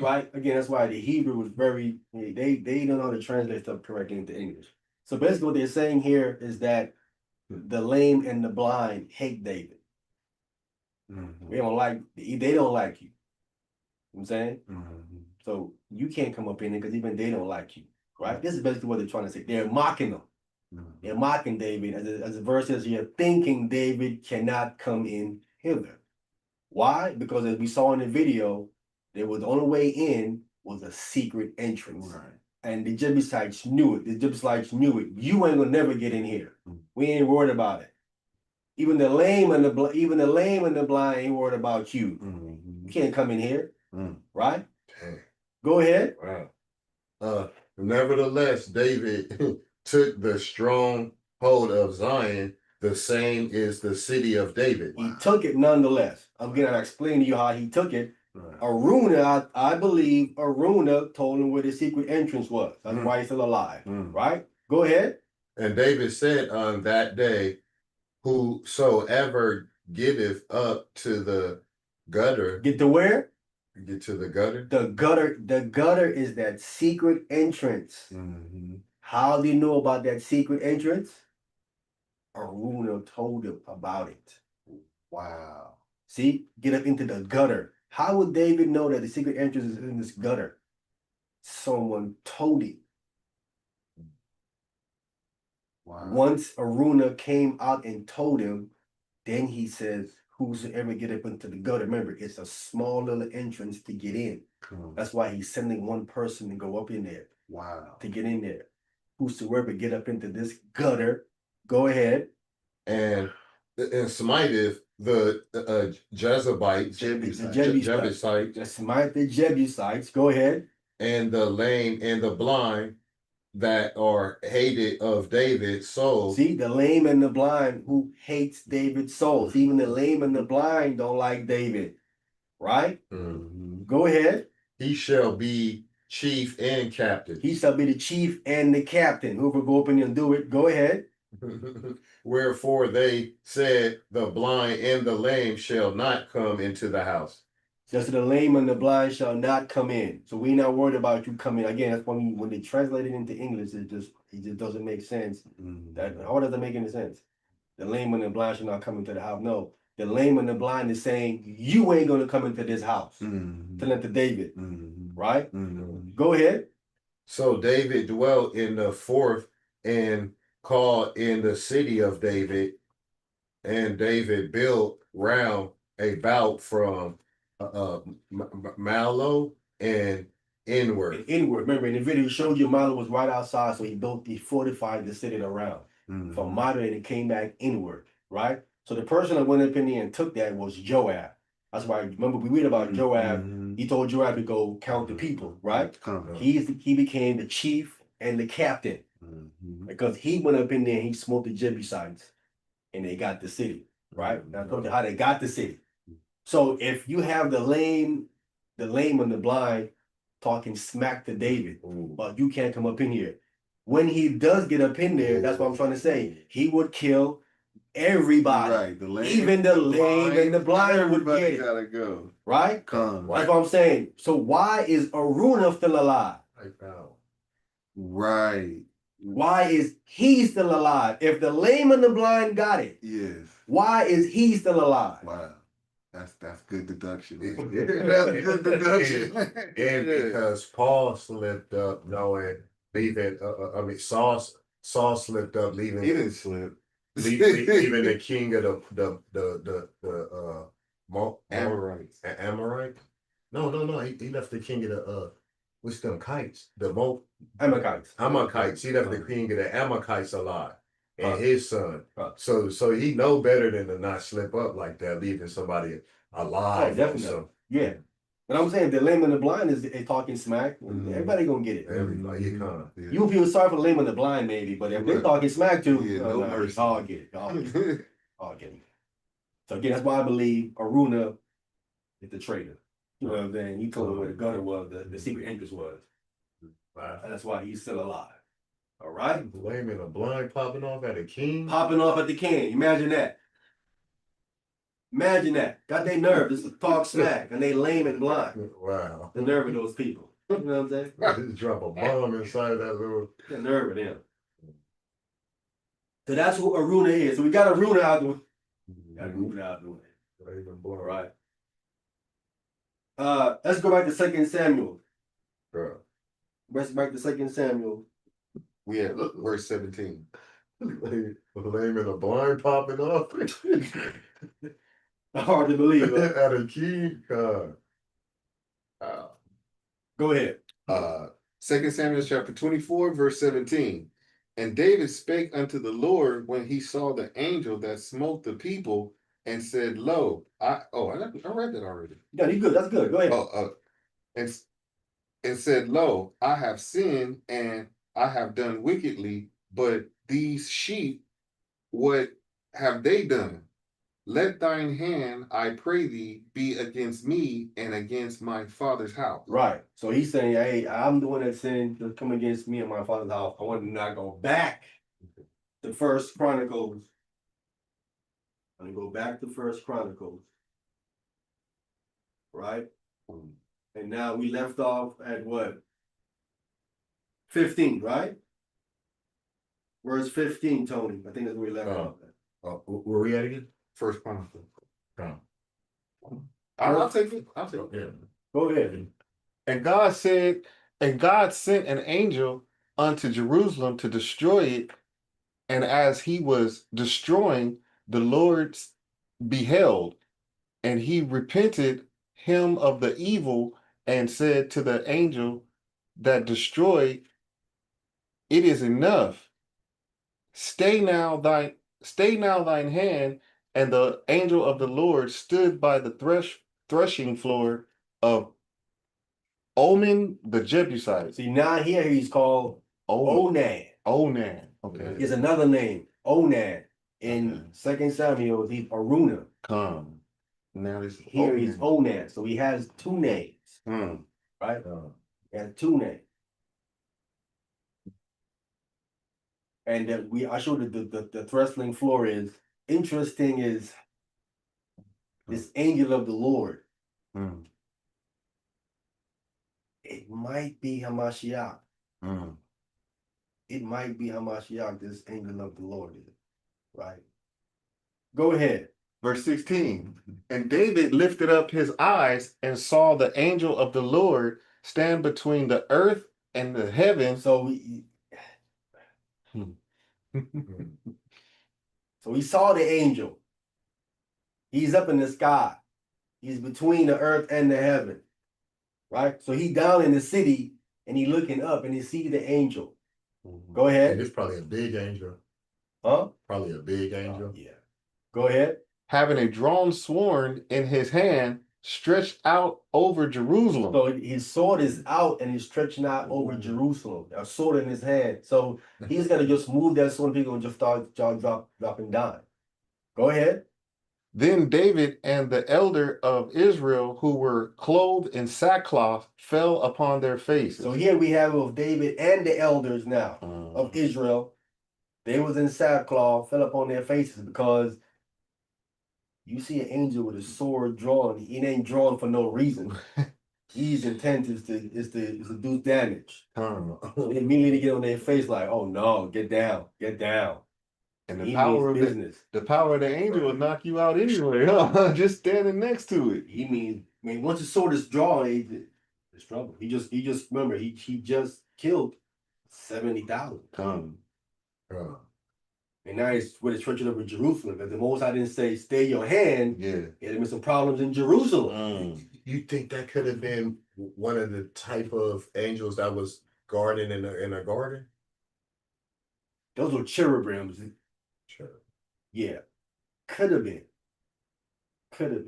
right? Again, that's why the Hebrew was very, they don't know how to translate stuff correctly into English. So basically what they're saying here is that the lame and the blind hate David. Mm-hmm. They don't like you. You know what I'm saying? Mm-hmm. So you can't come up in it because even they don't like you. Right? This is basically what they're trying to say. They're mocking them. Mm-hmm. They're mocking David. As the verse says, you're thinking David cannot come in hither. Why? Because as we saw in the video, the only way in was a secret entrance. Right. And the Jebusites knew it. The Jebusites knew it. You ain't gonna never get in here. We ain't worried about it. Even the lame and the blind ain't worried about you. You can't come in here, right? Dang. Go ahead. Wow. Nevertheless, David took the strong hold of Zion. The same is the city of David. He took it nonetheless. I'm gonna explain to you how he took it. Aruna, I believe Aruna told him where the secret entrance was. That's why he's still alive, right? Go ahead. And David said on that day, whosoever getteth up to the gutter. Get to where? Get to the gutter. The gutter is that secret entrance. How do you know about that secret entrance? Aruna told him about it. Wow. See, get up into the gutter. How would David know that the secret entrance is in this gutter? Someone told him. Wow. Once Aruna came out and told him, then he says, whosoever get up into the gutter. Remember, it's a small little entrance to get in. That's why he's sending one person to go up in there. Wow. To get in there. Whosoever get up into this gutter, go ahead. And smiteth the Jebusites, Just smite the Jebusites. Go ahead. And the lame and the blind that are hated of David's soul. See, the lame and the blind who hates David's soul. Even the lame and the blind don't like David. Right? Go ahead. He shall be chief and captain. He shall be the chief and the captain. Whoever go up in and do it, go ahead. Wherefore they said, the blind and the lame shall not come into the house. Just the lame and the blind shall not come in. So we're not worried about you coming. Again, that's when they translate it into English, it just doesn't make sense. How does that make any sense? The lame and the blind shall not come into the house. No, the lame and the blind is saying you ain't gonna come into this house. Telling it to David, right? Go ahead. So David dwelt in the fourth and called in the city of David, and David built round about from Mallow and inward. Remember in the video, he showed you Mallow was right outside, so he fortified the city around. From Mallow, and it came back inward, right? So the person that went up in there and took that was Joab. That's why, remember, we read about Joab. He told Joab to go count the people, right? He became the chief and the captain. Because he went up in there and he smoked the Jebusites and they got the city, right? Now I told you how they got the city. So if you have the lame and the blind talking smack to David, but you can't come up in here. When he does get up in there, that's what I'm trying to say. He would kill everybody. Right. Even the lame and the blind would get it. Gotta go. Right? That's what I'm saying. So why is Aruna still alive? Right. Why is he still alive? If the lame and the blind got it, Yes. why is he still alive? Wow. That's good deduction. That's good deduction. And because Paul slipped up knowing leaving Saul slipped up leaving. He didn't slip. Leaving the king of the Amorites. Amorite? No. He left the king of the what's them kites? Amalekites. He left the king of the Amalekites alive. And his son. So he know better than to not slip up like that, leaving somebody alive. Oh, definitely. So, yeah. But I'm saying the lame and the blind is talking smack. Everybody gonna get it. Everybody, You feel sorry for the lame and the blind, maybe, but if they're talking smack too, no mercy. I'll get it. I'll get it. So again, that's why I believe Aruna is the traitor. You know what I'm saying? He told him where the gutter was, the secret entrance was. And that's why he's still alive. All right? Lame and a blind popping off at a king. Popping off at the king. Imagine that. Imagine that. Got their nerve just to talk smack and they lame and blind. Wow. The nerve of those people. You know what I'm saying? Just drop a bomb inside that little. The nerve of them. So that's who Aruna is. So we got Aruna out there. Got Aruna out there. All right. Let's go back to 2 Samuel. Let's back to 2 Samuel. We have verse 17. Lame and a blind popping off. Hard to believe. Huh? At a king. Go ahead. 2 Samuel chapter 24, verse 17. And David spake unto the Lord when he saw the angel that smote the people, and said, Lo, I read that already. Yeah, you good. That's good. Go ahead. And said, Lo, I have sinned, and I have done wickedly, but these sheep, what have they done? Let thine hand, I pray thee, be against me and against my father's house. Right. So he's saying, hey, I'm the one that sinned to come against me and my father's house. I want to not go back to First Chronicles. I'm gonna go back to First Chronicles. Right? And now we left off at what? 15, right? Verse 15, Tony. I think that's where we left off at. Where we at again? First Chronicles. I'll take it. I'll take it. Yeah. Go ahead. And God said, and God sent an angel unto Jerusalem to destroy it. And as he was destroying, the Lord beheld, and he repented him of the evil, and said to the angel that destroyed, it is enough. Stay now thine hand. And the angel of the Lord stood by the threshing floor of Onan the Jebusite. See, now here he's called Onan. Onan. Okay. Is another name, Onan. In 2 Samuel, he's Aruna. Come. Now this Here he's Onan. So he has two names. Mm. Right? He has two names. And I showed the threshing floor is interesting is this angel of the Lord. Mm. It might be Hamashiach. Mm. It might be Hamashiach, this angel of the Lord is. Right? Go ahead. Verse 16. And David lifted up his eyes and saw the angel of the Lord stand between the earth and the heavens. So so he saw the angel. He's up in the sky. He's between the earth and the heaven. Right? So he down in the city and he looking up and he see the angel. Go ahead. And it's probably a big angel. Huh? Probably a big angel. Yeah. Go ahead. Having a drawn sword in his hand, stretched out over Jerusalem. So his sword is out and he's stretching out over Jerusalem. A sword in his hand. So he's gonna just move that sword, people and just start dropping down. Go ahead. Then David and the elder of Israel, who were clothed in sackcloth, fell upon their faces. So here we have of David and the elders now of Israel. They was in sackcloth, fell upon their faces because you see an angel with a sword drawn. It ain't drawn for no reason. His intent is to do damage. They immediately get on their face like, oh no, get down, get down. And the power of the angel will knock you out anyway, huh? Just standing next to it. He means, once the sword is drawn, it's trouble. He just remember he just killed 70,000. And now it's with the stretching over Jerusalem. Because the Most High didn't say stay your hand. Yeah. There been some problems in Jerusalem. You think that could have been one of the type of angels that was guarding in a garden? Those were cherubims. Sure. Yeah. Could have been. Could have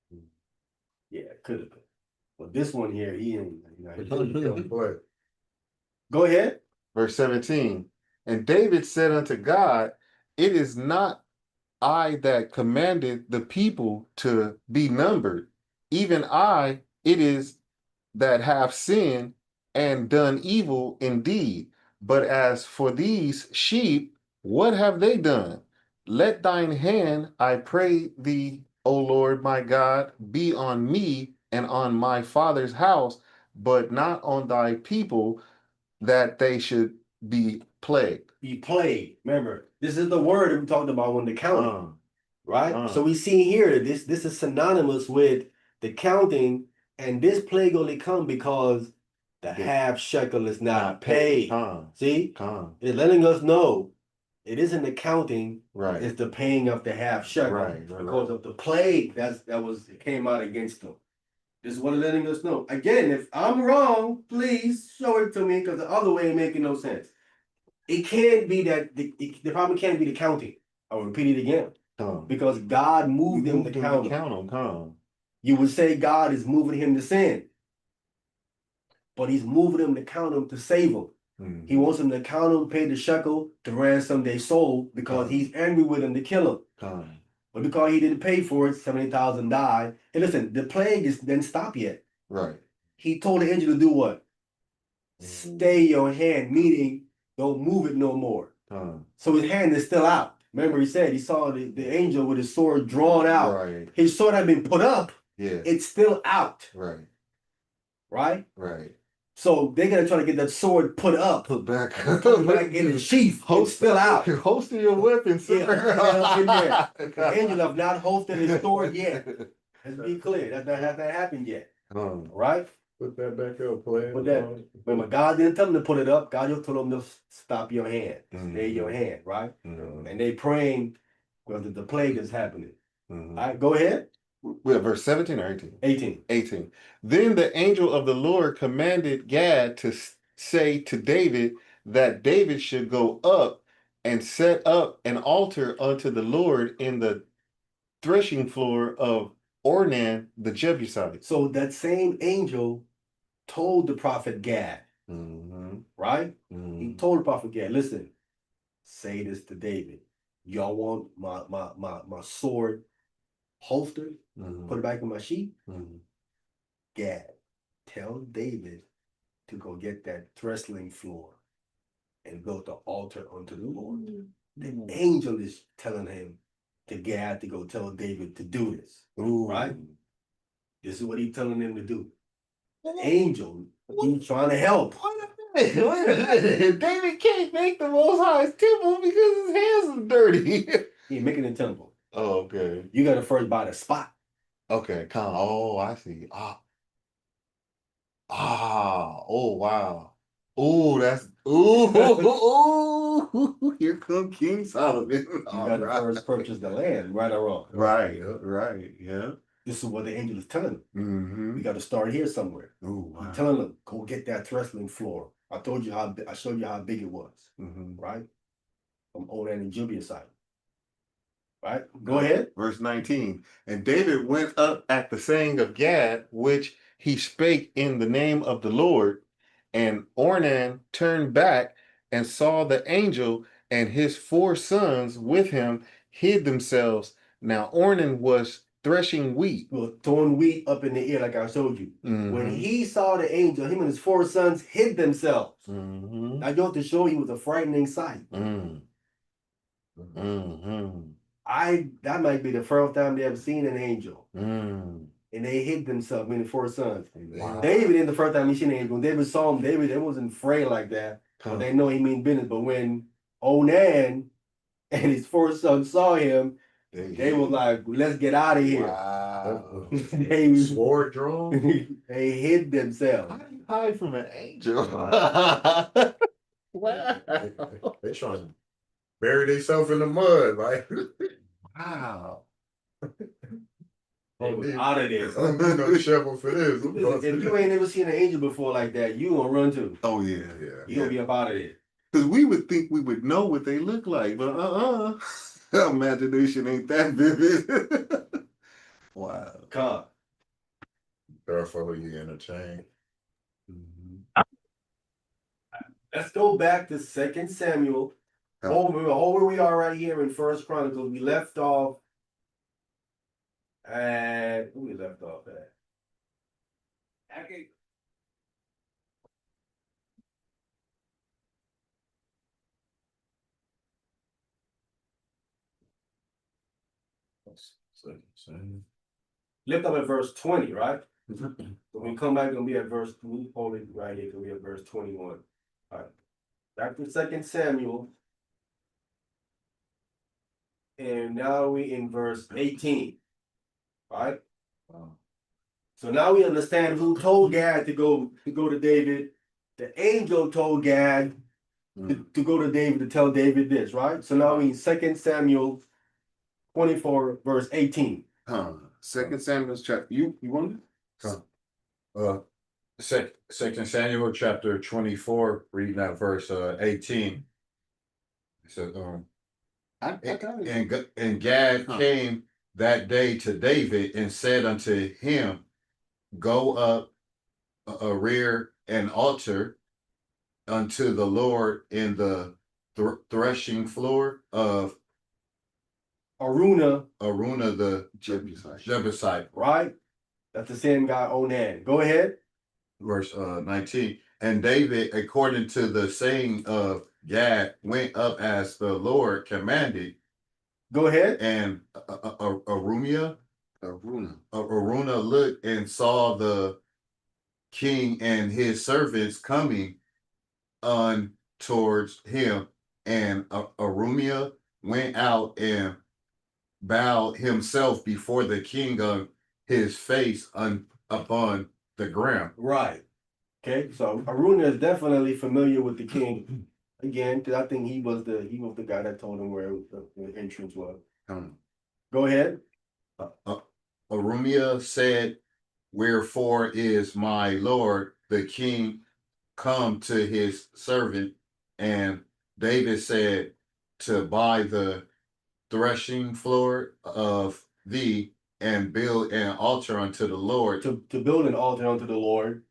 been. Yeah, could have been. But this one here, he ain't. Go ahead. Verse 17. And David said unto God, it is not I that commanded the people to be numbered. Even I, it is that have sinned and done evil indeed. But as for these sheep, what have they done? Let thine hand, I pray thee, O Lord my God, be on me and on my father's house, but not on thy people, that they should be plagued. Be plagued. Remember, this is the word that we talked about when the counting. Right? So we see here this is synonymous with the counting, and this plague only come because the half shekel is not paid. See? It's letting us know it isn't the counting, right? It's the paying of the half shekel because of the plague that came out against them. This is what it's letting us know. Again, if I'm wrong, please show it to me because the other way ain't making no sense. it can't be that the problem can't be the counting. I'll repeat it again. Because God moved him to count him. You would say God is moving him to sin, but he's moving him to count him to save him. He wants them to count him, pay the shekel to ransom their soul because he's angry with them to kill him. But because he didn't pay for it, 70,000 died. And listen, the plague didn't stop yet. Right. He told the angel to do what? Stay your hand, meaning don't move it no more. So his hand is still out. Remember, he said he saw the angel with his sword drawn out. Right. His sword had been put up. Yeah. It's still out. Right. Right? Right. So they're gonna try to get that sword put up. Put back in the sheath. It's still out. Hosting your weapon, sir. Yeah, in there. The angel have not hosted his sword yet. Let's be clear. That has not happened yet. Right? Put that back up, player. Put that. Remember, God didn't tell them to put it up. God just told them to stop your hand. Stay your hand, right? And they praying because the plague is happening. All right, go ahead. We have verse 17 or 18? 18. 18. Then the angel of the Lord commanded Gad to say to David that David should go up and set up an altar unto the Lord in the threshing floor of Ornan the Jebusite. So that same angel told the prophet Gad, right? He told the prophet Gad, listen, say this to David. Y'all want my sword holstered? Put it back in my sheath? Gad, tell David to go get that threshing floor and build the altar unto the Lord. The angel is telling him to Gad to go tell David to do this. Right? This is what he's telling him to do. The angel, he's trying to help. Wait a minute. David can't make the Most High's temple because his hands are dirty. He ain't making a temple. Oh, okay. You got to first buy the spot. Okay, oh, I see. Oh, wow. Oh, that's, here come King Solomon. You got to first purchase the land, right or wrong. Right, yeah. This is what the angel is telling him. We got to start here somewhere. Oh, wow. He's telling him, go get that threshing floor. I showed you how big it was, right? From Onan and Jebusite. Right? Go ahead. Verse 19. And David went up at the saying of Gad, which he spake in the name of the Lord. And Ornan turned back and saw the angel, and his 4 sons with him hid themselves. Now Ornan was threshing wheat. Well, throwing wheat up in the air like I showed you. When he saw the angel, him and his 4 sons hid themselves. I go to show you it was a frightening sight. That might be the first time they ever seen an angel. And they hid themselves, meaning 4 sons. Wow. David ain't the first time he seen an angel. When David saw him, they wasn't afraid like that. But they know he mean business. But when Onan and his 4 sons saw him, they was like, let's get out of here. Wow. They Sword drawn? They hid themselves. How do you hide from an angel? Wow. They trying to bury themselves in the mud, like. Wow. They was out of there. I don't need no shovel for this. If you ain't never seen an angel before like that, you gonna run too. Oh, yeah. You gonna be up out of there. Because we would think we would know what they look like, but imagination ain't that vivid. Wow. Come. Therefore, you entertain. Let's go back to 2 Samuel. Where we are right here in 1 Chronicles. We left off at who we left off at? Okay. Lift up at verse 20, right? When we come back, gonna be at verse, we hold it right here, gonna be at verse 21. All right. Back to 2 Samuel. And now we in verse 18. Right? So now we understand who told Gad to go to David. The angel told Gad to go to David to tell David this, right? So now we in 2 Samuel 24, verse 18. 2 Samuel's chapter. You want it? Second Samuel chapter 24, reading at verse 18. So I got it. And Gad Huh. came that day to David and said unto him, Go up a rear an altar unto the Lord in the threshing floor of Aruna, the Jebusite. right? That's the same guy, Onan. Go ahead. Verse 19. And David, according to the saying of Gad, went up as the Lord commanded. Go ahead. And Aruna looked and saw the king and his servants coming on towards him, and Arumia went out and bowed himself before the king on his face upon the ground. Right. Okay. So Aruna is definitely familiar with the king. Again, because I think he was the guy that told him where the entrance was. Go ahead. Arumia said, Wherefore is my lord the king come to his servant? And David said, To buy the threshing floor of thee and build an altar unto the Lord. To build an altar unto the Lord.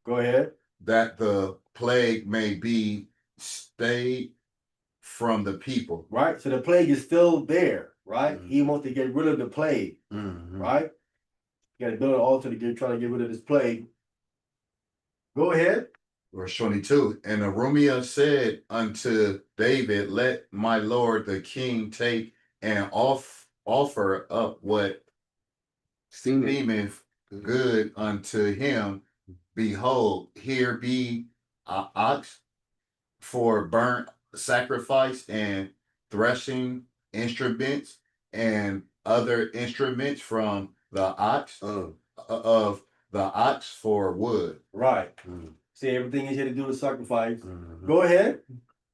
Go ahead. That the plague may be stayed from the people. Right. So the plague is still there. Right. He wants to get rid of the plague. Right. You got to build an altar to try to get rid of this plague. Go ahead. Verse 22. And Arumia said unto David, Let my lord the king take and offer up what seemeth good unto him. Behold, here be ox for burnt sacrifice and threshing instruments and other instruments from the ox of the ox for wood. Right. See, everything is here to do with sacrifice. Go ahead.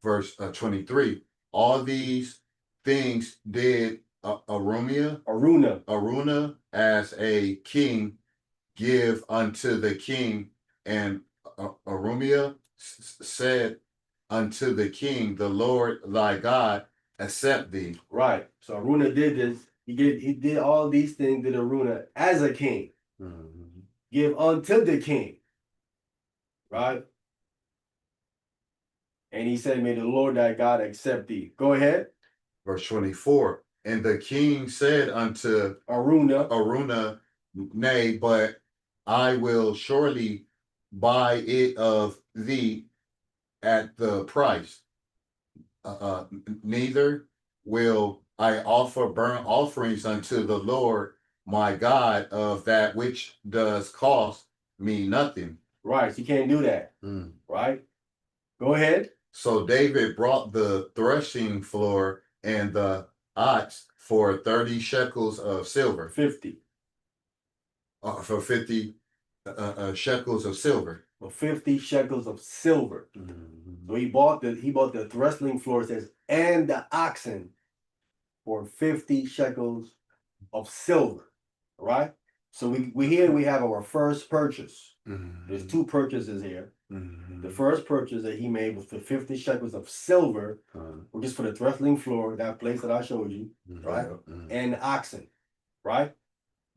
Verse 23. All these things did Aruna as a king give unto the king, and Arumia said unto the king, The Lord thy God accept thee. Right. So Aruna did this. He did all these things to Aruna as a king. Give unto the king. Right. And he said, May the Lord thy God accept thee. Go ahead. Verse 24. And the king said unto Aruna, Nay, but I will surely buy it of thee at the price. Neither will I offer burnt offerings unto the Lord my God of that which does cost me nothing. Right. So you can't do that. Right. Go ahead. So David brought the threshing floor and the ox for 30 shekels of silver. 50. For 50 shekels of silver. For 50 shekels of silver. So he bought the threshing floor, it says, and the oxen for 50 shekels of silver. Right? So we have our first purchase. There's two purchases here. The first purchase that he made was for 50 shekels of silver, which is for the threshing floor, that place that I showed you, right? And the oxen, right?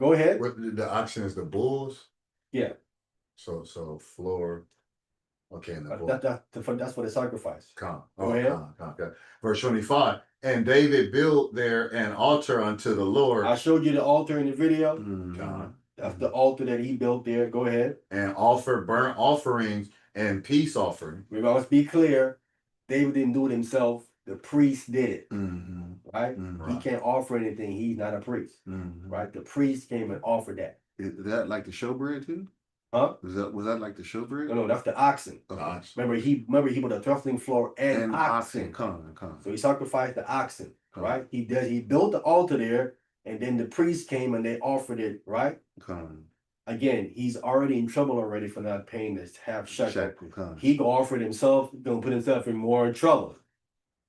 Go ahead. The oxen is the bulls? Yeah. So floor. Okay, and the bull. That's for the sacrifice. Go ahead. Verse 25. And David built there an altar unto the Lord. I showed you the altar in the video. That's the altar that he built there. Go ahead. And offer burnt offerings and peace offering. We must be clear. David didn't do it himself. The priest did it. Right? He can't offer anything. He's not a priest. Right? The priest came and offered that. Is that like the showbread too? Huh? Was that like the showbread? No, that's the oxen. Remember he put a threshing floor and oxen. So he sacrificed the oxen, right? He built the altar there, and then the priest came and they offered it, right? Again, he's already in trouble already for not paying this half shekel. He go offer it himself, gonna put himself in more trouble.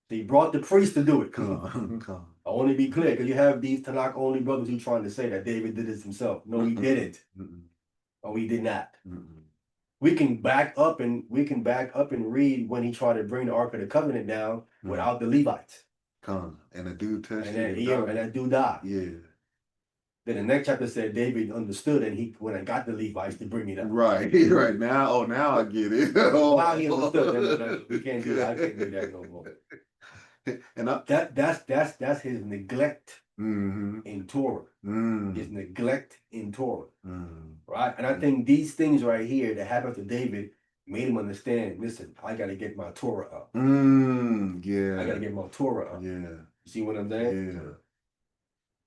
So he brought the priest to do it. I want to be clear, because you have these Tanakh only brothers who trying to say that David did this himself. No, he didn't. Or we did not. We can back up and read when he tried to bring the Ark of the Covenant down, without the Levites. And the dude touched And it. that dude died. Yeah. Then the next chapter said David understood, and he went and got the Levites to bring it up. Right, right now. Oh, now I get it. Now he understood. Then we can't do that. I can't do that no more. And that's his neglect in Torah. His neglect in Torah, right? And I think these things right here that happened to David made him understand. Listen, I got to get my Torah up. Yeah, I got to get my Torah up. Yeah, you see what I'm saying? Yeah.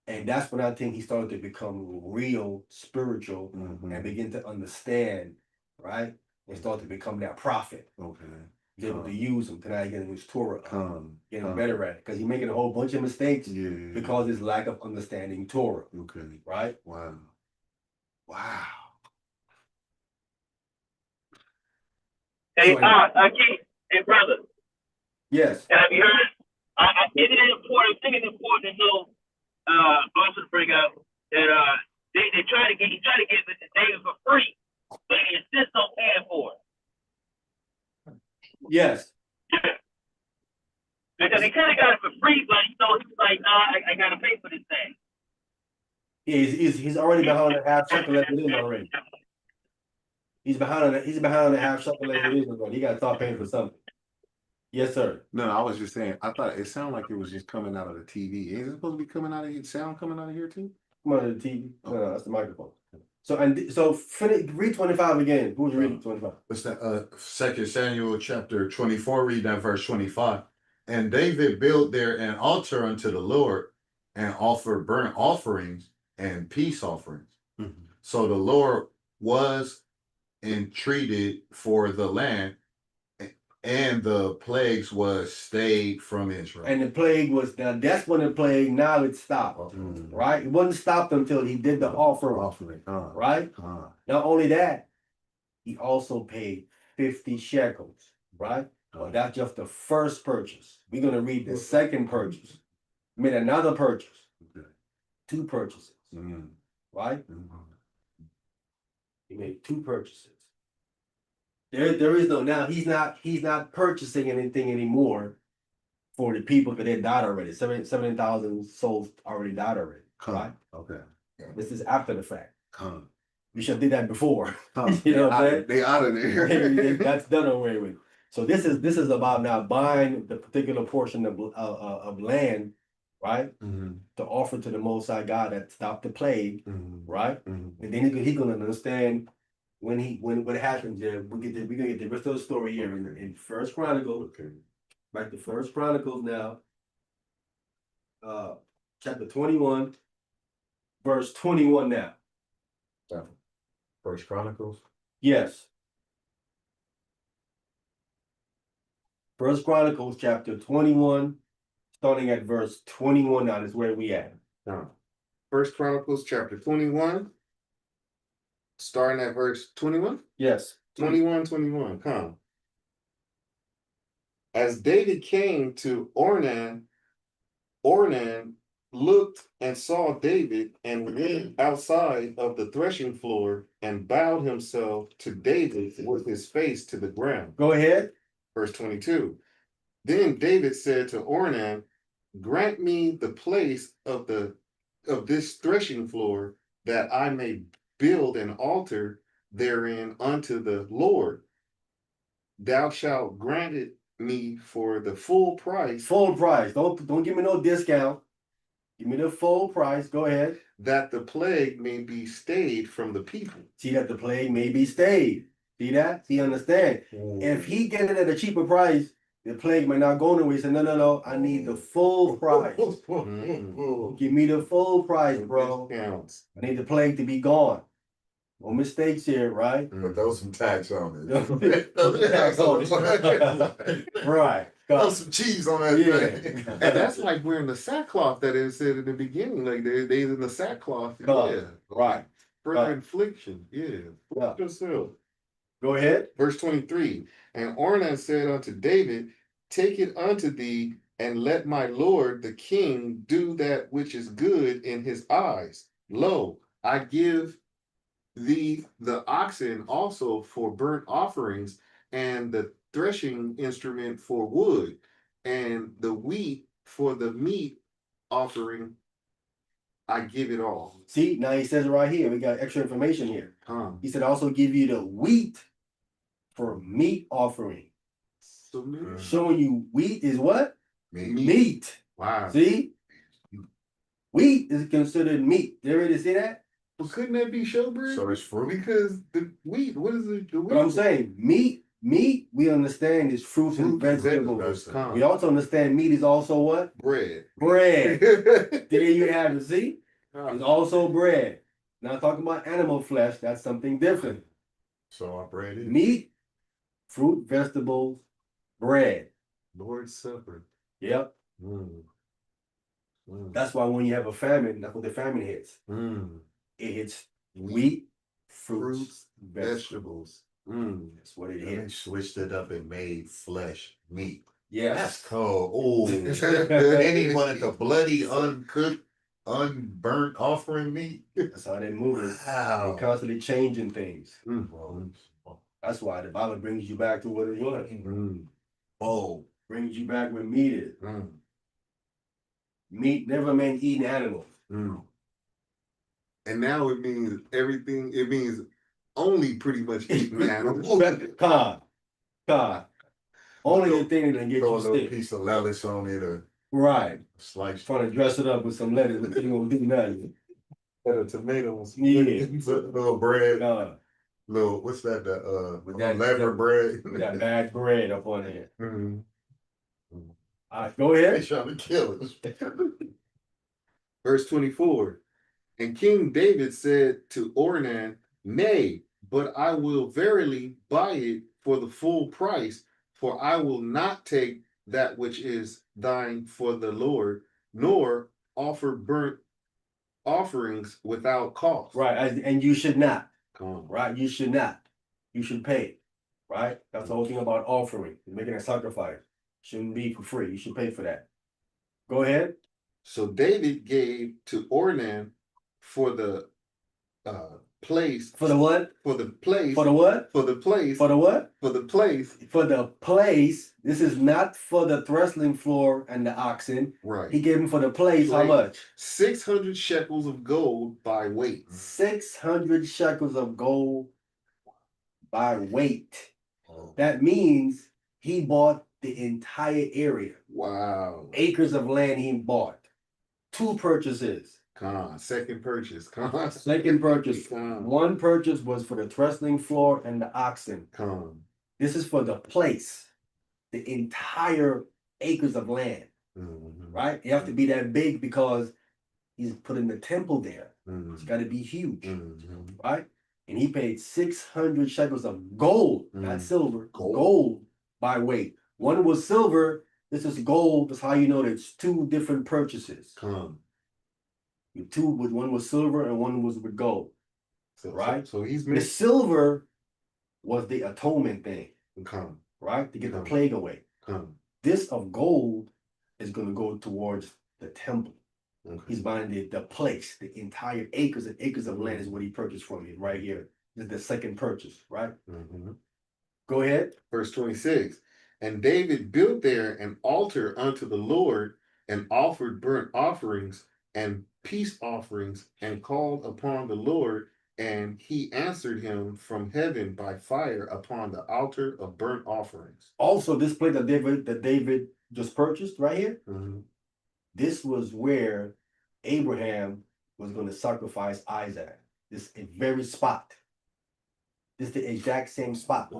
And that's when I think he started to become real spiritual and begin to understand, right? And start to become that prophet. Okay. He's able to use him. Can I get his Torah up? Get him Come. better at it? Because he's making a whole bunch of mistakes Yeah. because of his lack of understanding Torah. Okay. Right? Wow. Wow. Hey, Keith, hey, brother. Yes. Have you heard? It is important. I think it's important to know. Also to bring up that he tried to get David for free, but he insists on paying for it. Yes. Yeah. Because he kind of got it for free, but he was like, nah, I gotta pay for this thing. Yeah, he's already behind a half shekel as it is already. He's behind a half shekel as it is already. He got to start paying for something. Yes, sir. No, I was just saying. I thought it sounded like it was just coming out of the TV. Is it supposed to be coming out of here? Sound coming out of here too? Come out of the TV. No, that's the microphone. So read 25 again. Who's reading 25? It's the 2 Samuel chapter 24, read that verse 25. And David built there an altar unto the Lord and offered burnt offerings and peace offerings. So the Lord was entreated for the land, and the plagues was stayed from Israel. And the plague was that's when the plague, now it stopped. Right? It wasn't stopped until he did the offering. Right? Not only that, he also paid 50 shekels. Right? Well, that's just the first purchase. We're going to read the second purchase. Made another purchase. 2 purchases. Right? He made 2 purchases. There is no, now he's not purchasing anything anymore for the people because they died already. 7,000 souls already died already. Right? Okay. This is after the fact. We should have did that before. You know what I'm saying? They out of there. That's done away with. So this is about now buying the particular portion of land, right? To offer to the Most High God that stopped the plague, right? And then he's gonna understand when what happens there. We're gonna get the rest of the story here in First Chronicles. Okay. Back to First Chronicles now. Chapter 21, verse 21 now. First Chronicles. Yes. First Chronicles chapter 21, starting at verse 21 now is where we at. First Chronicles chapter 21, starting at verse 21. Yes. 21. Come. As David came to Ornan looked and saw David and went outside of the threshing floor and bowed himself to David with his face to the ground. Go ahead. Verse 22. Then David said to Ornan, grant me the place of this threshing floor, that I may build an altar therein unto the Lord. Thou shalt grant it me for the full price. Full price. Don't give me no discount. Give me the full price. Go ahead. That the plague may be stayed from the people. See that the plague may be stayed. See that? See, understand. If he get it at a cheaper price, the plague may not go nowhere. He said, no, I need the full price. Give me the full price, bro. I need the plague to be gone. No mistakes here, right? But those some tax on it. Right. Throw some cheese on that thing. And that's like wearing the sackcloth that it said in the beginning. Like they in the sackcloth. Yeah. Right. Further infliction. Yeah. Yourself. Go ahead. Verse 23. And Ornan said unto David, take it unto thee, and let my lord the king do that which is good in his eyes. Lo, I give thee the oxen also for burnt offerings, and the threshing instrument for wood, and the wheat for the meat offering, I give it all. See, now he says it right here. We got extra information here. He said, also give you the wheat for meat offering. So Showing you wheat is what? Meat. Wow. See? Wheat is considered meat. Did you already see that? Well, couldn't that be showbread? So it's fruit? Because the wheat, what is it? The wheat? But I'm saying meat, we understand is fruits and vegetables. We also understand meat is also what? Bread. Bread. There you have it. See? It's also bread. Now talking about animal flesh, that's something different. So our bread is Meat, fruit, vegetables, bread. Lord's Supper. Yep. That's why when you have a famine, that's what the famine hits. It hits wheat, fruits, vegetables. That's what it They hits. switched it up and made flesh meat. Yes. That's cold. Oh, and he wanted the bloody, uncooked, unburnt offering meat. That's how they move it. Wow. They're constantly changing things. That's why the Bible brings you back to what it was. Oh, Brings you back where meat is. Meat never meant eating animals. And now it means everything. It means only pretty much eating animals. God. Only the thing that can get throw you a little sick. piece of lettuce on it or Right. slice Trying to dress it up with some lettuce, but you don't do nothing. Tomatoes. Yeah. little bread. Little, what's that? Lever bread. That bad bread up on there. Go ahead. They trying to kill us. Verse 24. And King David said to Ornan, Nay, but I will verily buy it for the full price, for I will not take that which is thine for the Lord, nor offer burnt offerings without cost. Right, and you should not. Come on. Right, you should not. You should pay. Right? That's the whole thing about offering, making a sacrifice. Shouldn't be for free. You should pay for that. Go ahead. So David gave to Ornan for the place. For the what? For the place. For the what? For the place. For the what? For the place. For the place. This is not for the threshing floor and the oxen. Right. He gave him for the place. How much? 600 shekels of gold by weight. 600 shekels of gold by weight. That means he bought the entire area. Wow. Acres of land he bought. 2 purchases. Second purchase. Second purchase. One purchase was for the threshing floor and the oxen. This is for the place. The entire acres of land. Right? You have to be that big because he's putting the temple there. It's got to be huge. Right? And he paid 600 shekels of gold, not silver, gold by weight. One was silver, this is gold. That's how you know there's 2 different purchases. One was silver and one was with gold. Right? So he's the silver was the atonement thing. Right? To get the plague away. This of gold is going to go towards the temple. He's buying the place, the entire acres and acres of land is what he purchased from you right here. This is the second purchase, right? Go ahead. Verse 26. And David built there an altar unto the Lord and offered burnt offerings and peace offerings and called upon the Lord, and he answered him from heaven by fire upon the altar of burnt offerings. Also, this place that David just purchased right here, this was where Abraham was going to sacrifice Isaac. This very spot. This is the exact same spot.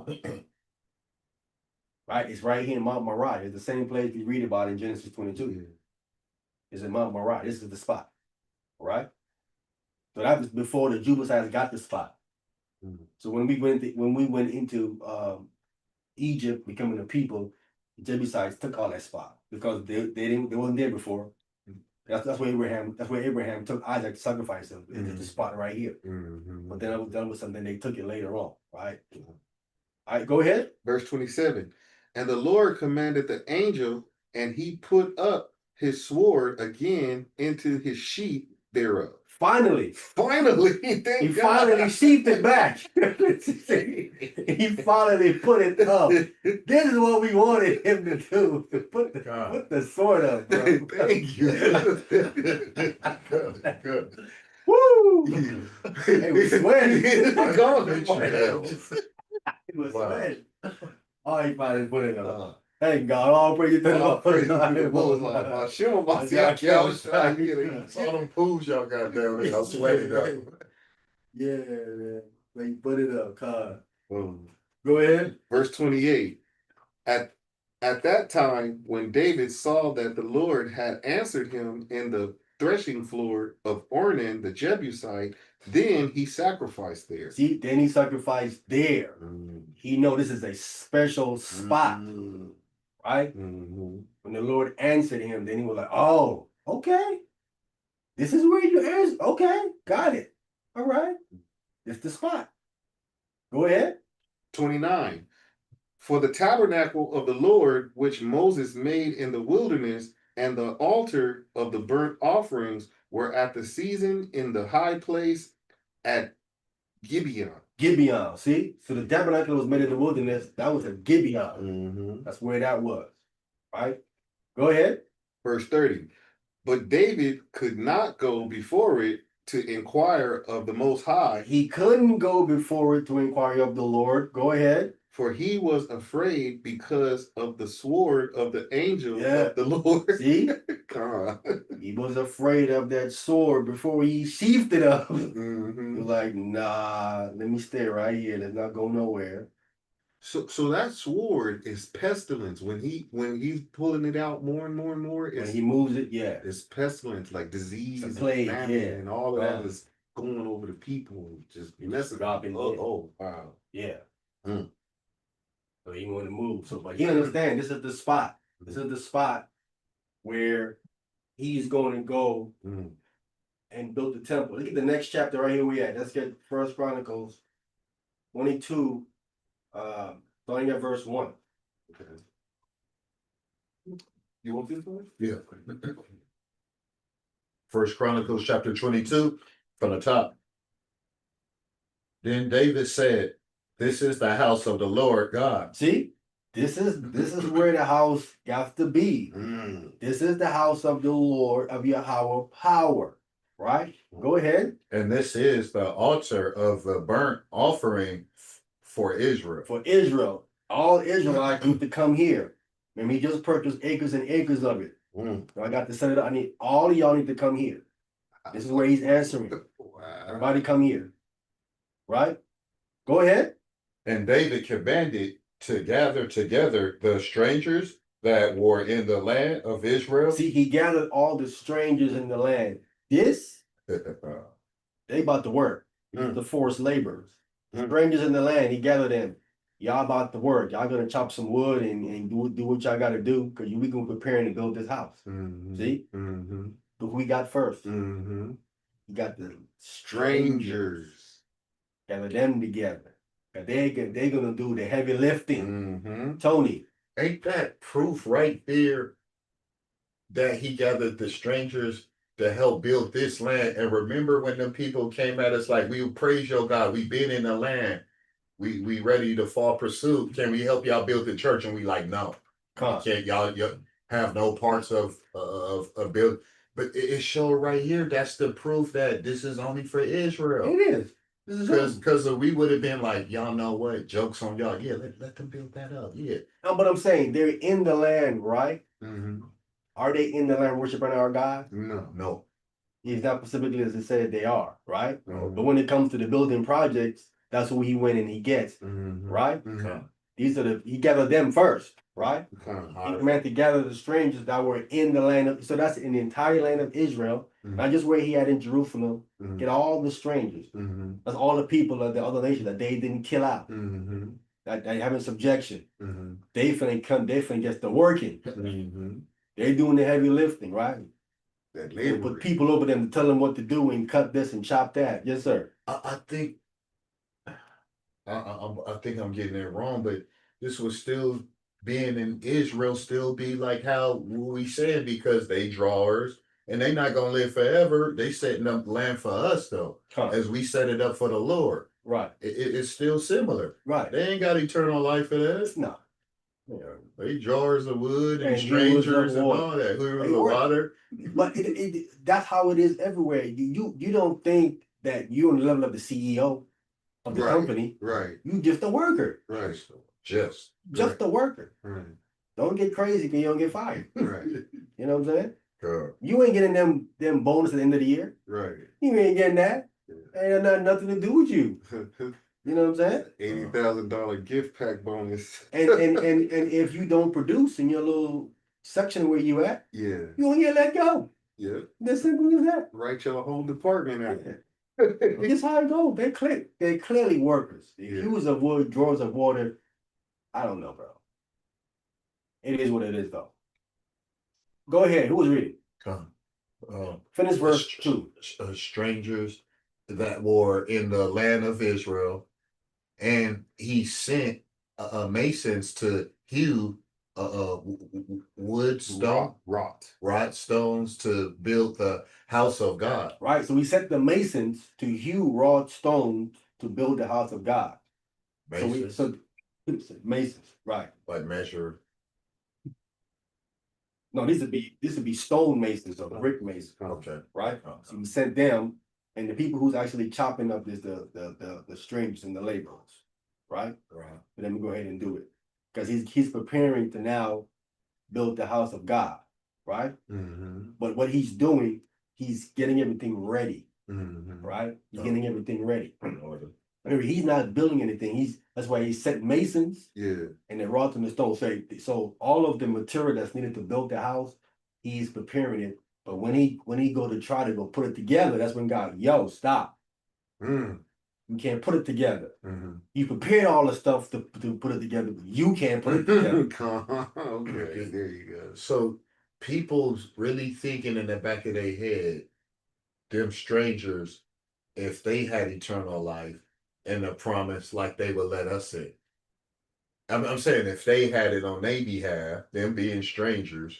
Right? It's right here in Mount Moriah. It's the same place you read about in Genesis 22. It's in Mount Moriah. This is the spot. Right? So that was before the Jebusites got the spot. So when we went into Egypt becoming a people, the Jebusites took all that spot because they wasn't there before. That's where Abraham took Isaac to sacrifice him. It's the spot right here. But then that was something they took it later on, right? All right, go ahead. Verse 27. And the Lord commanded the angel, and he put up his sword again into his sheath thereof. Finally, Finally, he thank finally God. sheathed it back. He finally put it up. This is what we wanted him to do. To put the sword up, bro. Thank you. Good. Woo! It was sweating. Go It was Wow. sweating. Oh, he finally put it up. Thank God. All praise to the Lord. All them pools y'all got down there, I sweated up. Yeah, man. They put it up, God. Boom. Go ahead. Verse 28. At that time, when David saw that the Lord had answered him in the threshing floor of Ornan the Jebusite, then he sacrificed there. See, then he sacrificed there. He know this is a special spot, right? When the Lord answered him, then he was like, oh, okay. This is where you answer. Okay, got it. All right. It's the spot. Go ahead. 29. For the tabernacle of the Lord, which Moses made in the wilderness, and the altar of the burnt offerings were at the season in the high place at Gibeon. Gibeon. See? So the tabernacle was made in the wilderness. That was a Gibeon. That's where that was. Right? Go ahead. Verse 30. But David could not go before it to inquire of the Most High. He couldn't go before it to inquire of the Lord. Go ahead. For he was afraid because of the sword of the angel of the Lord. See? He was afraid of that sword before he sheathed it up. He was like, nah, let me stay right here. Let's not go nowhere. So that sword is pestilence. When he's pulling it out more and more and more, when he moves it, it's pestilence, like disease and plague, famine, and all of that is going over the people and just messing up. Oh, wow. Yeah. So he wanted to move. So, but he understand this is the spot. This is the spot where he's going to go and build the temple. Look at the next chapter right here we at. Let's get 1 Chronicles 22, starting at verse 1. Okay. You want this one? Yeah. 1 Chronicles chapter 22 from the top. Then David said, this is the house of the Lord God. See, this is where the house got to be. This is the house of the Lord of Yahweh power. Right? Go ahead. And this is the altar of the burnt offering for Israel. For Israel. All Israelites need to come here. Remember, he just purchased acres and acres of it. So I got to set it up. I need all of y'all need to come here. This is where he's answering. Wow. Everybody come here. Right? Go ahead. And David commanded to gather together the strangers that were in the land of Israel. See, he gathered all the strangers in the land. This, they about to work. The forced laborers. Strangers in the land, he gathered them. Y'all about to work. Y'all gonna chop some wood and do what y'all gotta do, because we gonna preparing to build this house. See? But who we got first? We got the strangers. Gather them together. They gonna do the heavy lifting. Tony. Ain't that proof right there that he gathered the strangers to help build this land? And remember when them people came at us like, we praise your God, we been in the land, we ready to fall pursuit, can we help y'all build the church? And we like, no, can't y'all have no parts of build. But it showed right here, that's the proof that this is only for Israel. It is. Because we would have been like, y'all know what, jokes on y'all. Yeah, let them build that up. Yeah. No, but I'm saying they're in the land, right? Are they in the land worshiping our God? No. He's not specifically as it said they are, right? But when it comes to the building projects, that's who he went and he gets, right? He gathered them first, right? He commanded to gather the strangers that were in the land of, so that's in the entire land of Israel, not just where he had in Jerusalem. Get all the strangers. That's all the people of the other nations that they didn't kill out. That they have in subjection. They finna come, they finna get to working. They're doing the heavy lifting, right? They put people over them to tell them what to do and cut this and chop that. Yes, sir. I think I'm getting it wrong, but this was still being in Israel, still be like how we said, because they drawers, and they not gonna live forever. They setting up land for us though, as we set it up for the Lord. Right. It's still similar. Right. They ain't got eternal life for that. No. Yeah, they jars of wood and hewers strangers of and water. all that. Hewers Hey, of right. water. But that's how it is everywhere. You don't think that you're on the level of the CEO of the company. Right. You just a worker. Right. Just a worker. Right. Don't get crazy because you don't get fired. Right. You know what I'm saying? Sure. You ain't getting them bonus at the end of the year. Right. You ain't getting that. Ain't nothing to do with you. You know what I'm saying? $80,000 gift pack bonus. And if you don't produce in your little section where you at, Yeah. you don't get let go. Yeah. That's simple as that. Write your whole department out. That's how it goes. They're clearly workers. The hewers of wood, drawers of water. I don't know, bro. It is what it is, though. Go ahead. Who was reading? Finish verse 2. Strangers that were in the land of Israel, and he sent masons to hew wood, stone, wrought stones to build the house of God. Right. So he sent the masons to hew wrought stones to build the house of God. Masons. Masons, right? Like measure. No, this would be stone masons or brick masons. Okay. Right. So he sent them, and the people who's actually chopping up is the strangers and the laborers, right? Right. For them to go ahead and do it, because he's preparing to now build the house of God, right? Mm-hmm. But what he's doing, he's getting everything ready, right? He's getting everything ready. Remember, he's not building anything. That's why he sent masons. Yeah. And they wrought them in stone. So all of the material that's needed to build the house, he's preparing it. But when he go to try to go put it together, that's when God, stop. You can't put it together. You prepared all the stuff to put it together, but you can't put it together. Okay, there you go. So people's really thinking in the back of their head, them strangers, if they had eternal life and the promise like they would let us in. I'm saying if they had it on their behalf, them being strangers,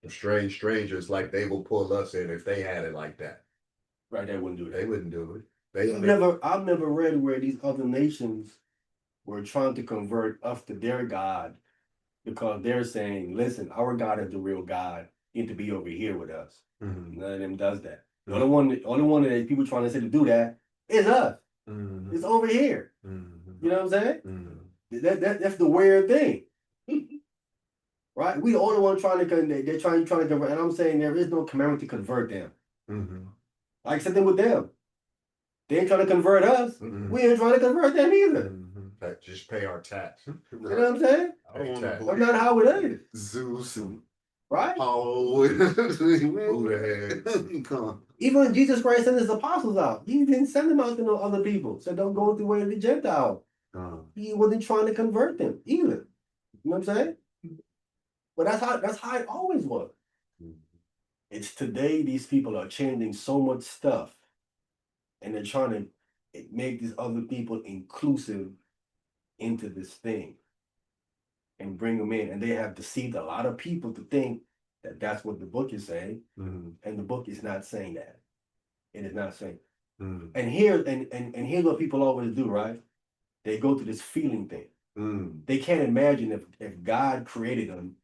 strangers, like they will pull us in if they had it like that. Right, they wouldn't do it. They wouldn't do it. I've never read where these other nations were trying to convert us to their God because they're saying, listen, our God is the real God. You need to be over here with us. None of them does that. The only one of the people trying to say to do that is us. It's over here. You know what I'm saying? That's the weird thing. Right? We the only one trying to they're trying to convert, and I'm saying there is no commandment to convert them. Like something with them. They ain't trying to convert us. We ain't trying to convert them either. Just pay our tax. You know what I'm saying? That's not how it is. Zeus and right? Apollo. Who the heck? Come on. Even Jesus Christ sent his apostles out. He didn't send them out to no other people. So don't go the way of the Gentile. He wasn't trying to convert them either. You know what I'm saying? But that's how it always was. It's today these people are changing so much stuff, and they're trying to make these other people inclusive into this thing and bring them in. And they have deceived a lot of people to think that that's what the book is saying, and the book is not saying that. It is not saying. And here's what people always do, right? They go to this feeling thing. They can't imagine if God created them,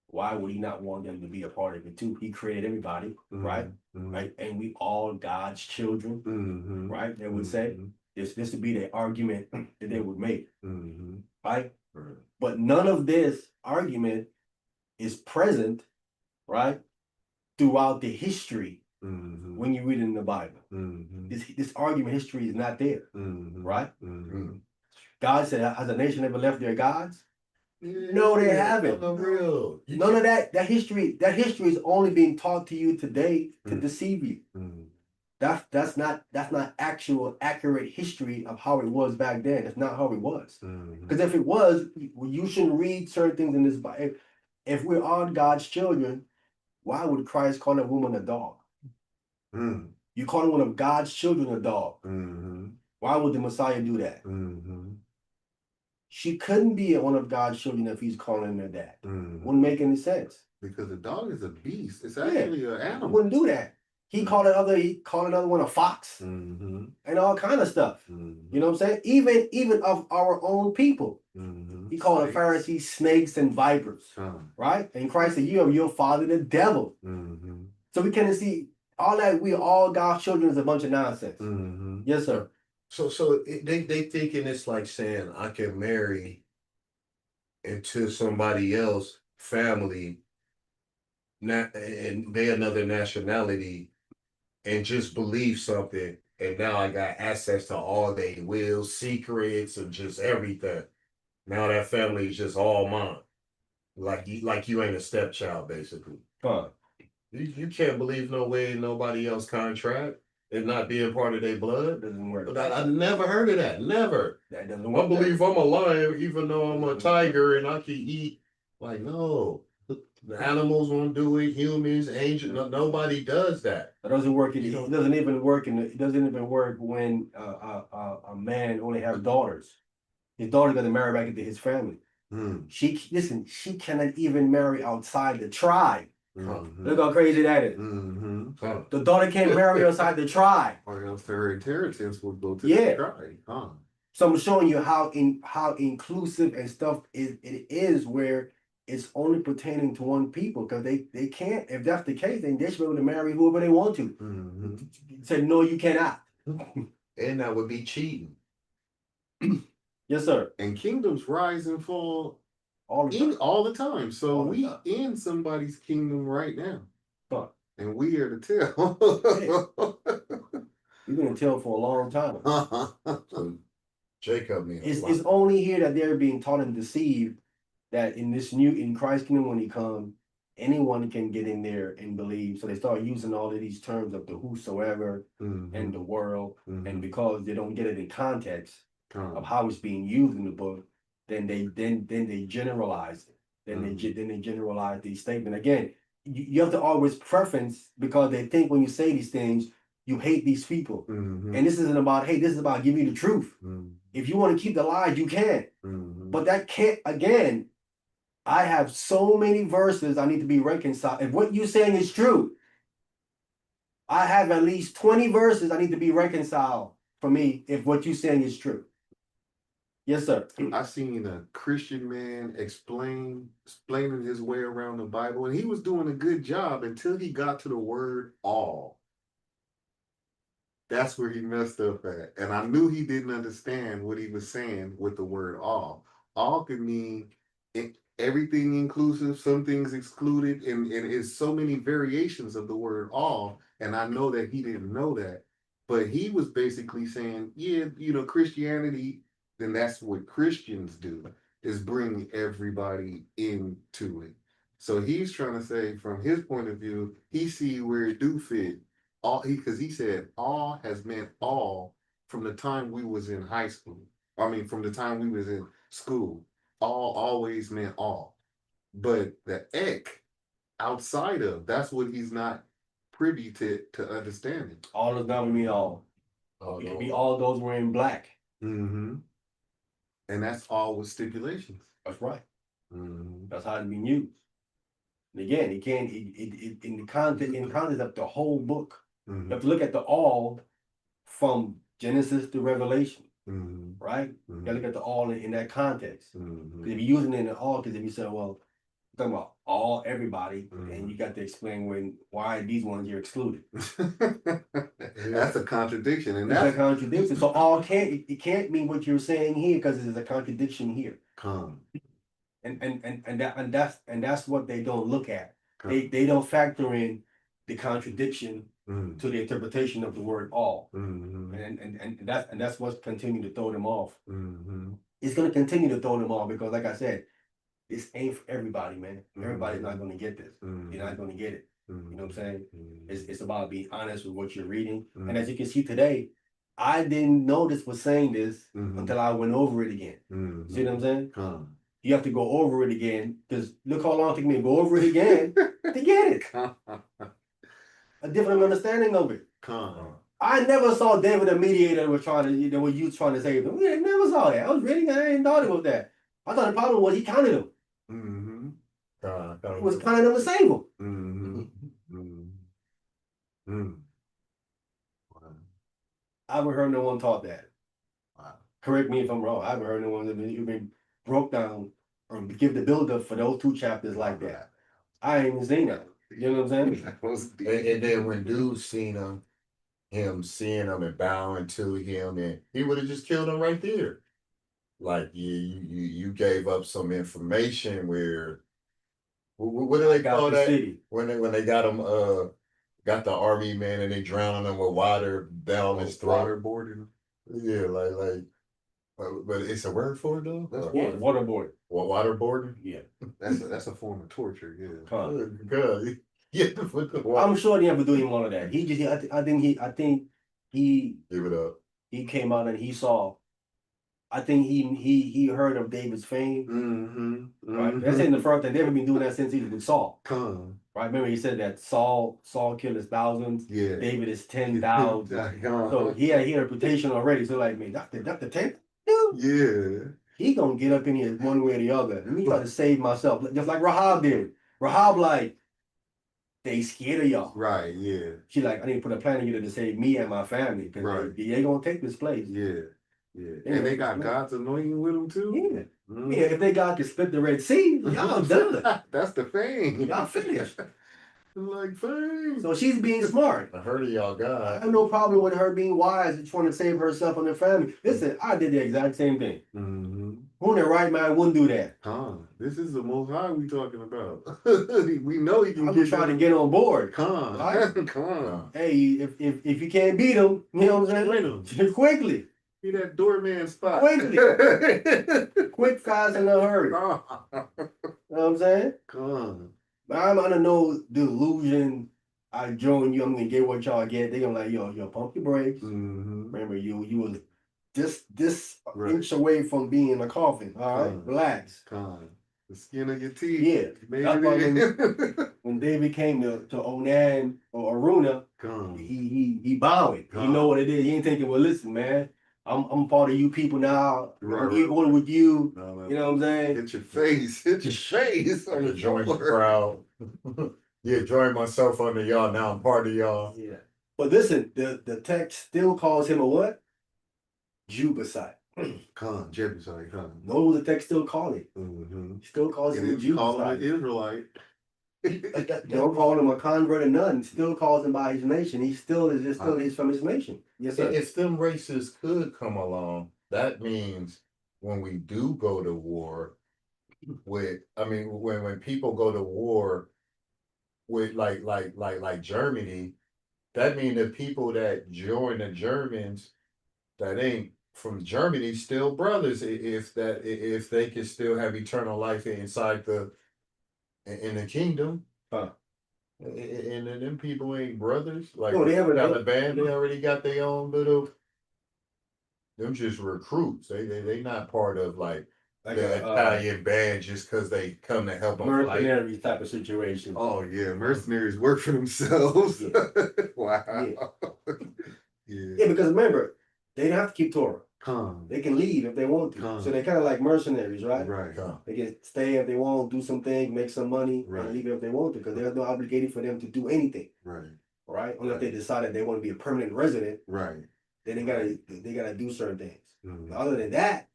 why would he not want them to be a part of it too? He created everybody, right? Right? And we all God's children, right? They would say this would be the argument that they would make, right? But none of this argument is present, right? Throughout the history when you read it in the Bible. This argument history is not there, right? God said, has a nation ever left their gods? No, they haven't. Real. None of that history is only being taught to you today to deceive you. That's not actual accurate history of how it was back then. That's not how it was. Because if it was, you shouldn't read certain things in this Bible. If we're all God's children, why would Christ call a woman a dog? You call one of God's children a dog. Why would the Messiah do that? She couldn't be one of God's children if he's calling her that. Wouldn't make any sense. because the dog is a beast. It's Yeah. actually an He animal. wouldn't do that. He called another one a fox Mm-hmm. and all kind of stuff. Mm-hmm. You know what I'm saying? Even of our own people. Mm-hmm. He called the Pharisees snakes and vipers. Right? And Christ said, you are your father, the devil. Mm-hmm. So we kind of see all that we all God's children is a bunch of nonsense. Mm-hmm. Yes, sir. They thinking it's like saying I can marry into somebody else family, and they another nationality, and just believe something, and now I got access to all their wills, secrets, and just everything. Now that family is just all mine. Like you ain't a stepchild, basically. Huh. You can't believe no way in nobody else contract and not being part of their blood. Doesn't work. But I never heard of that. Never. That doesn't work. I believe I'm a lion, even though I'm a tiger and I can eat. Like, no. The animals won't do it. Humans, angels, nobody does that. It doesn't work. It You know? doesn't even work. It doesn't even work when a man only has daughters. His daughter got to marry back into his family. She cannot even marry outside the tribe. Look how crazy that is. The daughter can't marry outside the tribe. Or else her inheritance will go to the tribe. So I'm showing you how inclusive and stuff it is, where it's only pertaining to one people, because they can't. If that's the case, then they should be able to marry whoever they want to. Said no, you cannot. And that would be cheating. Yes, sir. And kingdoms rise and fall all the time. So all we in somebody's kingdom right now. Huh. And we are to tell. We've been to tell for a long time. So Jacob, it's only here that they're being taught and deceived that in Christ's kingdom, when he comes, anyone can get in there and believe. So they start using all of these terms of the whosoever and the world. And because they don't get it in context of how it's being used in the book, then they generalize it. Then they generalize these statements. Again, you have to always preference, because they think when you say these things, you hate these people. And this isn't about hate, this is about giving you the truth. If you want to keep the lies, you can. But that can't, again, I have so many verses I need to be reconciled. If what you're saying is true, I have at least 20 verses I need to be reconciled for me if what you're saying is true. Yes, sir. I seen a Christian man explaining his way around the Bible, and he was doing a good job until he got to the word all. That's where he messed up at. And I knew he didn't understand what he was saying with the word all. All could mean everything inclusive, some things excluded, and it's so many variations of the word all. And I know that he didn't know that. But he was basically saying, Christianity, then that's what Christians do, is bring everybody into it. So he's trying to say, from his point of view, he see where it do fit. Because he said all has meant all from the time we was in high school. I mean, from the time we was in school, all always meant all. But the ek outside of, that's what he's not privy to understanding. All does not mean all. It could be all those wearing black. And that's all with stipulations. That's right. That's how it's being used. And again, it can't in the context of the whole book. You have to look at the all from Genesis to Revelation. Right? You gotta look at the all in that context. Because if you're using it in the all, because if you say, well, you're talking about all everybody, and you got to explain why these ones you're excluded. That's a contradiction. And that's a contradiction. So all can't mean what you're saying here, because there's a contradiction here. And that's what they don't look at. They don't factor in the contradiction to the interpretation of the word all. And that's what's continuing to throw them off. It's going to continue to throw them off, because like I said, this ain't for everybody, man. Everybody's not going to get this. You're not going to get it. You know what I'm saying? It's about being honest with what you're reading. And as you can see today, I didn't know this was saying this until I went over it again. See what I'm saying? You have to go over it again, because look how long it took me to go over it again to get it. A different understanding of it. I never saw David, a mediator, was trying to, what you trying to save him. I never saw that. I was reading, I ain't thought it was that. I thought the problem was he counted them. He was planning them to save them. Mm-hmm. Mm-hmm. Mm. Wow. I haven't heard no one taught that. Wow. Correct me if I'm wrong. I haven't heard no one that been broke down or give the build up for those 2 chapters like that. I ain't even seen that. You know what I'm saying? That was deep. And then when dudes seen him seeing him and bowing to him, and he would have just killed him right there. Like you gave up some information where what do they Got call the that city. when they got him got the army man and they drowning him with water down his throat. Waterboarding. Yeah, but it's a word for it though. That's Yeah, waterboard. Waterboarding. Yeah. That's a form of torture. Yeah. Good. Yeah, put the water. I'm sure they never do him all of that. He just I think he Give it up. he came out and he saw. I think he heard of David's fame. Mm-hmm. Right. That's in the first thing. They've been doing that since he was with Saul. Con. Right. Remember he said that Saul killed his thousands. Yeah. David is 10,000. So he had a reputation already. So like, man, that's the 10th dude. Yeah. He gonna get up in here one way or the other. Let me try to save myself, just like Rahab did. Rahab like, they scared of y'all. Right. Yeah. She like, I need to put a plan together to save me and my family because Right. they ain't gonna take this place. Yeah. Yeah. Yeah. And they got God's anointing with them too. Yeah. Mhm. Yeah, if they got to split the Red Sea, y'all done. That's the thing. Y'all finished. Like thing. So she's being smart. I heard of y'all I God. have no problem with her being wise and trying to save herself and her family. Listen, I did the exact same thing. Mm-hmm. Who in their right mind wouldn't do that? This is the Most High we talking about. We know he can I'm get trying to get on board. Right? Hey, if you can't beat them, you know what I'm saying? Quickly. Be that doorman spot. Quickly. Quick, fast, in a hurry. You know what I'm saying? But I'm under no delusion. I join you. I'm gonna get what y'all get. They gonna like, yo, pump your brakes. Mm-hmm. Remember, you was this Right. inch away from being in a coffin. All right, relax. The skin of your teeth. Yeah. Made That's why it when David came to Onan or Aruna, he bowing. He know what it is. He ain't thinking, well, listen, man, I'm part of you people now. I'm equal with you. You know what I'm saying? Hit your face. Hit your face. I'm enjoying the crowd. Yeah, enjoying myself under y'all. Now I'm part of y'all. Yeah. But listen, the text still calls him a what? Jebusite. Jebusite. Know what the text still call it. Mm-hmm. Still calls him a Jebusite. Israelite. Don't call him a convert or nothing. Still calls him by his nation. He's from his nation. Yes, sir. If them races could come along, that means when we do go to war when people go to war with like Germany, that means the people that join the Germans that ain't from Germany still brothers if they can still have eternal life inside in the kingdom. And then them people ain't brothers. Like No, they have Taliban, they already got their own little. Them just recruits. They not part of like the Italian band just because they come to help them mercenary type of situation. Oh yeah, mercenaries work for themselves. Wow. Yeah, because remember, they don't have to keep Torah. Come. They can leave if they want to. So they're kind of like mercenaries, right? Right. They can stay if they want, do something, make some money, Right. and leave if they want to, because there's no obligation for them to do anything. Right. Right? Unless they decided they want to be a permanent resident. Right. Then they gotta do certain things. Mm-hmm. Other than that,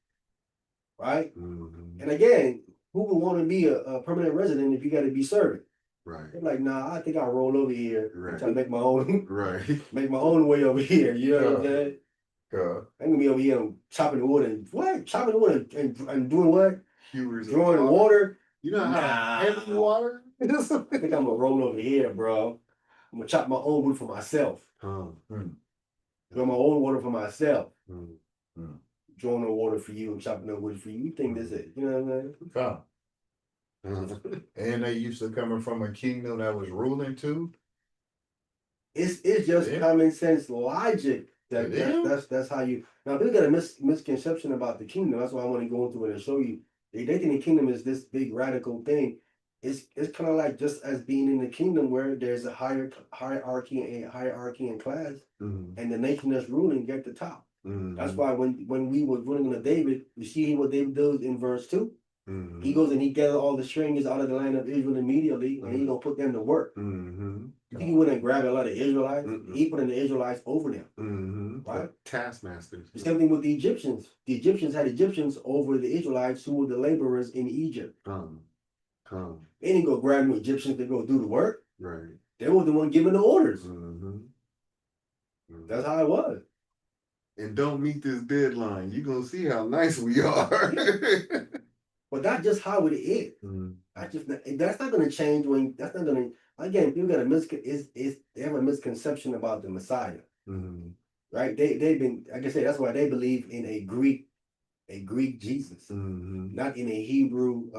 right? Mm-hmm. And again, who would want to be a permanent resident if you got to be serving? Right. They're like, nah, I think I'll roll over here and try to make my own, Right. make my own way over here. You know what I'm saying? I'm gonna be over here chopping wood and chopping wood and doing what? Drawing water. You know how heavy water? I think I'm gonna roll over here, bro. I'm gonna chop my own wood for myself. Draw my own water for myself. Drawing the water for you and chopping the wood for you. You think this is, you know what I'm saying? And they used to coming from a kingdom that was ruling too. It's just common sense logic. That's how you. Now they got a misconception about the kingdom. That's why I want to go into it and show you. They think the kingdom is this big radical thing. It's kind of like just as being in the kingdom where there's a hierarchy and class, and the nation that's ruling get the top. That's why when we were ruling under David, you see what David does in verse 2. Mhm. He goes and he gathers all the strangers out of the land of Israel immediately, and he gonna put them to work. Mm-hmm. You think he went and grabbed a lot of Israelites? Mm-mm. He put in the Israelites over them. Mm-hmm. Right. Taskmasters. The same thing with the Egyptians. The Egyptians had Egyptians over the Israelites who were the laborers in Egypt. Come. They didn't go grab new Egyptians to go do the work. Right. They were the one giving the orders. Mm-hmm. That's how it was. And don't meet this deadline. You're gonna see how nice we are. But that's just how it is. Mm. That's not going to change when that's not going to. Again, people got a they have a misconception about the Messiah, Mm-hmm. right? They've been, like I said, that's why they believe in a Greek Jesus, Mm-hmm. not in a Hebrew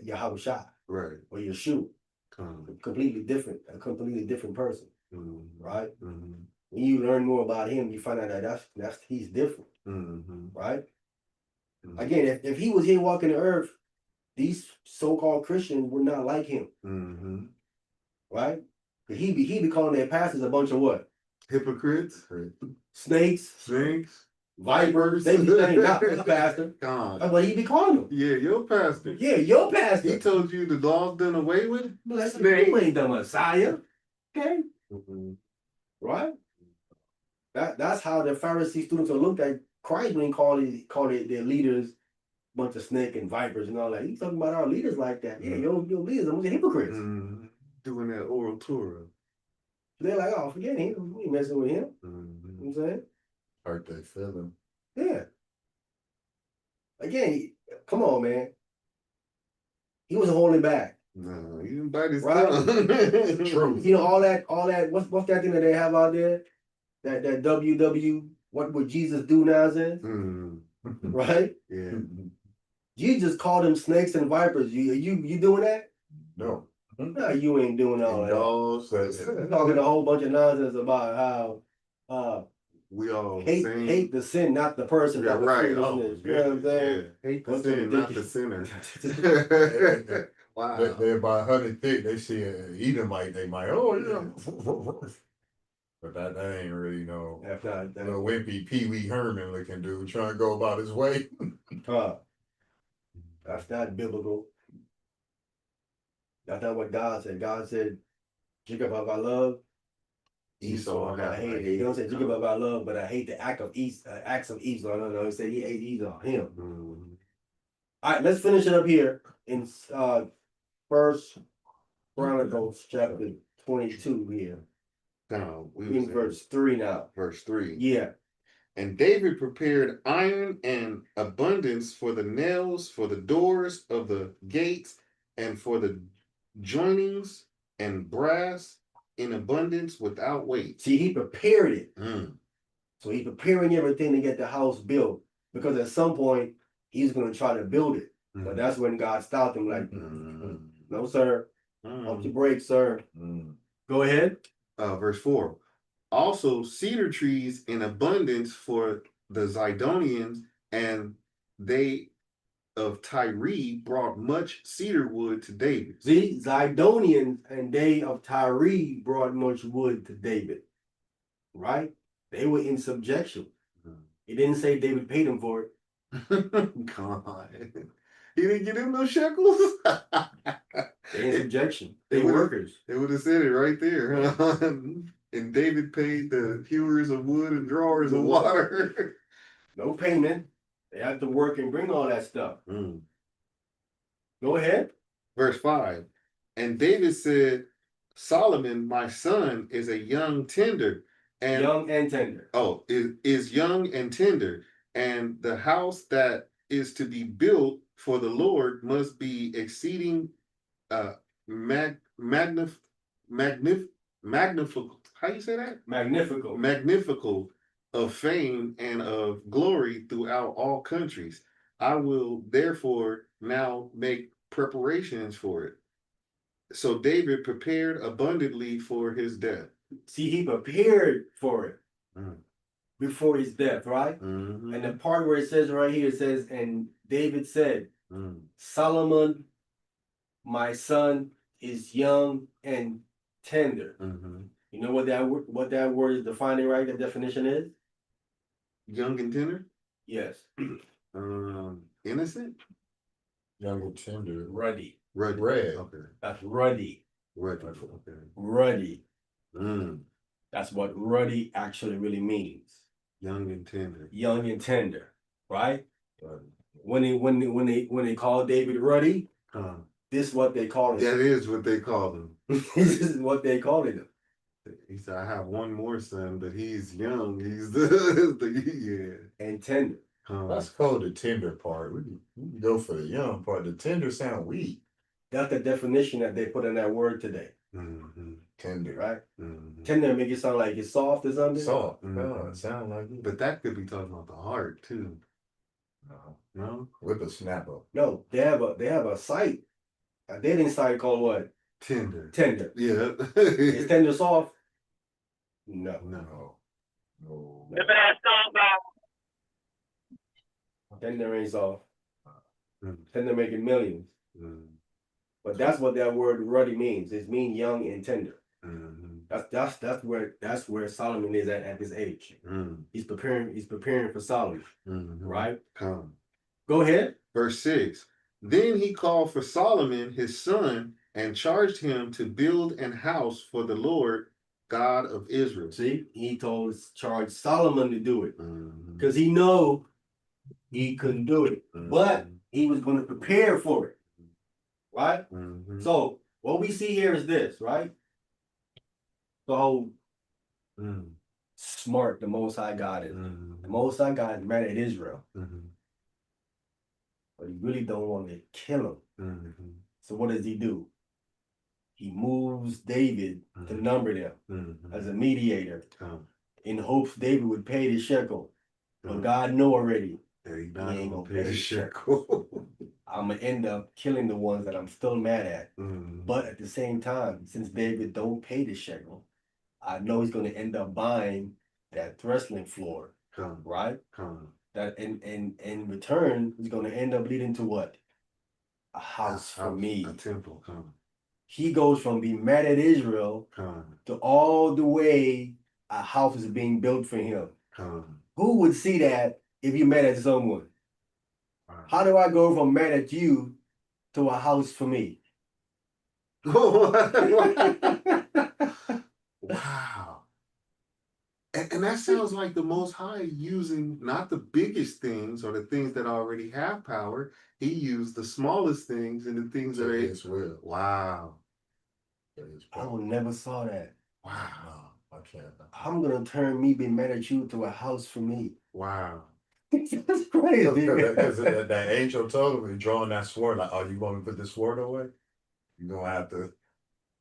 Yahushua Right. or Yeshua. Come. Completely different, a completely different person, Mm-hmm. right? Mm-hmm. When you learn more about him, you find out that that's he's different, Mm-hmm. right? Mm-hmm. Again, if he was here walking the earth, these so-called Christians would not like him, Mm-hmm. right? He be calling their pastors a bunch of what? Hypocrites. Snakes, Snakes. vipers. They be saying, not my pastor. God. That's what he be calling them. Yeah, your pastor. Yeah, your pastor. He told you the law's done away with? Listen, you ain't the Messiah. Okay? Mm-hmm. Right? That's how the Pharisee students are looked at Christ when he called their leaders bunch of snake and vipers and all that. He's talking about our leaders like that. Yeah, your leaders are a bunch of hypocrites. Mm-hmm. Doing that oral Torah. They're like, oh, forget him. We ain't messing with him. Mm-hmm. You know what I'm saying? Hurt their feeling. Yeah. Again, come on, man. He wasn't holding back. No, he didn't bite his Right? tongue. True. You know, all that, what's that thing that they have out there? That WW, what would Jesus do nowadays? Mm. Right? Yeah. Jesus called them snakes and vipers. You doing that? No. No, you ain't doing all that. Indulge. You're talking a whole bunch of nonsense about how We all hate the sin, not the person. Yeah, not the right. foolishness. Oh, you know what I'm saying? yeah. Hate the What's the sin, not the sinner. Wow. They're about 100 thick. They see an Edomite, they might, oh, yeah. But that ain't really no That's not little wimpy Pee Wee Herman looking dude trying to go about his way. that's not biblical. That's not what God said. God said, Jacob have I love, Esau have I hated. He don't say Jacob have I love, but I hate the acts of Esau. No, he said he hate Esau, him. Mm-hmm. All right, let's finish it up here in First Chronicles chapter 22 here. No, we In verse 3 now. Verse 3. Yeah. And David prepared iron in abundance for the nails, for the doors of the gates, and for the joinings, and brass in abundance without weight. See, he prepared it. Mm. So he's preparing everything to get the house built. Because at some point, he's going to try to build it. But that's when God stopped him like, no, sir. Pump your brakes, sir. Go ahead. Verse 4. Also cedar trees in abundance for the Zidonians, and they of Tyre brought much cedar wood to David. See, Zidonians and they of Tyre brought much wood to David. Right? They were in subjection. It didn't say David paid them for it. God. He didn't give them no shekels? They in subjection. They They workers. They would have said it right there. And David paid the hewers of wood and drawers of water. No payment. They have to work and bring all that stuff. Go ahead. Verse 5. And David said, Solomon, my son, is a young tender. And young and tender. Oh, is young and tender. And the house that is to be built for the Lord must be exceeding magnifical. How you say that? Magnifical. Magnifical of fame and of glory throughout all countries. I will therefore now make preparations for it. So David prepared abundantly for his death. See, he prepared for it before his death, right? Mm-hmm. And the part where it says right here, it says, and David said, Solomon, my son, is young and tender. You know what that word is defining, right? The definition is? Young and tender? Yes. Innocent? Young and tender. Ruddy. Red. Red. Okay. That's ruddy. Red. Okay. Ruddy. Mm. That's what ruddy actually really means. Young and tender. Young and tender, right? Ruddy. When they call David ruddy, this is what they call him. That is what they call him. This is what they call him. He said, I have one more son, but he's young. He's the yeah. And tender. Let's call the tender part. We can go for the young part. The tender sound weak. That's the definition that they put in that word today. Tender. Right? Tender make it sound like it's soft or something. Soft. It sound like it. But that could be talking about the heart too. No? With a snapper. No, they have a site, a dating site called what? Tender. Tender. Yeah. Is tender soft? No. No. Tender ain't soft. Tender making millions. But that's what that word ruddy means. It means young and tender. That's where Solomon is at this age. He's preparing for Solomon. Right? Go ahead. Verse 6. Then he called for Solomon his son and charged him to build an house for the Lord God of Israel. See, he charged Solomon to do it because he know he couldn't do it, but he was going to prepare for it. Right? So what we see here is this, right? So smart the Most High God is. The Most High God is mad at Israel, but he really don't want to kill him. So what does he do? He moves David to number them as a mediator in hopes David would pay the shekel. But God know already he ain't gonna pay the shekel. I'm gonna end up killing the ones that I'm still mad at. But at the same time, since David don't pay the shekel, I know he's gonna end up buying that threshing floor. Right? That in return is gonna end up leading to what? A house for me. A temple. He goes from being mad at Israel to all the way a house is being built for him. Who would see that if you're mad at someone? How do I go from mad at you to a house for me? Wow. And that sounds like the Most High using not the biggest things or the things that already have power. He used the smallest things and the things that are. Wow. I would never saw that. Wow. I can't. I'm gonna turn me being mad at you to a house for me. Wow. That's crazy. Because that angel told him, he's drawing that sword, like, oh, you want me to put the sword away? You're gonna have to.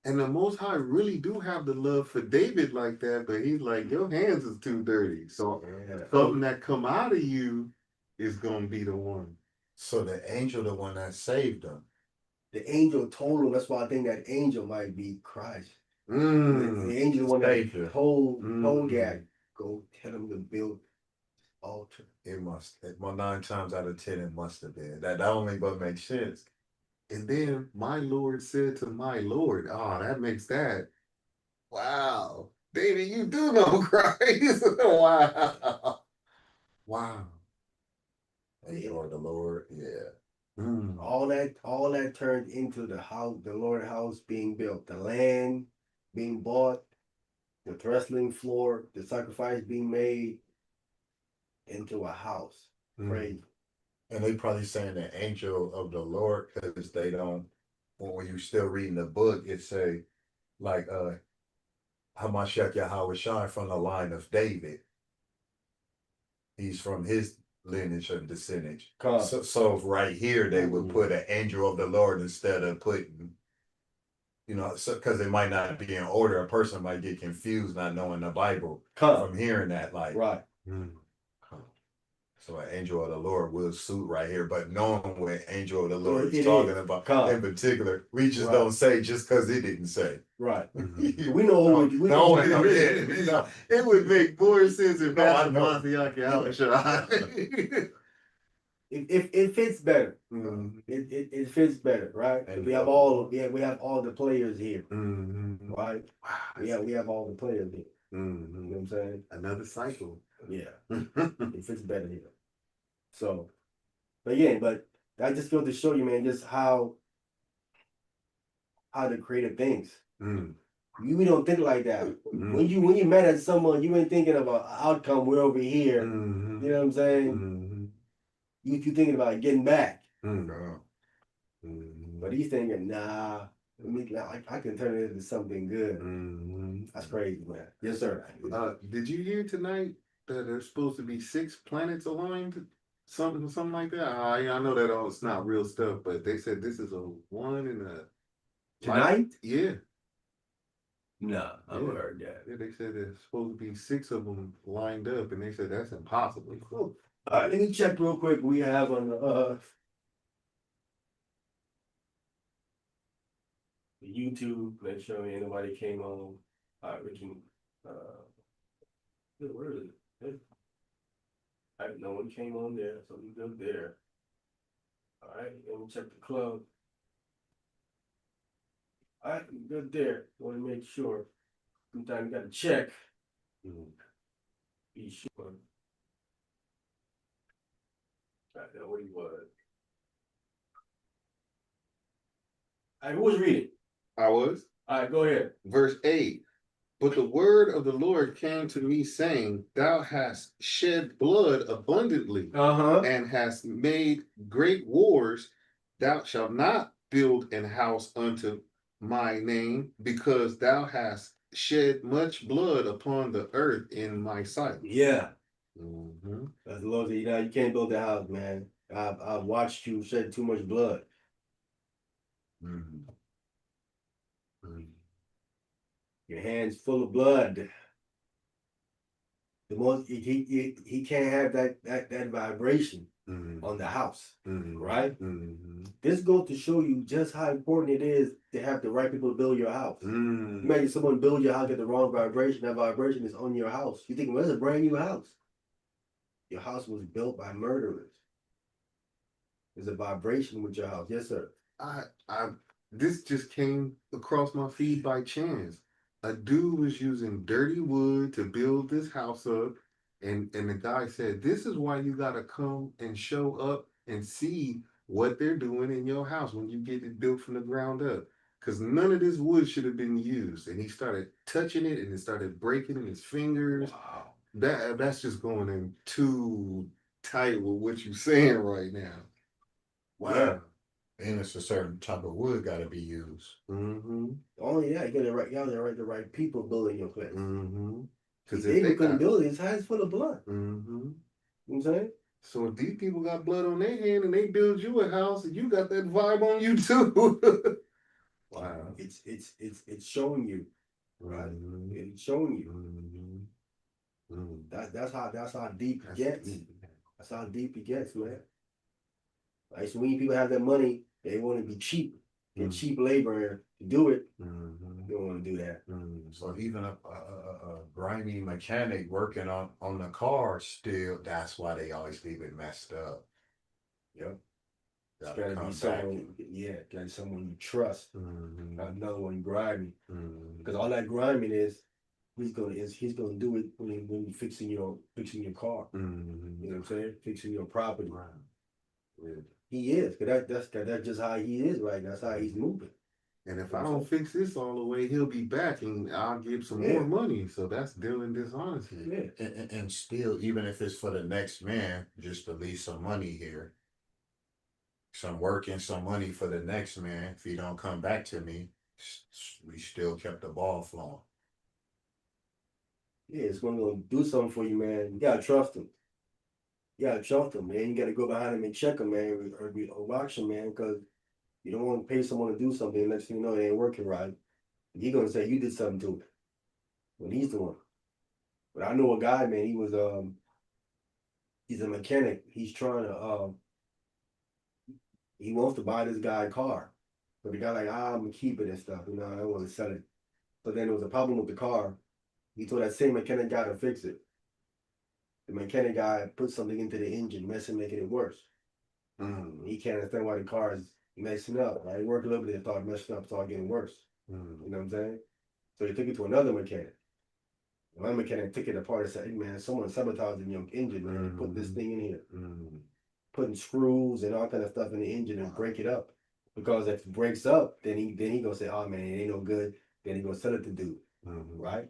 And the Most High really do have the love for David like that, but he's like, your hands is too dirty. So something that come out of you is gonna be the one. So the angel, the one that saved him. The angel told him. That's why I think that angel might be Christ. The angel, the one that told Gad, go tell him to build altar. It must. 9 times out of 10, it must have been. That only but makes sense. And then my Lord said to my Lord, that makes that. Wow. David, you do know Christ. Wow. Wow. Or the Lord, yeah. All that turned into the house, the Lord house being built, the land being bought, the threshing floor, the sacrifice being made into a house. Crazy. And they probably saying the angel of the Lord because they don't. When you're still reading the book, it say like Hamashiach Yahweh Shai from the line of David. He's from his lineage and descendant. So right here they would put an angel of the Lord instead of putting, because it might not be in order. A person might get confused not knowing the Bible from hearing that. Like right. So an angel of the Lord will suit right here, but knowing what angel of the Lord is talking about in particular, we just don't say just because it didn't say. Right. We know it would make more sense if that's it fits better. It fits better, right? And we have all the players here. Right? Wow. We have all the players here. You know what I'm saying? Another cycle. Yeah. It fits better here. So, but That just goes to show you, man, just how the creative thinks. We don't think like that. When you mad at someone, you ain't thinking about outcome. We're over here. You know what I'm saying? You thinking about getting back. But he's thinking, nah. I can turn it into something good. That's crazy, man. Yes, sir. Did you hear tonight that there's supposed to be 6 planets aligned? Something like that. I know that all it's not real stuff, but they said this is a 1 and a Tonight? Yeah. Nah, I haven't heard that. Yeah, they said there's supposed to be 6 of them lined up, and they said that's impossible. All right, let me check real quick. We have on the YouTube. Make sure ain't nobody came on. All right, we can. Where is it? No one came on there, so we good there. All right, let me check the club. All right, we good there. Want to make sure. Sometimes you got to check. Be sure. I know what he was. All right, who was reading? I was. All right, go ahead. Verse 8. But the word of the Lord came to me, saying, Thou hast shed blood abundantly, and hast made great wars. Thou shalt not build an house unto my name, because thou hast shed much blood upon the earth in my sight. Yeah. That's the Lord said, you can't build a house, man. I've watched you shed too much blood. Your hands full of blood. The most he can't have that vibration on the house, right? This goes to show you just how important it is to have the right people to build your house. Imagine someone build your house, get the wrong vibration. That vibration is on your house. You think, well, it's a brand new house. Your house was built by murderers. There's a vibration with your house. Yes, sir. This just came across my feed by chance. A dude was using dirty wood to build this house up, and the guy said, this is why you gotta come and show up and see what they're doing in your house when you get it built from the ground up. Because none of this wood should have been used. And he started touching it, and it started breaking in his fingers. Wow. That's just going in too tight with what you're saying right now. Wow. Yeah. And it's a certain type of wood got to be used. Only you gotta the right people building your place. Because they couldn't build it, his hands full of blood. You know what I'm saying? So if these people got blood on their hand and they build you a house and you got that vibe on you too. Wow. It's showing you. Right. It's showing you. That's how deep it gets. That's how deep it gets, man. Like, so when people have that money, they want to be cheap, get cheap labor to do it. They don't want to do that. So even a grimy mechanic working on the car still, that's why they always leave it messed up. Yep. It's gotta be someone, gotta be someone you trust, not another one grimy. Because all that grimy is, he's gonna do it when you're fixing your car. You know what I'm saying? Fixing your property. Yeah. He is, cause that's just how he is right now. That's how he's moving. And if I don't fix this all the way, he'll be back and I'll give some more money. So that's dealing dishonesty. Yeah. And still, even if it's for the next man, just to leave some money here. Some work and some money for the next man. If he don't come back to me, we still kept the ball flowing. Yeah, it's gonna do something for you, man. You gotta trust him. You gotta trust him, man. You gotta go behind him and check him, man, or watch him, man, because you don't want to pay someone to do something and next thing you know they ain't working right. You're gonna say you did something to it when he's the one. But I know a guy, man. He's a mechanic. He's trying to he wants to buy this guy a car, but the guy like, I'm gonna keep it and stuff. You know, I don't want to sell it. But then there was a problem with the car. He told that same mechanic guy to fix it. The mechanic guy put something into the engine, making it worse. He can't understand why the car is messing up. Right? It worked a little bit, it started messing up, started getting worse. You know what I'm saying? So he took it to another mechanic. One mechanic took it apart and said, hey man, someone sabotaging your engine, man. Put this thing in here. putting screws and all kind of stuff in the engine and break it up. Because if it breaks up, then he gonna say, "Oh man, it ain't no good." Then he gonna sell it to dude, right?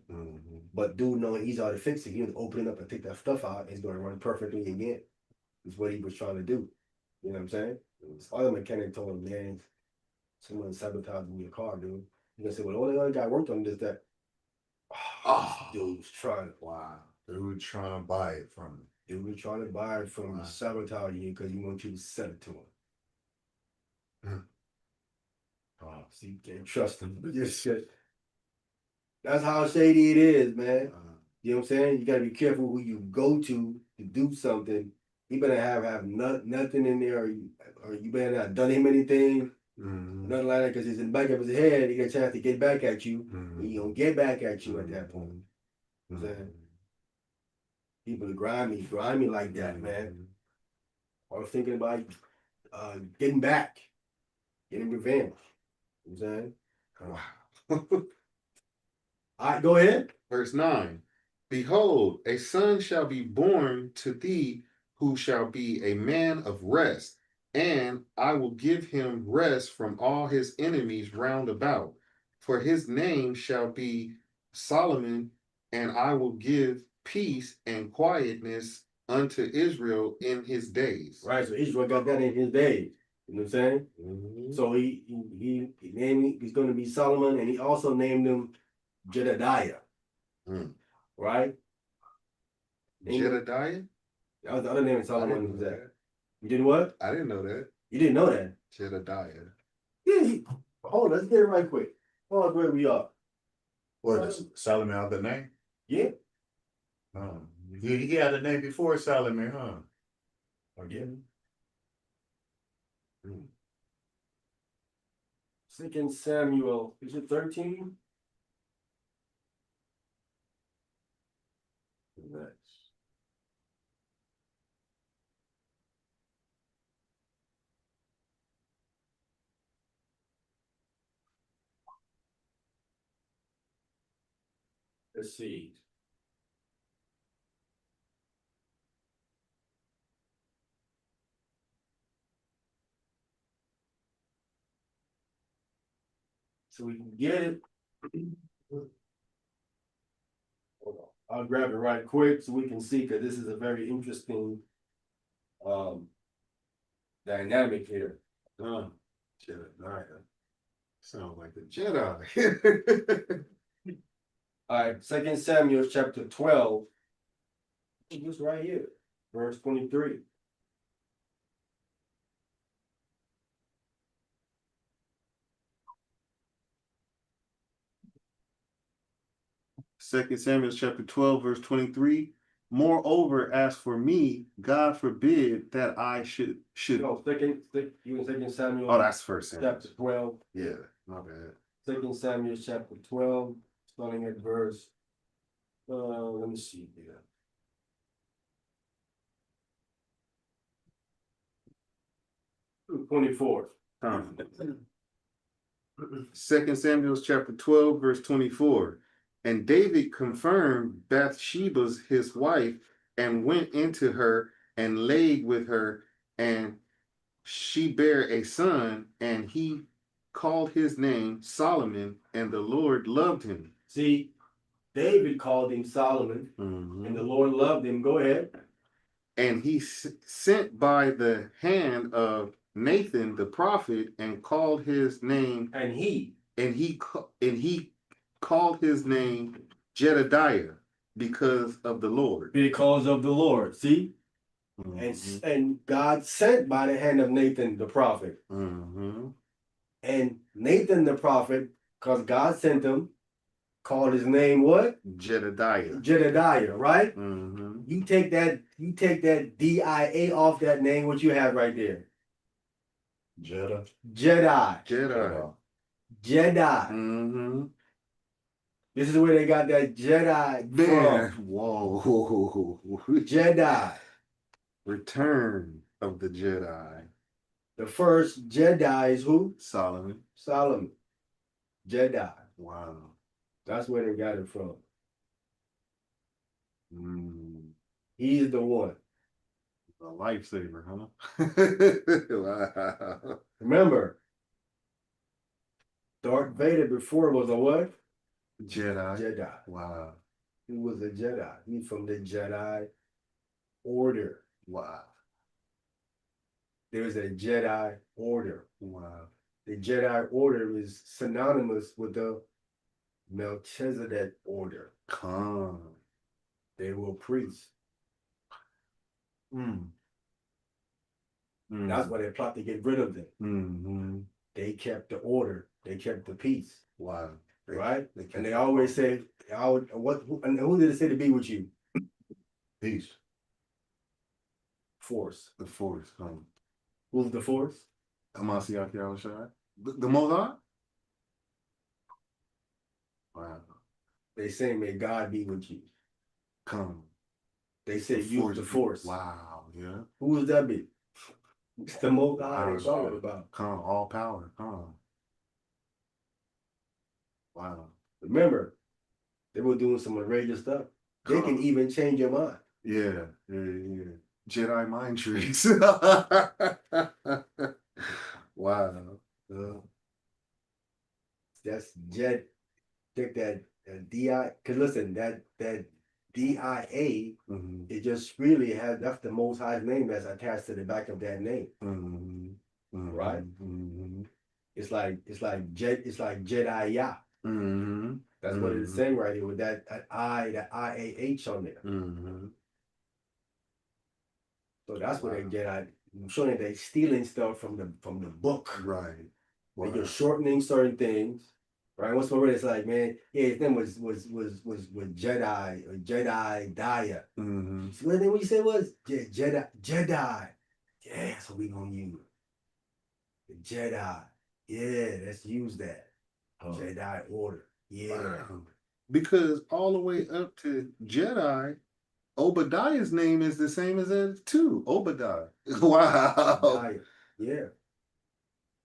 But dude, know he's already fixed it. He was opening up and take that stuff out. It's gonna run perfectly again. Is what he was trying to do. You know what I'm saying? This other mechanic told him, "Man, someone sabotaging your car, dude." You gonna say, "Well, the only other guy worked on this that." Oh, dude's trying to. Wow. Dude trying to buy it from me. Dude was trying to buy it from sabotage you because he wants you to sell it to him. See, you can't trust him. That's how shady it is, man. You know what I'm saying? You gotta be careful who you go to do something. You better have nothing in there, or you better not done him anything, nothing like that, because it's in the back of his head. He got a chance to get back at you. And he gonna get back at you at that point. You know what I'm saying? People are grimy like that, man. I was thinking about getting back, getting revenge. You know what I'm saying? Wow. All right, go ahead. Verse 9. Behold, a son shall be born to thee, who shall be a man of rest, and I will give him rest from all his enemies round about. For his name shall be Solomon, and I will give peace and quietness unto Israel in his days. Right, so Israel got that in his days. You know what I'm saying? So he named he's going to be Solomon, and he also named him Jedediah. Right? Jedediah? That was the other name of Solomon. Was that? You did what? I didn't know that. You didn't know that? Jedediah. Yeah. Hold on, let's get it right quick. Hold on, where we are. What is Solomon out the name? Yeah. He had a name before Solomon, huh? Again. 2 Samuel, is it 13? Nice. Let's see. So we can get it. Hold on. I'll grab it right quick so we can see, because this is a very interesting dynamic here. Jedediah. Sound like a Jedi. All right, 2 Samuel chapter 12. It's right here, verse 23. Second Samuel chapter 12, verse 23. Moreover, as for me, God forbid that I should. No, you in 2 Samuel. Oh, that's First Samuel. Chapter 12. Yeah, my bad. 2 Samuel chapter 12, starting at verse. Let me see here. Ooh, 24. 2 Samuel chapter 12, verse 24. And David confirmed Bathsheba's his wife, and went into her and laid with her, and she bare a son, and he called his name Solomon, and the Lord loved him. See, David called him Solomon, and the Lord loved him. Go ahead. And he sent by the hand of Nathan the prophet, and called his name. And he called his name Jedediah, because of the Lord. Because of the Lord. See? And God sent by the hand of Nathan the prophet. And Nathan the prophet, because God sent him, called his name what? Jedediah. Jedediah, right? You take that DIA off that name, what you have right there? Jedi. Jedi. This is where they got that Jedi Man, from. whoa. Jedi. Return of the Jedi. The first Jedi is who? Solomon. Jedi. Wow. That's where they got it from. He's the one. A lifesaver, huh? Wow. Remember, Darth Vader before was a what? Jedi. Jedi. Wow. He was a Jedi. He's from the Jedi Order. Wow. There's a Jedi Order. Wow. The Jedi Order is synonymous with the Melchizedek Order. Come. They were priests. That's why they plot to get rid of them. Mm-hmm. They kept the order. They kept the peace. Wow. Right? And they always say, who did it say to be with you? Peace. Force. The Force. Who's the force? Amasiaki Awashai. The Mozart? Wow. They say, may God be with you. Come. They say, use the force. Wow. Yeah. Who would that be? It's the most high they're talking about. Come. All power. Come. Wow. Remember, they were doing some outrageous stuff. They can even change your mind. Yeah. Jedi mind tricks. Wow. That's Jed. Take that DI. Cause listen, that DIA. It just really has. That's the Most High's name that's attached to the back of that name. Right. It's like Jediah. That's what it's saying right here with that IAH on there. So that's what they Jedi. I'm showing they stealing stuff from the book. Right. Wow. They're shortening certain things. Right. What's the word? It's like, man, yeah, his name was Jedi or Jedi Daya. So what you said was Jedi. Yeah, that's what we gonna use. The Jedi. Yeah, let's use that. Jedi Order. Yeah. Wow. Because all the way up to Jedi, Obadiah's name is the same as it too. Obadiah. Wow. Obadiah. Yeah.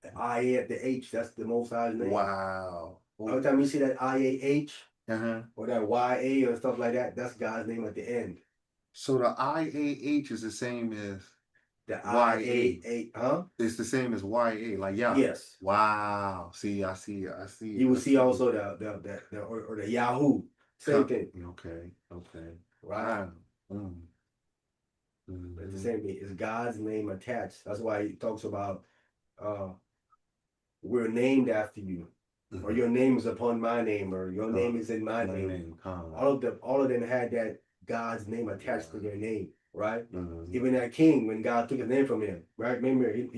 The I at the H, that's the Most High's name. Wow. Every time you see that IAH or that YA or stuff like that, that's God's name at the end. So the IAH is the same as the YA, huh? It's the same as YA, like yeah. Yes. Wow. See, I see. You will see also the Yahoo. Same thing. Okay. Right. Wow. It's the same thing. It's God's name attached. That's why he talks about we're named after you. Or your name is upon my name, or your name is in my name. All of them had that God's name attached to their name, right? Even that king, when God took his name from him, right? Remember, his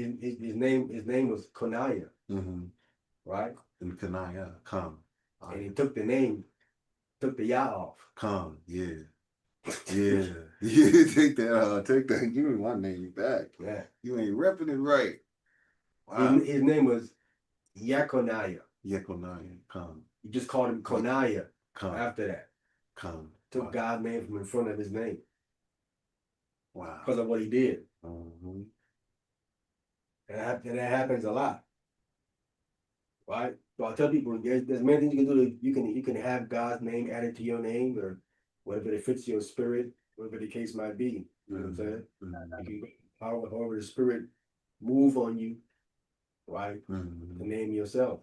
name was Konaya, right? And Konaya, come. And he took the name, took the Yah off. Come, yeah. Take that. Give me my name back. Yeah, you ain't repping it right. Wow. His name was Yekonaya. Yekonaya, come. You just called him Konaya. Come. After that, come. Took God's name from in front of his name. Wow. Because of what he did. And that happens a lot. Right? So I tell people there's many things you can do. You can have God's name added to your name, or whatever it fits your spirit, whatever the case might be. You know what I'm saying? You can, however the spirit move on you, right? To name yourself.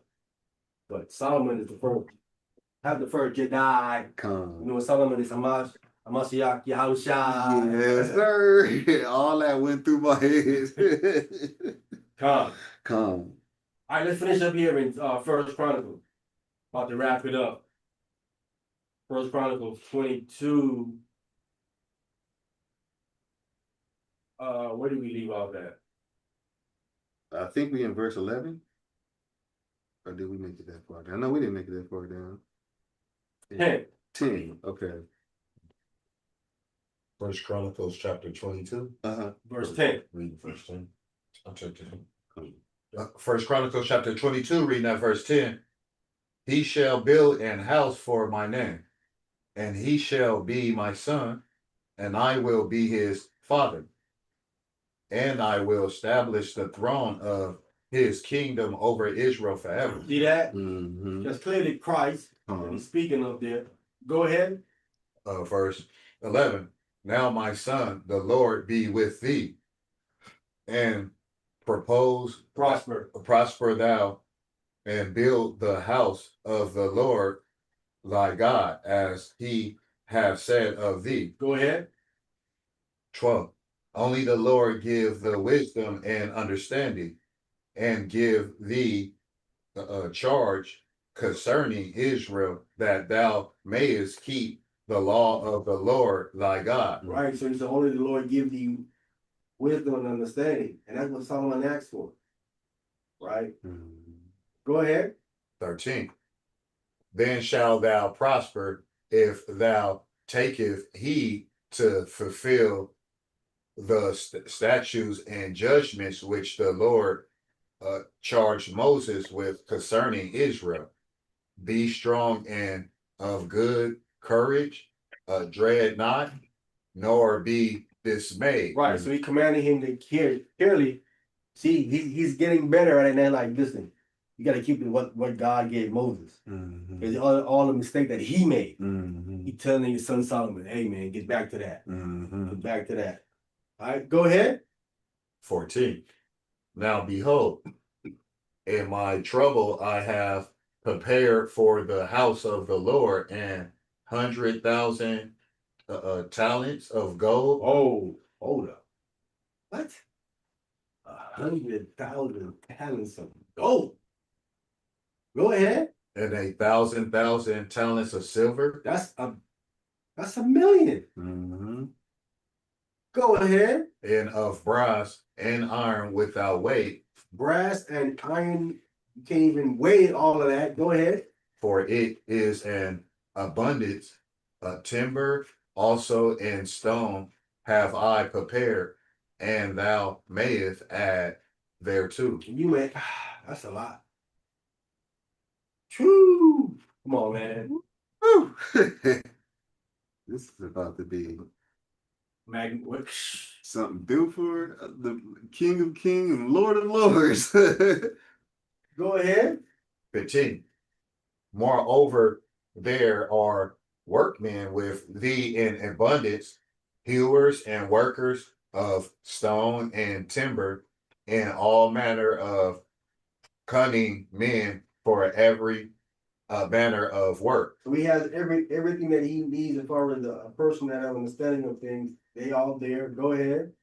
But Solomon is the first. Have the first Jedi. Come. You know, Solomon is Hamashiach Yahushua. Yes, sir. All that went through my head. Come. Come. All right, let's finish up here in First Chronicles. About to wrap it up. First Chronicles 22. Where did we leave off at? I think we in verse 11. Or did we make it that far down? No, we didn't make it that far down. 10. Okay. First Chronicles chapter 22. Verse 10. Reading verse 10. I'll check it. First Chronicles chapter 22, reading at verse 10. He shall build an house for my name, and he shall be my son, and I will be his father. And I will establish the throne of his kingdom over Israel forever. See that? Just clearly Christ. He's speaking up there. Go ahead. Verse 11. Now, my son, the Lord be with thee, and prosper thou, and build the house of the Lord thy God, as he have said of thee. Go ahead. 12. Only the Lord give the wisdom and understanding, and give thee a charge concerning Israel, that thou mayest keep the law of the Lord thy God. Right. So it's only the Lord give you wisdom and understanding. And that's what Solomon asked for. Right? Go ahead. 13. Then shalt thou prosper if thou taketh heed to fulfill the statutes and judgments which the Lord charged Moses with concerning Israel. Be strong and of good courage, dread not, nor be dismayed. Right. So he commanded him to clearly see he's getting better at it now. Like, listen, you got to keep it what God gave Moses. It's all the mistake that he made. He telling his son Solomon, hey man, get back to that. Get back to that. All right, go ahead. 14. Now behold, in my trouble I have prepared for the house of the Lord 100,000 talents of gold. Oh, hold up. What? 100,000 talents of gold. Go ahead. And 1,000 talents of silver. That's a million. Go ahead. And of brass and iron without weight. Brass and iron, you can't even weigh all of that. Go ahead. For it is an abundance of timber, also in stone have I prepared, and thou mayest add thereto. You may, that's a lot. True. Come on, man. Woo. This is about to be What? something built for the King of Kings and Lord of Lords. Go ahead. 15. Moreover, there are workmen with thee in abundance, hewers and workers of stone and timber, and all manner of cunning men for every manner of work. So he has everything that he needs as far as a person that has understanding of things. They all there. Go ahead.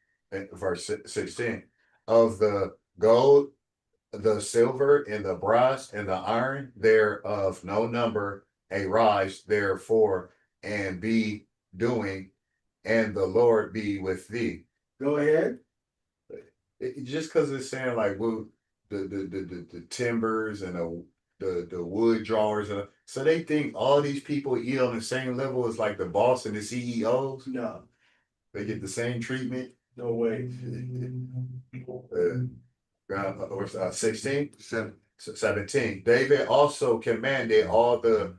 Verse 16. Of the gold, the silver, and the brass, and the iron, thereof no number, arise therefore, and be doing, and the Lord be with thee. Go ahead. Just because it's saying like, well, the timbers and the wood drawers, so they think all these people eat on the same level as like the boss and the CEOs. No. They get the same treatment. No way. 16, 17. David also commanded all the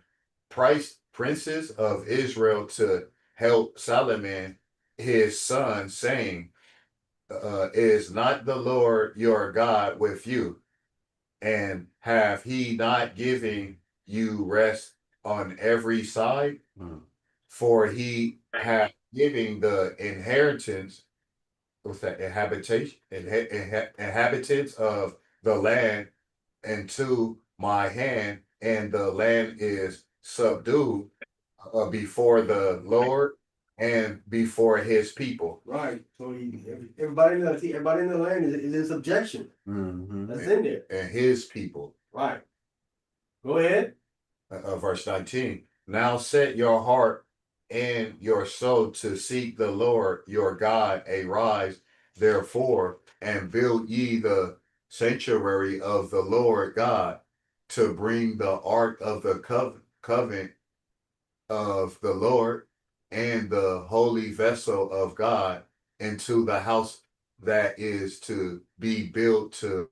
princes of Israel to help Solomon his son, saying, is not the Lord your God with you? And have he not given you rest on every side? For he hath given the inheritance, what's that, inhabitants of the land into my hand, and the land is subdued before the Lord and before his people. Right. So everybody in the land is in subjection. That's in there. And his people. Right. Go ahead. Verse 19. Now set your heart and your soul to seek the Lord your God. Arise, therefore, and build ye the sanctuary of the Lord God, to bring the ark of the covenant of the Lord and the holy vessel of God into the house that is to be built to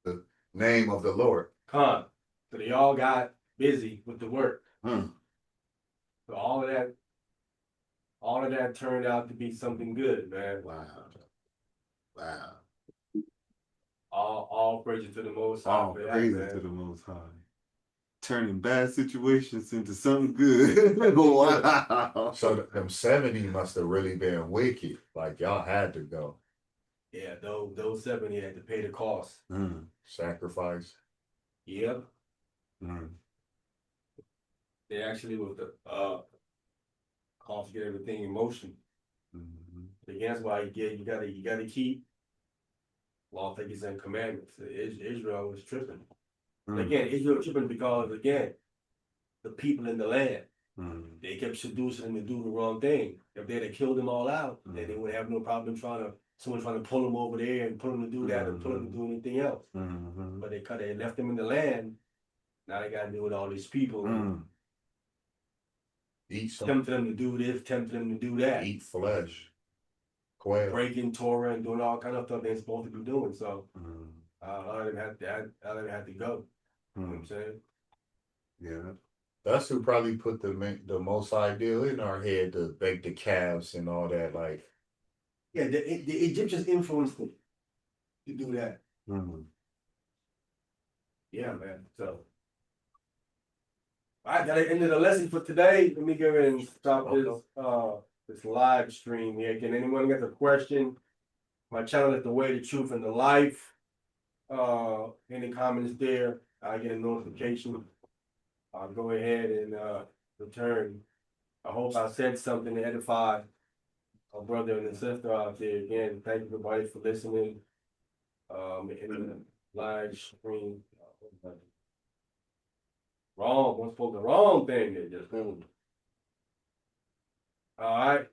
the name of the Lord. So they all got busy with the work. So all of that turned out to be something good, man. Wow. All praises to the Most High. All praises to the Most High. turning bad situations into something good. Wow. So them 70 must have really been wicked. Like y'all had to go. Yeah, those 70 had to pay the cost. Sacrifice. Yep. Mm. They actually was the cost to get everything in motion. Again, that's why you gotta keep law, thinkers, and commandments. Israel was tripping. Again, Israel tripping because again, the people in the land, they kept seducing them to do the wrong thing. If they'd have killed them all out, then they would have no problem someone trying to pull them over there and pull them to do that or pull them to do anything else. But they left them in the land. Now they gotta deal with all these people. Eat some. Tempting them to do this, tempting them to do that. Eat flesh. Quail. Breaking Torah and doing all kind of stuff they're supposed to be doing. So a lot of them had to go. You know what I'm saying? Yeah. That's who probably put the most ideal in our head to bake the calves and all that. Like, yeah, the Egyptians influenced them to do that. Yeah, man. So, all right, that ended the lesson for today. Let me go ahead and stop this live stream here. Can anyone get a question? My channel is The Way, the Truth, and the Life. Any comments there? I get a notification. I'll go ahead and return. I hope I said something to edify our brother and sister out there. Again, thank you everybody for listening. In the live stream. Wrong, one spoke the wrong thing. They just all right.